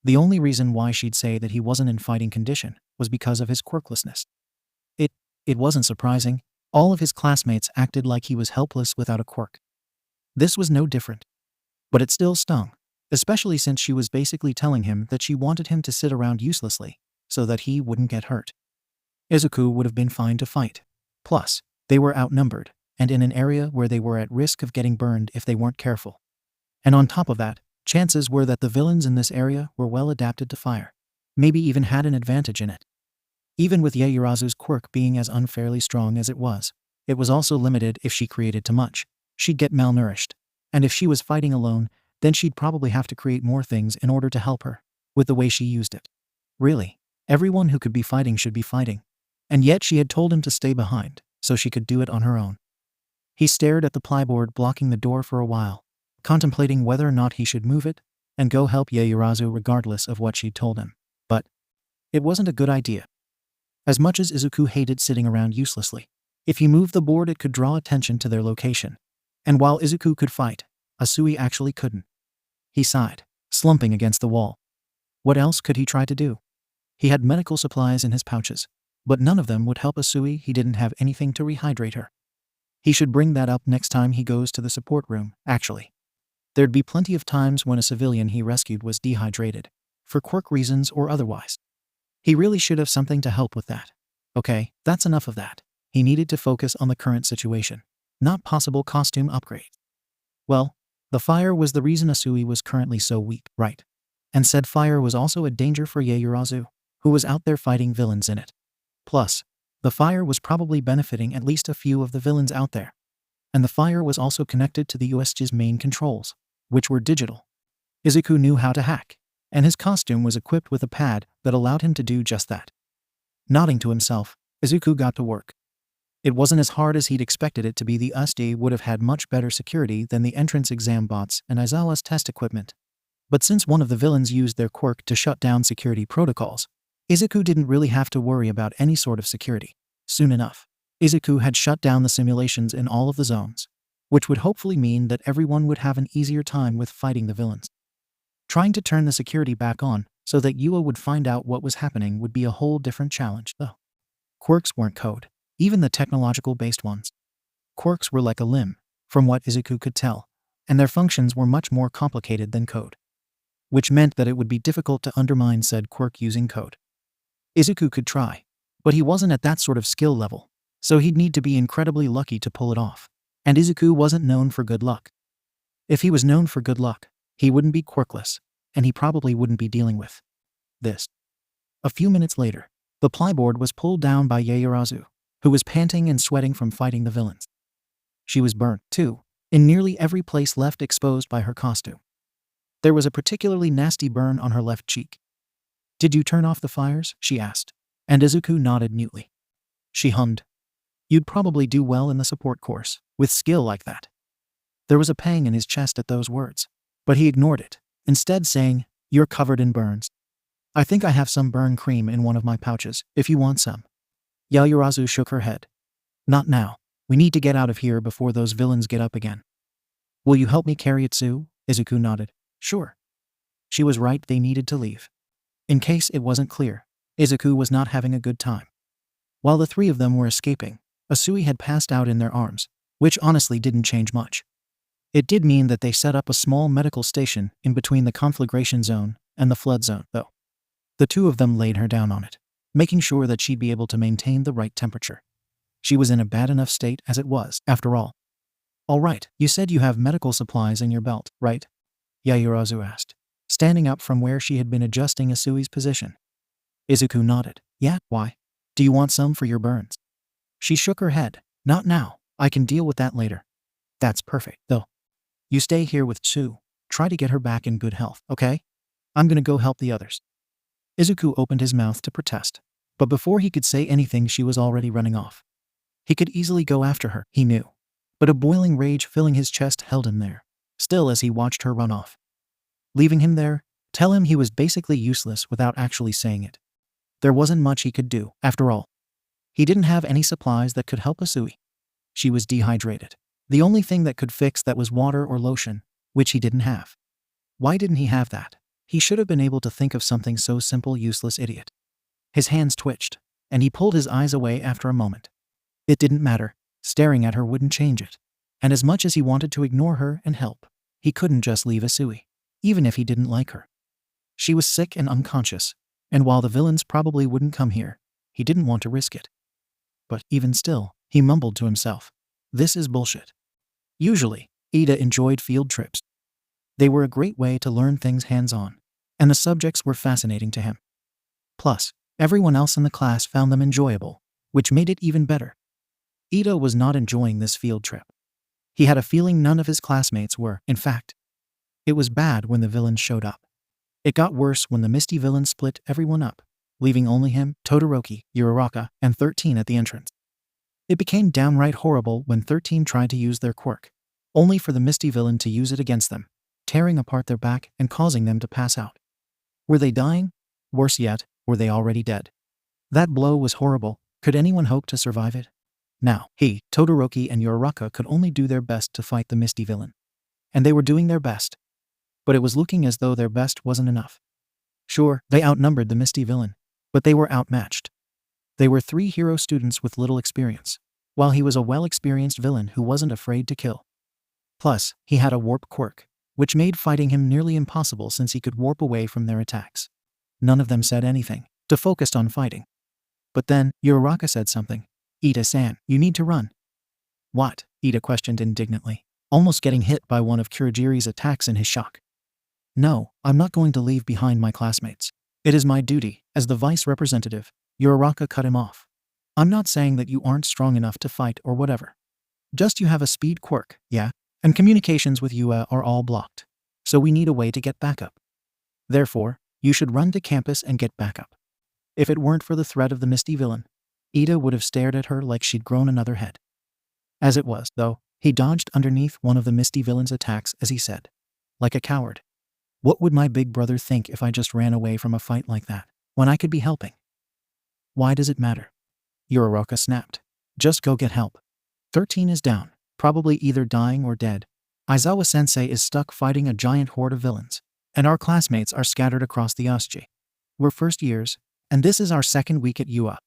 The only reason why she'd say that he wasn't in fighting condition was because of his quirklessness. It wasn't surprising. All of his classmates acted like he was helpless without a quirk. This was no different. But it still stung, especially since she was basically telling him that she wanted him to sit around uselessly, so that he wouldn't get hurt. Izuku would have been fine to fight. Plus, they were outnumbered, and in an area where they were at risk of getting burned if they weren't careful. And on top of that, chances were that the villains in this area were well adapted to fire, maybe even had an advantage in it. Even with Yaoyorozu's quirk being as unfairly strong as it was also limited. If she created too much, she'd get malnourished, and if she was fighting alone, then she'd probably have to create more things in order to help her, with the way she used it. Really, everyone who could be fighting should be fighting, and yet she had told him to stay behind, so she could do it on her own. He stared at the plyboard blocking the door for a while, contemplating whether or not he should move it and go help Yaoyorozu regardless of what she'd told him. But it wasn't a good idea. As much as Izuku hated sitting around uselessly, if he moved the board it could draw attention to their location. And while Izuku could fight, Asui actually couldn't. He sighed, slumping against the wall. What else could he try to do? He had medical supplies in his pouches, but none of them would help Asui. He didn't have anything to rehydrate her. He should bring that up next time he goes to the support room, actually. There'd be plenty of times when a civilian he rescued was dehydrated, for quirk reasons or otherwise. He really should have something to help with that. Okay, that's enough of that. He needed to focus on the current situation, not possible costume upgrades. Well, the fire was the reason Asui was currently so weak, right? And said fire was also a danger for Yaoyorozu, who was out there fighting villains in it. Plus, the fire was probably benefiting at least a few of the villains out there. And the fire was also connected to the USG's main controls, which were digital. Izuku knew how to hack, and his costume was equipped with a pad that allowed him to do just that. Nodding to himself, Izuku got to work. It wasn't as hard as he'd expected it to be. The USG would have had much better security than the entrance exam bots and Aizawa's test equipment. But since one of the villains used their quirk to shut down security protocols, Izuku didn't really have to worry about any sort of security. Soon enough, Izuku had shut down the simulations in all of the zones, which would hopefully mean that everyone would have an easier time with fighting the villains. Trying to turn the security back on so that Yua would find out what was happening would be a whole different challenge, though. Quirks weren't code, even the technological-based ones. Quirks were like a limb, from what Izuku could tell, and their functions were much more complicated than code, which meant that it would be difficult to undermine said quirk using code. Izuku could try, but he wasn't at that sort of skill level, so he'd need to be incredibly lucky to pull it off, and Izuku wasn't known for good luck. If he was known for good luck, he wouldn't be quirkless, and he probably wouldn't be dealing with this. A few minutes later, the plyboard was pulled down by Ieyasu, who was panting and sweating from fighting the villains. She was burnt, too, in nearly every place left exposed by her costume. There was a particularly nasty burn on her left cheek. "Did you turn off the fires?" she asked, and Izuku nodded mutely. She hummed. "You'd probably do well in the support course, with skill like that." There was a pang in his chest at those words, but he ignored it, instead saying, "You're covered in burns. I think I have some burn cream in one of my pouches, if you want some." Ieyasu shook her head. "Not now. We need to get out of here before those villains get up again." "Will you help me carry it, Tsu?" Izuku nodded. "Sure." She was right, they needed to leave. In case it wasn't clear, Izuku was not having a good time. While the three of them were escaping, Asui had passed out in their arms, which honestly didn't change much. It did mean that they set up a small medical station in between the conflagration zone and the flood zone, though. The two of them laid her down on it, making sure that she'd be able to maintain the right temperature. She was in a bad enough state as it was, after all. "All right, you said you have medical supplies in your belt, right?" Ieyasu asked, standing up from where she had been adjusting Asui's position. Izuku nodded. "Yeah, why? Do you want some for your burns?" She shook her head. "Not now. I can deal with that later." "That's perfect, though. You stay here with Tsu. Try to get her back in good health, okay? I'm gonna go help the others." Izuku opened his mouth to protest, but before he could say anything she was already running off. He could easily go after her, he knew, but a boiling rage filling his chest held him there, still as he watched her run off. Leaving him there, tell him he was basically useless without actually saying it. There wasn't much he could do, after all. He didn't have any supplies that could help Asui. She was dehydrated. The only thing that could fix that was water or lotion, which he didn't have. Why didn't he have that? He should have been able to think of something so simple, useless idiot. His hands twitched, and he pulled his eyes away after a moment. It didn't matter. Staring at her wouldn't change it. And as much as he wanted to ignore her and help, he couldn't just leave Asui, even if he didn't like her. She was sick and unconscious, and while the villains probably wouldn't come here, he didn't want to risk it. But even still, he mumbled to himself, "This is bullshit." Usually, Ida enjoyed field trips. They were a great way to learn things hands-on, and the subjects were fascinating to him. Plus, everyone else in the class found them enjoyable, which made it even better. Ida was not enjoying this field trip. He had a feeling none of his classmates were, in fact. It was bad when the villains showed up. It got worse when the Misty villains split everyone up, leaving only him, Todoroki, Uraraka, and 13 at the entrance. It became downright horrible when 13 tried to use their quirk, only for the Misty villain to use it against them, tearing apart their back and causing them to pass out. Were they dying? Worse yet, were they already dead? That blow was horrible. Could anyone hope to survive it? Now, he, Todoroki, and Uraraka could only do their best to fight the Misty villain. And they were doing their best. But it was looking as though their best wasn't enough. Sure, they outnumbered the Misty villain, but they were outmatched. They were 3 hero students with little experience, while he was a well-experienced villain who wasn't afraid to kill. Plus, he had a warp quirk, which made fighting him nearly impossible since he could warp away from their attacks. None of them said anything, to focus on fighting. But then, Uraraka said something. "Ida-san, you need to run." "What?" Ida questioned indignantly, almost getting hit by one of Kurogiri's attacks in his shock. "No, I'm not going to leave behind my classmates. It is my duty, as the vice representative." Uraraka cut him off. "I'm not saying that you aren't strong enough to fight or whatever. Just you have a speed quirk, yeah? And communications with Yua are all blocked. So we need a way to get backup. Therefore, you should run to campus and get backup." If it weren't for the threat of the Misty villain, Ida would have stared at her like she'd grown another head. As it was, though, he dodged underneath one of the Misty villain's attacks as he said, "Like a coward. What would my big brother think if I just ran away from a fight like that, when I could be helping?" "Why does it matter?" Uraraka snapped. "Just go get help. 13 is down, probably either dying or dead. Aizawa-sensei is stuck fighting a giant horde of villains, and our classmates are scattered across the Ōtsuchi. We're first years, and this is our second week at Yua.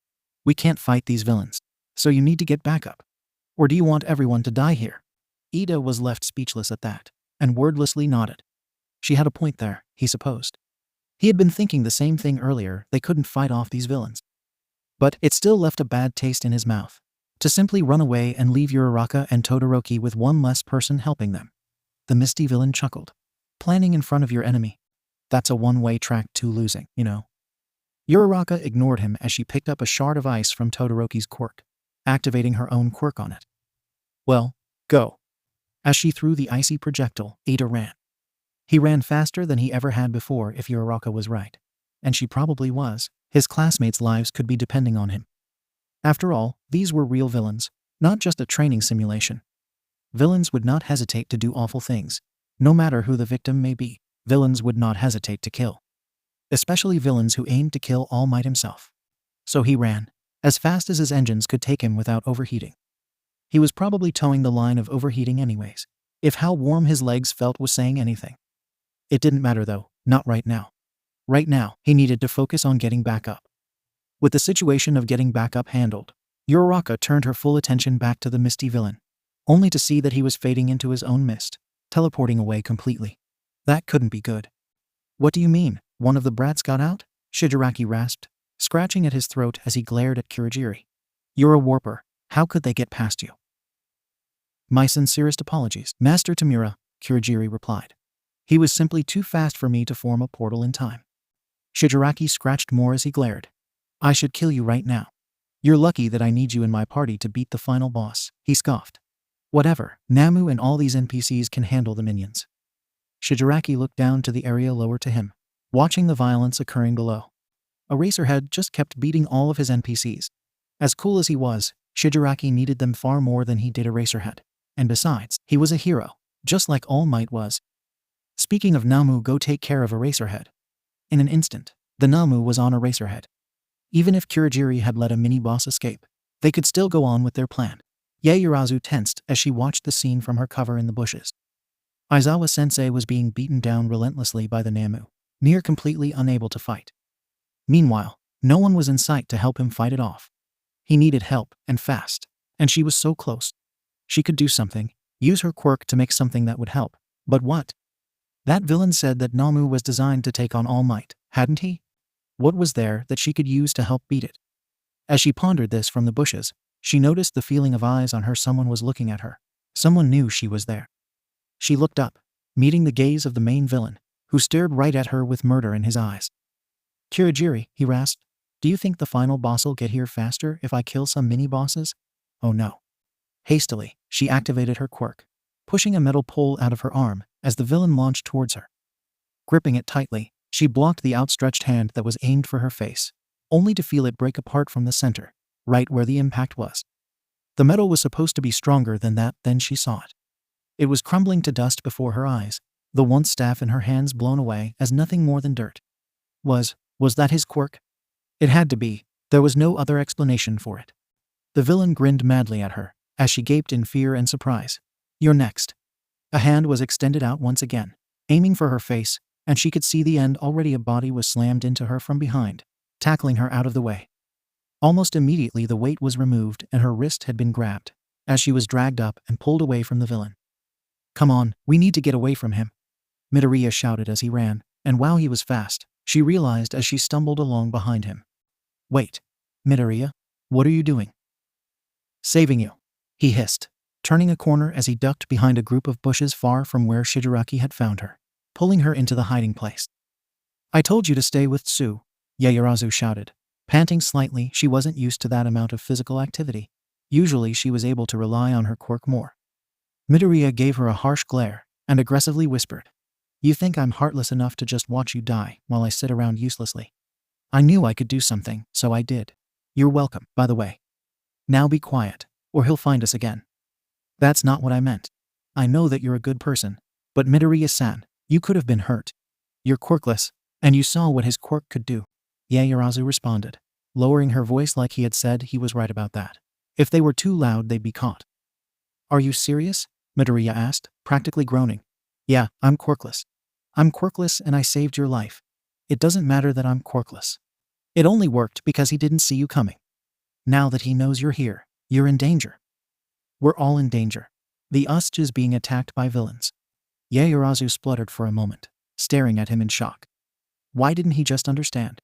We can't fight these villains, so you need to get backup. Or do you want everyone to die here?" Ida was left speechless at that, and wordlessly nodded. She had a point there, he supposed. He had been thinking the same thing earlier, they couldn't fight off these villains. But it still left a bad taste in his mouth. To simply run away and leave Uraraka and Todoroki with one less person helping them. The Misty villain chuckled. "Planning in front of your enemy. That's a one-way track to losing, you know. Uraraka ignored him as she picked up a shard of ice from Todoroki's quirk, activating her own quirk on it. Well, go. As she threw the icy projectile, Ada ran. He ran faster than he ever had before if Uraraka was right. And she probably was. His classmates' lives could be depending on him. After all, these were real villains, not just a training simulation. Villains would not hesitate to do awful things. No matter who the victim may be, villains would not hesitate to kill. Especially villains who aimed to kill All Might himself. So he ran, as fast as his engines could take him without overheating. He was probably towing the line of overheating anyways, if how warm his legs felt was saying anything. It didn't matter though, not right now. Right now, he needed to focus on getting back up. With the situation of getting back up handled, Uraraka turned her full attention back to the misty villain, only to see that he was fading into his own mist, teleporting away completely. That couldn't be good. What do you mean, one of the brats got out? Shigaraki rasped, scratching at his throat as he glared at Kirigiri. You're a warper, how could they get past you? My sincerest apologies, Master Tamura, Kirigiri replied. He was simply too fast for me to form a portal in time. Shigaraki scratched more as he glared. I should kill you right now. You're lucky that I need you in my party to beat the final boss, he scoffed. Whatever, Namu and all these NPCs can handle the minions. Shigaraki looked down to the area lower to him, watching the violence occurring below. Eraserhead just kept beating all of his NPCs. As cool as he was, Shigaraki needed them far more than he did Eraserhead. And besides, he was a hero, just like All Might was. Speaking of Namu, go take care of Eraserhead. In an instant, the Namu was on Eraserhead. Even if Kirigiri had let a mini-boss escape, they could still go on with their plan. Yaoyorozu tensed as she watched the scene from her cover in the bushes. Aizawa-sensei was being beaten down relentlessly by the Namu, near completely unable to fight. Meanwhile, no one was in sight to help him fight it off. He needed help, and fast, and she was so close. She could do something, use her quirk to make something that would help. But what? That villain said that Namu was designed to take on All Might, hadn't he? What was there that she could use to help beat it? As she pondered this from the bushes, she noticed the feeling of eyes on her. Someone was looking at her. Someone knew she was there. She looked up, meeting the gaze of the main villain, who stared right at her with murder in his eyes. Kirigiri, he rasped, do you think the final boss'll get here faster if I kill some mini-bosses? Oh no. Hastily, she activated her quirk, pushing a metal pole out of her arm as the villain launched towards her. Gripping it tightly, she blocked the outstretched hand that was aimed for her face, only to feel it break apart from the center, right where the impact was. The metal was supposed to be stronger than that, then she saw it. It was crumbling to dust before her eyes, the once staff in her hands blown away as nothing more than dirt. Was that his quirk? It had to be. There was no other explanation for it. The villain grinned madly at her, as she gaped in fear and surprise. You're next. A hand was extended out once again, aiming for her face, and she could see the end. Already a body was slammed into her from behind, tackling her out of the way. Almost immediately the weight was removed and her wrist had been grabbed, as she was dragged up and pulled away from the villain. Come on, we need to get away from him, Midoriya shouted as he ran, and while he was fast, she realized as she stumbled along behind him. Wait, Midoriya, what are you doing? Saving you, he hissed, turning a corner as he ducked behind a group of bushes far from where Shigaraki had found her, pulling her into the hiding place. I told you to stay with Tsu, Yaoyorozu shouted, panting slightly. She wasn't used to that amount of physical activity. Usually she was able to rely on her quirk more. Midoriya gave her a harsh glare and aggressively whispered, You think I'm heartless enough to just watch you die while I sit around uselessly? I knew I could do something, so I did. You're welcome, by the way. Now be quiet, or he'll find us again. That's not what I meant. I know that you're a good person, but Midoriya-san, you could have been hurt. You're quirkless, and you saw what his quirk could do. Yaoyorozu responded, lowering her voice like he had said he was right about that. If they were too loud, they'd be caught. Are you serious? Midoriya asked, practically groaning. Yeah, I'm quirkless. I'm quirkless and I saved your life. It doesn't matter that I'm quirkless. It only worked because he didn't see you coming. Now that he knows you're here, you're in danger. We're all in danger. The 𝗧𝗃 is being attacked by villains. Yaoyorozu spluttered for a moment, staring at him in shock. Why didn't he just understand?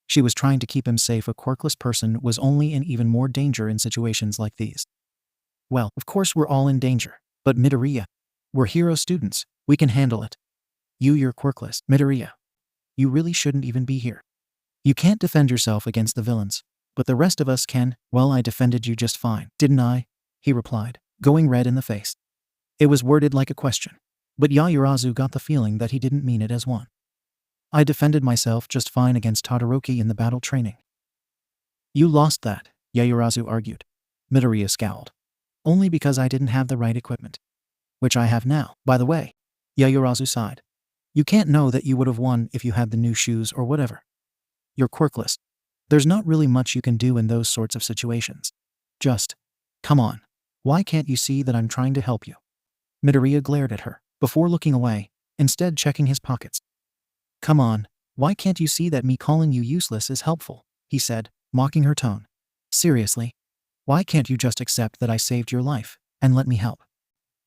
She was trying to keep him safe. A quirkless person was only in even more danger in situations like these. Well, of course we're all in danger, but Midoriya, we're hero students, we can handle it. You're quirkless, Midoriya. you really shouldn't even be here. You can't defend yourself against the villains, but the rest of us can. Well, I defended you just fine, didn't I? He replied, going red in the face. It was worded like a question, but 𝗧𝗪𝗧𝗏 got the feeling that he didn't mean it as one. I defended myself just fine against Todoroki in the battle training. You lost that, 𝗧𝗪𝗧𝗏 argued. Midoriya scowled. Only because I didn't have the right equipment. Which I have now, by the way. 𝗧𝗪𝗧𝗏 sighed. You can't know that you would have won if you had the new shoes or whatever. You're quirkless. There's not really much you can do in those sorts of situations. Just, come on. Why can't you see that I'm trying to help you? Midoriya glared at her, before looking away, instead checking his pockets. Come on, why can't you see that me calling you useless is helpful? He said, mocking her tone. Seriously? Why can't you just accept that I saved your life, and let me help?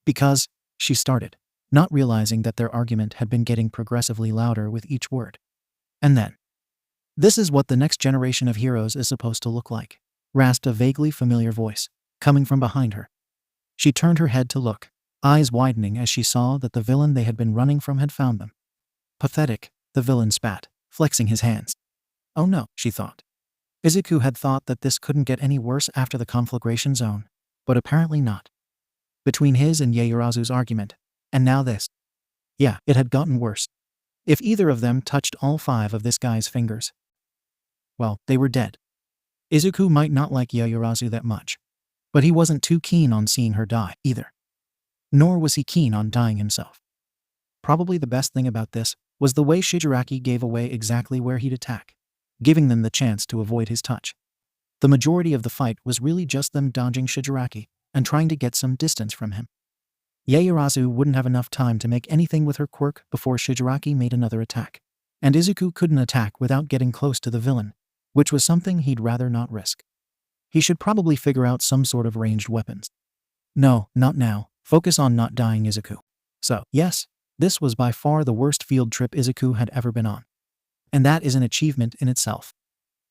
Because, she started, not realizing that their argument had been getting progressively louder with each word. And then, this is what the next generation of heroes is supposed to look like, rasped a vaguely familiar voice, coming from behind her. She turned her head to look, eyes widening as she saw that the villain they had been running from had found them. Pathetic, the villain spat, flexing his hands. Oh no, she thought. Izuku had thought that this couldn't get any worse after the conflagration zone, but apparently not. Between his and 𝗧𝗪𝗧𝗏's argument, and now this. Yeah, it had gotten worse. If either of them touched all 5 of this guy's fingers, well, they were dead. Izuku might not like 𝗧𝗪𝗧𝗏 that much, but he wasn't too keen on seeing her die, either. Nor was he keen on dying himself. Probably the best thing about this was the way Shigaraki gave away exactly where he'd attack, giving them the chance to avoid his touch. The majority of the fight was really just them dodging Shigaraki and trying to get some distance from him. 𝗧𝗪𝗧𝗏 wouldn't have enough time to make anything with her quirk before Shigaraki made another attack, and Izuku couldn't attack without getting close to the villain, which was something he'd rather not risk. He should probably figure out some sort of ranged weapons. No, not now. Focus on not dying, Izuku. So, yes, this was by far the worst field trip Izuku had ever been on. And that is an achievement in itself.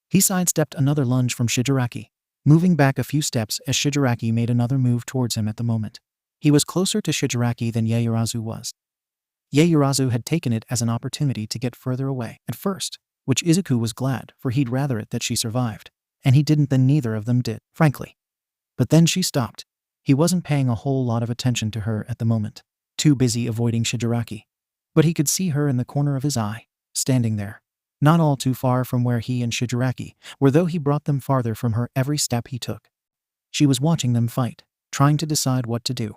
He sidestepped another lunge from Shigaraki, moving back a few steps as Shigaraki made another move towards him at the moment. He was closer to Shigaraki than 𝗧𝗪𝗧𝗏 was. 𝗧𝗪𝗧𝗏 had taken it as an opportunity to get further away at first, which Izuku was glad, for he'd rather it that she survived, and he didn't than neither of them did, frankly. But then she stopped. He wasn't paying a whole lot of attention to her at the moment, too busy avoiding Shigaraki. But he could see her in the corner of his eye, standing there, not all too far from where he and Shigaraki were, though he brought them farther from her every step he took. She was watching them fight, trying to decide what to do,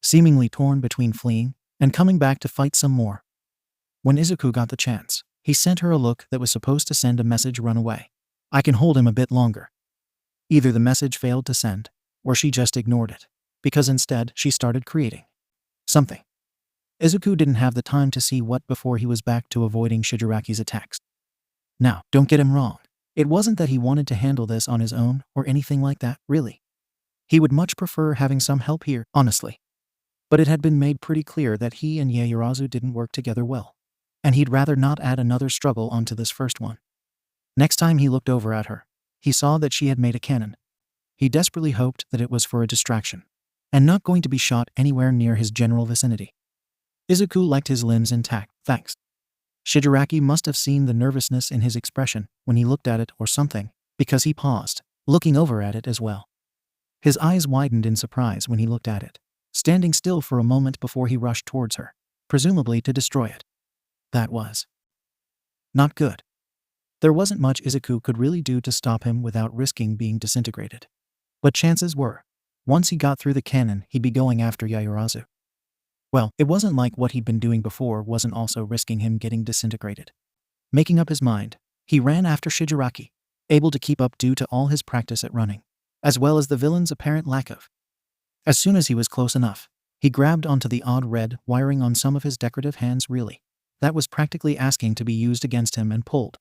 seemingly torn between fleeing and coming back to fight some more. When Izuku got the chance, he sent her a look that was supposed to send a message: run away. I can hold him a bit longer. Either the message failed to send, or she just ignored it, because instead she started creating something. Izuku didn't have the time to see what before he was back to avoiding Shigaraki's attacks. Now, don't get him wrong. It wasn't that he wanted to handle this on his own or anything like that, really. He would much prefer having some help here, honestly. But it had been made pretty clear that he and 𝗧𝗪𝗧𝗏 didn't work together well, and he'd rather not add another struggle onto this first one. Next time he looked over at her, he saw that she had made a cannon. He desperately hoped that it was for a distraction, and not going to be shot anywhere near his general vicinity. Izuku liked his limbs intact, thanks. Shigaraki must have seen the nervousness in his expression when he looked at it or something, because he paused, looking over at it as well. His eyes widened in surprise when he looked at it, standing still for a moment before he rushed towards her, presumably to destroy it. That was not good. There wasn't much Izuku could really do to stop him without risking being disintegrated. But chances were, once he got through the cannon, he'd be going after 𝗧𝗪𝗧𝗏. Well, it wasn't like what he'd been doing before wasn't also risking him getting disintegrated. Making up his mind, he ran after Shigaraki, able to keep up due to all his practice at running, as well as the villain's apparent lack of. As soon as he was close enough, he grabbed onto the odd red wiring on some of his decorative hands. Really, that was practically asking to be used against him, and pulled.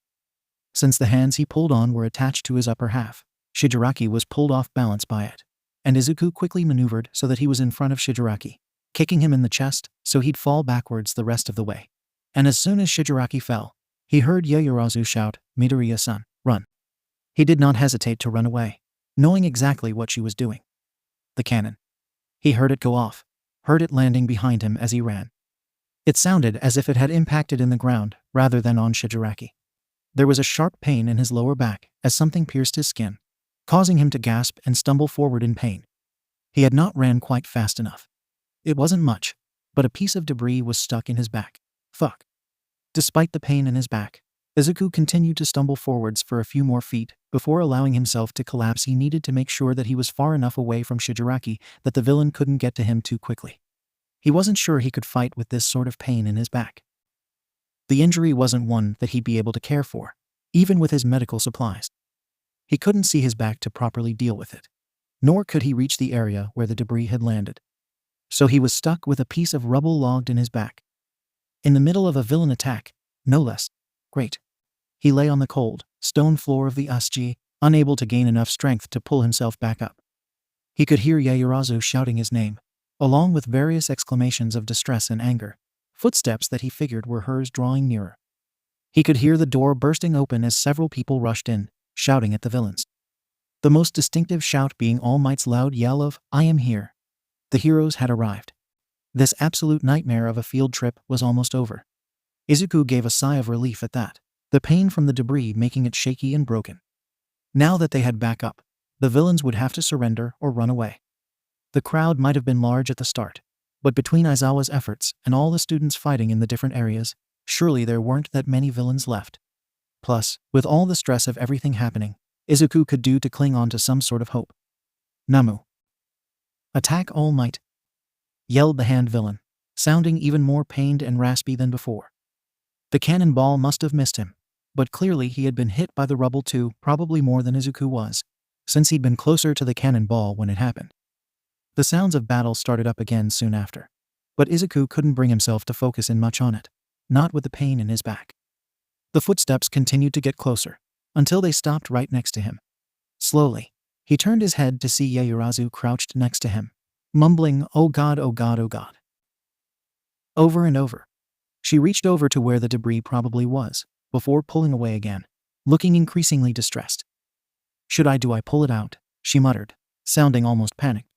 Since the hands he pulled on were attached to his upper half, Shigaraki was pulled off balance by it, and Izuku quickly maneuvered so that he was in front of Shigaraki, kicking him in the chest so he'd fall backwards the rest of the way. And as soon as Shigaraki fell, he heard 𝗧𝗪𝗧𝗏 shout, "Midoriya-san, run." He did not hesitate to run away, knowing exactly what she was doing. The cannon. He heard it go off, heard it landing behind him as he ran. It sounded as if it had impacted in the ground rather than on Shigaraki. There was a sharp pain in his lower back as something pierced his skin, causing him to gasp and stumble forward in pain. He had not ran quite fast enough. It wasn't much, but a piece of debris was stuck in his back. Fuck. Despite the pain in his back, Izuku continued to stumble forwards for a few more feet before allowing himself to collapse. He needed to make sure that he was far enough away from Shigaraki that the villain couldn't get to him too quickly. He wasn't sure he could fight with this sort of pain in his back. The injury wasn't one that he'd be able to care for, even with his medical supplies. He couldn't see his back to properly deal with it, nor could he reach the area where the debris had landed. So he was stuck with a piece of rubble logged in his back. In the middle of a villain attack, no less. Great. He lay on the cold, stone floor of the 𝗧𝗏, unable to gain enough strength to pull himself back up. He could hear Yaoyorozu shouting his name, along with various exclamations of distress and anger, footsteps that he figured were hers drawing nearer. He could hear the door bursting open as several people rushed in, shouting at the villains. The most distinctive shout being All Might's loud yell of, "I am here." The heroes had arrived. This absolute nightmare of a field trip was almost over. Izuku gave a sigh of relief at that, the pain from the debris making it shaky and broken. Now that they had backup, the villains would have to surrender or run away. The crowd might have been large at the start, but between Aizawa's efforts and all the students fighting in the different areas, surely there weren't that many villains left. Plus, with all the stress of everything happening, Izuku could do to cling on to some sort of hope. "Namu. Attack All Might!" yelled the hand villain, sounding even more pained and raspy than before. The cannonball must have missed him, but clearly he had been hit by the rubble too, probably more than Izuku was, since he'd been closer to the cannonball when it happened. The sounds of battle started up again soon after, but Izuku couldn't bring himself to focus in much on it, not with the pain in his back. The footsteps continued to get closer, until they stopped right next to him. Slowly, he turned his head to see Yaoyorozu crouched next to him, mumbling, "Oh God, oh God, oh God," over and over. She reached over to where the debris probably was, before pulling away again, looking increasingly distressed. Do I pull it out?" she muttered, sounding almost panicked.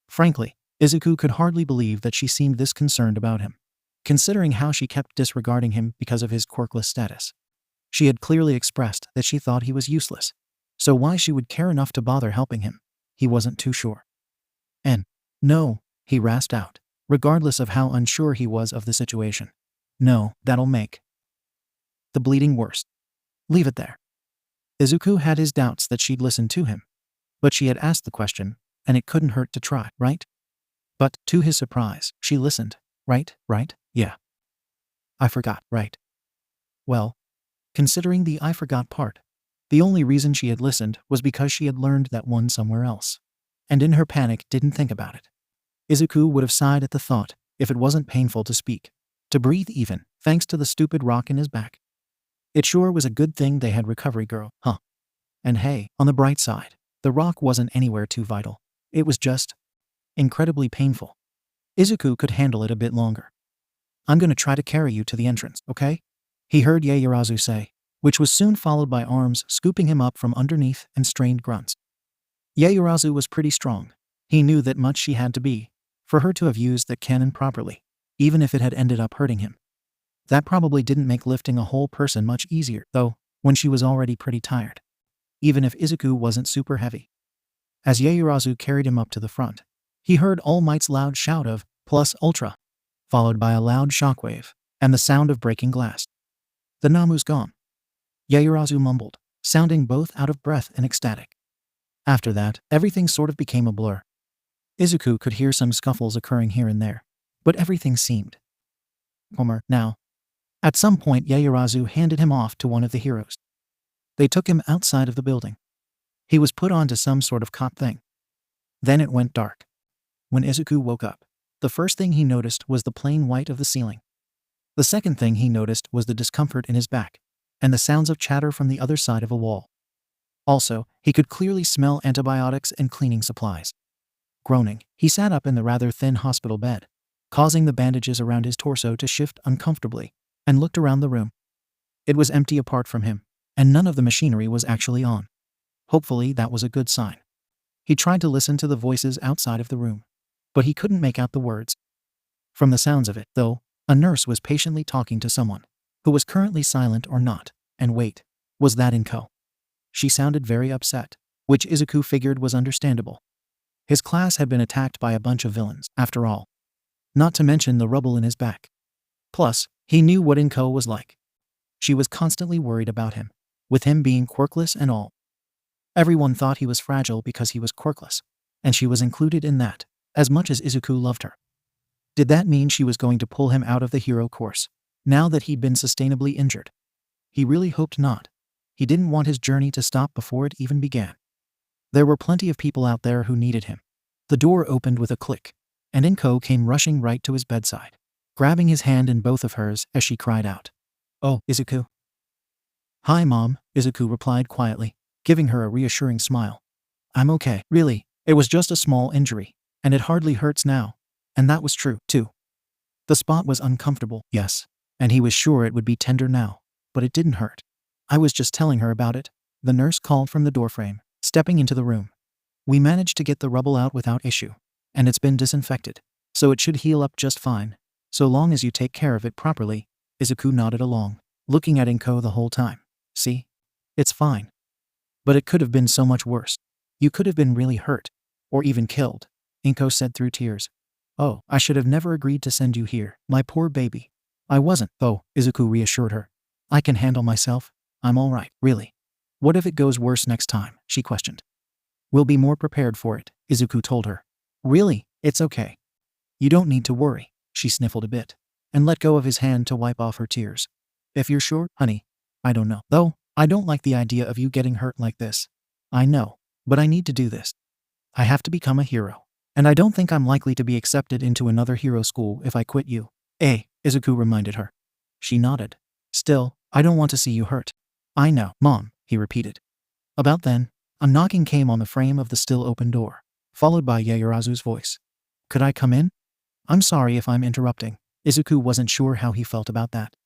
Frankly, Izuku could hardly believe that she seemed this concerned about him, considering how she kept disregarding him because of his quirkless status. She had clearly expressed that she thought he was useless, so why she would care enough to bother helping him, he wasn't too sure. No, he rasped out, regardless of how unsure he was of the situation. "No, that'll make the bleeding worse. Leave it there." Izuku had his doubts that she'd listen to him, but she had asked the question, and it couldn't hurt to try, right? But, to his surprise, she listened. Right, yeah. I forgot, right? Well, considering the I forgot part, the only reason she had listened was because she had learned that one somewhere else, and in her panic didn't think about it. Izuku would have sighed at the thought, if it wasn't painful to speak, to breathe even, thanks to the stupid rock in his back. It sure was a good thing they had Recovery Girl, huh? And hey, on the bright side, the rock wasn't anywhere too vital. It was just incredibly painful. Izuku could handle it a bit longer. "I'm gonna try to carry you to the entrance, okay?" he heard Yaoyorozu say, which was soon followed by arms scooping him up from underneath and strained grunts. Yaoyorozu was pretty strong. He knew that much she had to be, for her to have used that cannon properly, even if it had ended up hurting him. That probably didn't make lifting a whole person much easier, though, when she was already pretty tired, even if Izuku wasn't super heavy. As Yaoyorozu carried him up to the front, he heard All Might's loud shout of "plus ultra," followed by a loud shockwave, and the sound of breaking glass. "The Namu's gone," Yaoyorozu mumbled, sounding both out of breath and ecstatic. After that, everything sort of became a blur. Izuku could hear some scuffles occurring here and there, but everything seemed calmer now. At some point, Yaoyorozu handed him off to one of the heroes. They took him outside of the building. He was put onto some sort of cot thing. Then it went dark. When Izuku woke up, the first thing he noticed was the plain white of the ceiling. The second thing he noticed was the discomfort in his back, and the sounds of chatter from the other side of a wall. Also, he could clearly smell antibiotics and cleaning supplies. Groaning, he sat up in the rather thin hospital bed, causing the bandages around his torso to shift uncomfortably, and looked around the room. It was empty apart from him, and none of the machinery was actually on. Hopefully that was a good sign. He tried to listen to the voices outside of the room, but he couldn't make out the words. From the sounds of it, though, A nurse was patiently talking to someone who was currently silent or not. And wait, was that 𝗓𝗏𝗀? She sounded very upset, which Izuku figured was understandable. His class had been attacked by a bunch of villains, after all. Not to mention the rubble in his back. Plus, he knew what 𝗓𝗏𝗀 was like. She was constantly worried about him, with him being quirkless and all. Everyone thought he was fragile because he was quirkless, and she was included in that, as much as Izuku loved her. Did that mean she was going to pull him out of the hero course, now that he'd been sustainably injured? He really hoped not. He didn't want his journey to stop before it even began. There were plenty of people out there who needed him. The door opened with a click, and 𝗓𝗏𝗀 came rushing right to his bedside, grabbing his hand in both of hers as she cried out, "Oh, Izuku." "Hi, Mom," Izuku replied quietly, giving her a reassuring smile. "I'm okay, really. It was just a small injury, and it hardly hurts now." And that was true, too. The spot was uncomfortable, yes, and he was sure it would be tender now, but it didn't hurt. "I was just telling her about it," the nurse called from the doorframe, stepping into the room. "We managed to get the rubble out without issue, and it's been disinfected, so it should heal up just fine, so long as you take care of it properly." Izuku nodded along, looking at 𝗓𝗏𝗀 the whole time. "See? It's fine. But it could have been so much worse. You could have been really hurt, or even killed," 𝗓𝗏𝗀 said through tears. "Oh, I should have never agreed to send you here, my poor baby." "I wasn't, though," Izuku reassured her. "I can handle myself. I'm all right, really." "What if it goes worse next time?" she questioned. "We'll be more prepared for it," Izuku told her. "Really, it's okay. You don't need to worry," she sniffled a bit, and let go of his hand to wipe off her tears. "If you're sure, honey. I don't know. Though, I don't like the idea of you getting hurt like this. I know, but I need to do this. I have to become a hero. And I don't think I'm likely to be accepted into another hero school if I quit you." Izuku reminded her. She nodded. "Still, I don't want to see you hurt." "I know, Mom," he repeated. About then, a knocking came on the frame of the still open door, followed by Yaoyorozu's voice. "Could I come in?" "I'm sorry if I'm interrupting." Izuku wasn't sure how he felt about that.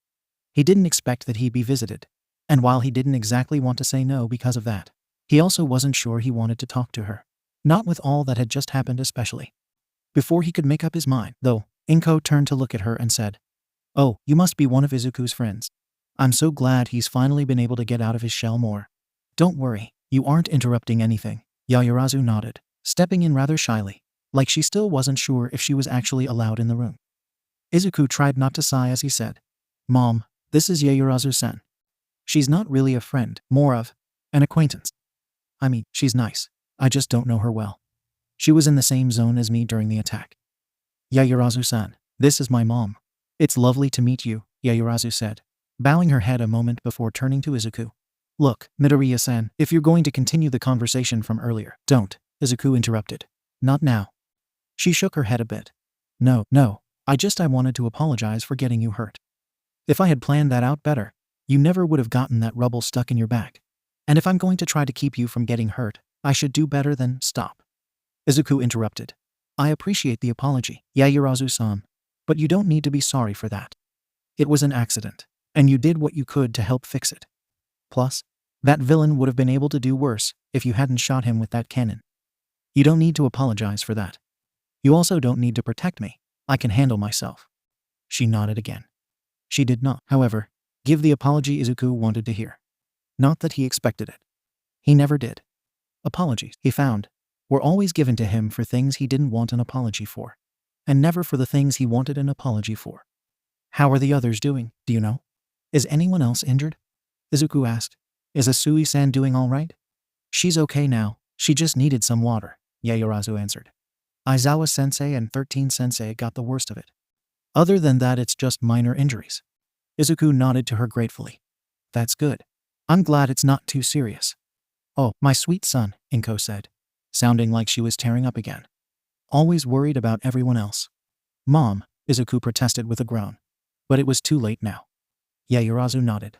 He didn't expect that he'd be visited, and while he didn't exactly want to say no because of that, he also wasn't sure he wanted to talk to her. Not with all that had just happened especially. Before he could make up his mind, though, 𝗓𝗏𝗀 turned to look at her and said, "Oh, you must be one of Izuku's friends. I'm so glad he's finally been able to get out of his shell more." "Don't worry, you aren't interrupting anything." Yaoyorozu nodded, stepping in rather shyly, like she still wasn't sure if she was actually allowed in the room. Izuku tried not to sigh as he said, "Mom, this is Yaoyorozu-san. She's not really a friend, more of an acquaintance. I mean, she's nice. I just don't know her well. She was in the same zone as me during the attack." "Yaoyorozu-san, this is my mom." "It's lovely to meet you," Yaoyorozu said, bowing her head a moment before turning to Izuku. "Look, Midoriya-san, if you're going to continue the conversation from earlier." "Don't," Izuku interrupted. "Not now." She shook her head a bit. No, I wanted to apologize for getting you hurt. If I had planned that out better, you never would have gotten that rubble stuck in your back. And if I'm going to try to keep you from getting hurt, I should do better than stop." Izuku interrupted. "I appreciate the apology, Yaoyorozu-san, but you don't need to be sorry for that. It was an accident, and you did what you could to help fix it. Plus, that villain would have been able to do worse if you hadn't shot him with that cannon. You don't need to apologize for that. You also don't need to protect me. I can handle myself." She nodded again. She did not, however, give the apology Izuku wanted to hear. Not that he expected it. He never did. Apologies, he found, were always given to him for things he didn't want an apology for, and never for the things he wanted an apology for. "How are the others doing, do you know? Is anyone else injured?" Izuku asked. "Is Asui-san doing all right?" "She's okay now, she just needed some water," Yaoyorozu answered. "Aizawa-sensei and 13-sensei got the worst of it. Other than that, it's just minor injuries." Izuku nodded to her gratefully. "That's good. I'm glad it's not too serious." "Oh, my sweet son," 𝗓𝗏𝗀 said, sounding like she was tearing up again. "Always worried about everyone else." "Mom," Izuku protested with a groan. But it was too late now. Yaoyorozu nodded.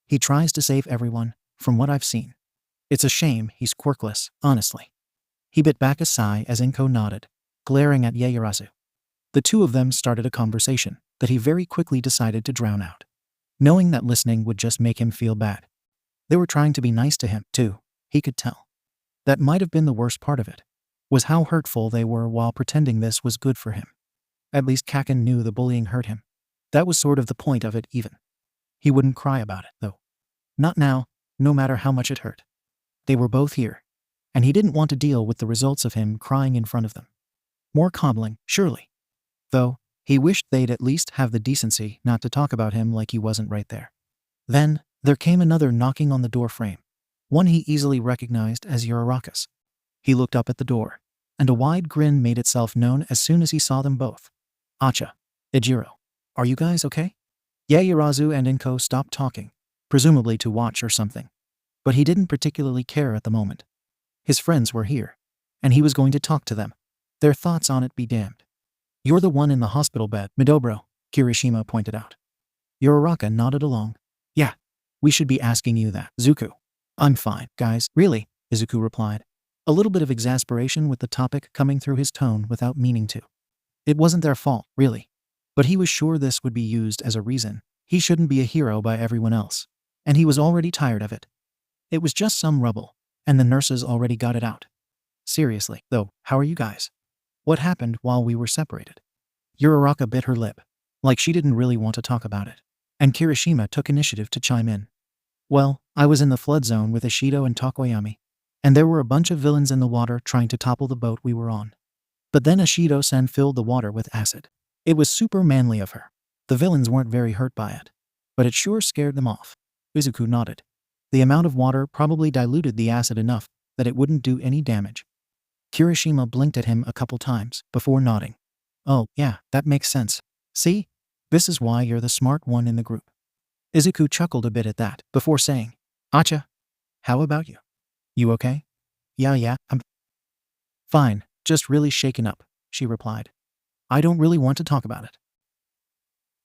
"He tries to save everyone, from what I've seen. It's a shame he's quirkless, honestly." He bit back a sigh as 𝗓𝗏𝗀 nodded, glaring at Yaoyorozu. The two of them started a conversation that he very quickly decided to drown out, knowing that listening would just make him feel bad. They were trying to be nice to him, too, he could tell. That might have been the worst part of it, was how hurtful they were while pretending this was good for him. At least Kaken knew the bullying hurt him. That was sort of the point of it even. He wouldn't cry about it, though. Not now, no matter how much it hurt. They were both here, and he didn't want to deal with the results of him crying in front of them. More coddling, surely. Though, he wished they'd at least have the decency not to talk about him like he wasn't right there. Then, there came another knocking on the door frame, one he easily recognized as Uraraka's. He looked up at the door, and a wide grin made itself known as soon as he saw them both. Acha. Ijiro. Are you guys okay? Yaoyorozu and Inko stopped talking, presumably to watch or something. But he didn't particularly care at the moment. His friends were here, and he was going to talk to them. Their thoughts on it be damned. You're the one in the hospital bed, Midoriya, Kirishima pointed out. Uraraka nodded along. Yeah, we should be asking you that. Izuku. I'm fine, guys. Really? Izuku replied. A little bit of exasperation with the topic coming through his tone without meaning to. It wasn't their fault, really. But he was sure this would be used as a reason he shouldn't be a hero by everyone else. And he was already tired of it. It was just some rubble, and the nurses already got it out. Seriously, though, how are you guys? What happened while we were separated? Uraraka bit her lip, like she didn't really want to talk about it. And Kirishima took initiative to chime in. Well, I was in the flood zone with Ishido and Tokoyami, and there were a bunch of villains in the water trying to topple the boat we were on. But then Ishido-san filled the water with acid. It was super manly of her. The villains weren't very hurt by it, but it sure scared them off. Izuku nodded. The amount of water probably diluted the acid enough that it wouldn't do any damage. Kirishima blinked at him a couple times before nodding. Oh, yeah, that makes sense. See? This is why you're the smart one in the group. Izuku chuckled a bit at that before saying, Acha, how about you? You okay? Yeah, I'm fine, just really shaken up, she replied. I don't really want to talk about it.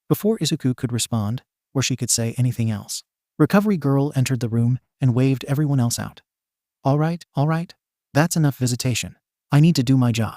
Before Izuku could respond, or she could say anything else, Recovery Girl entered the room and waved everyone else out. All right, that's enough visitation. I need to do my job.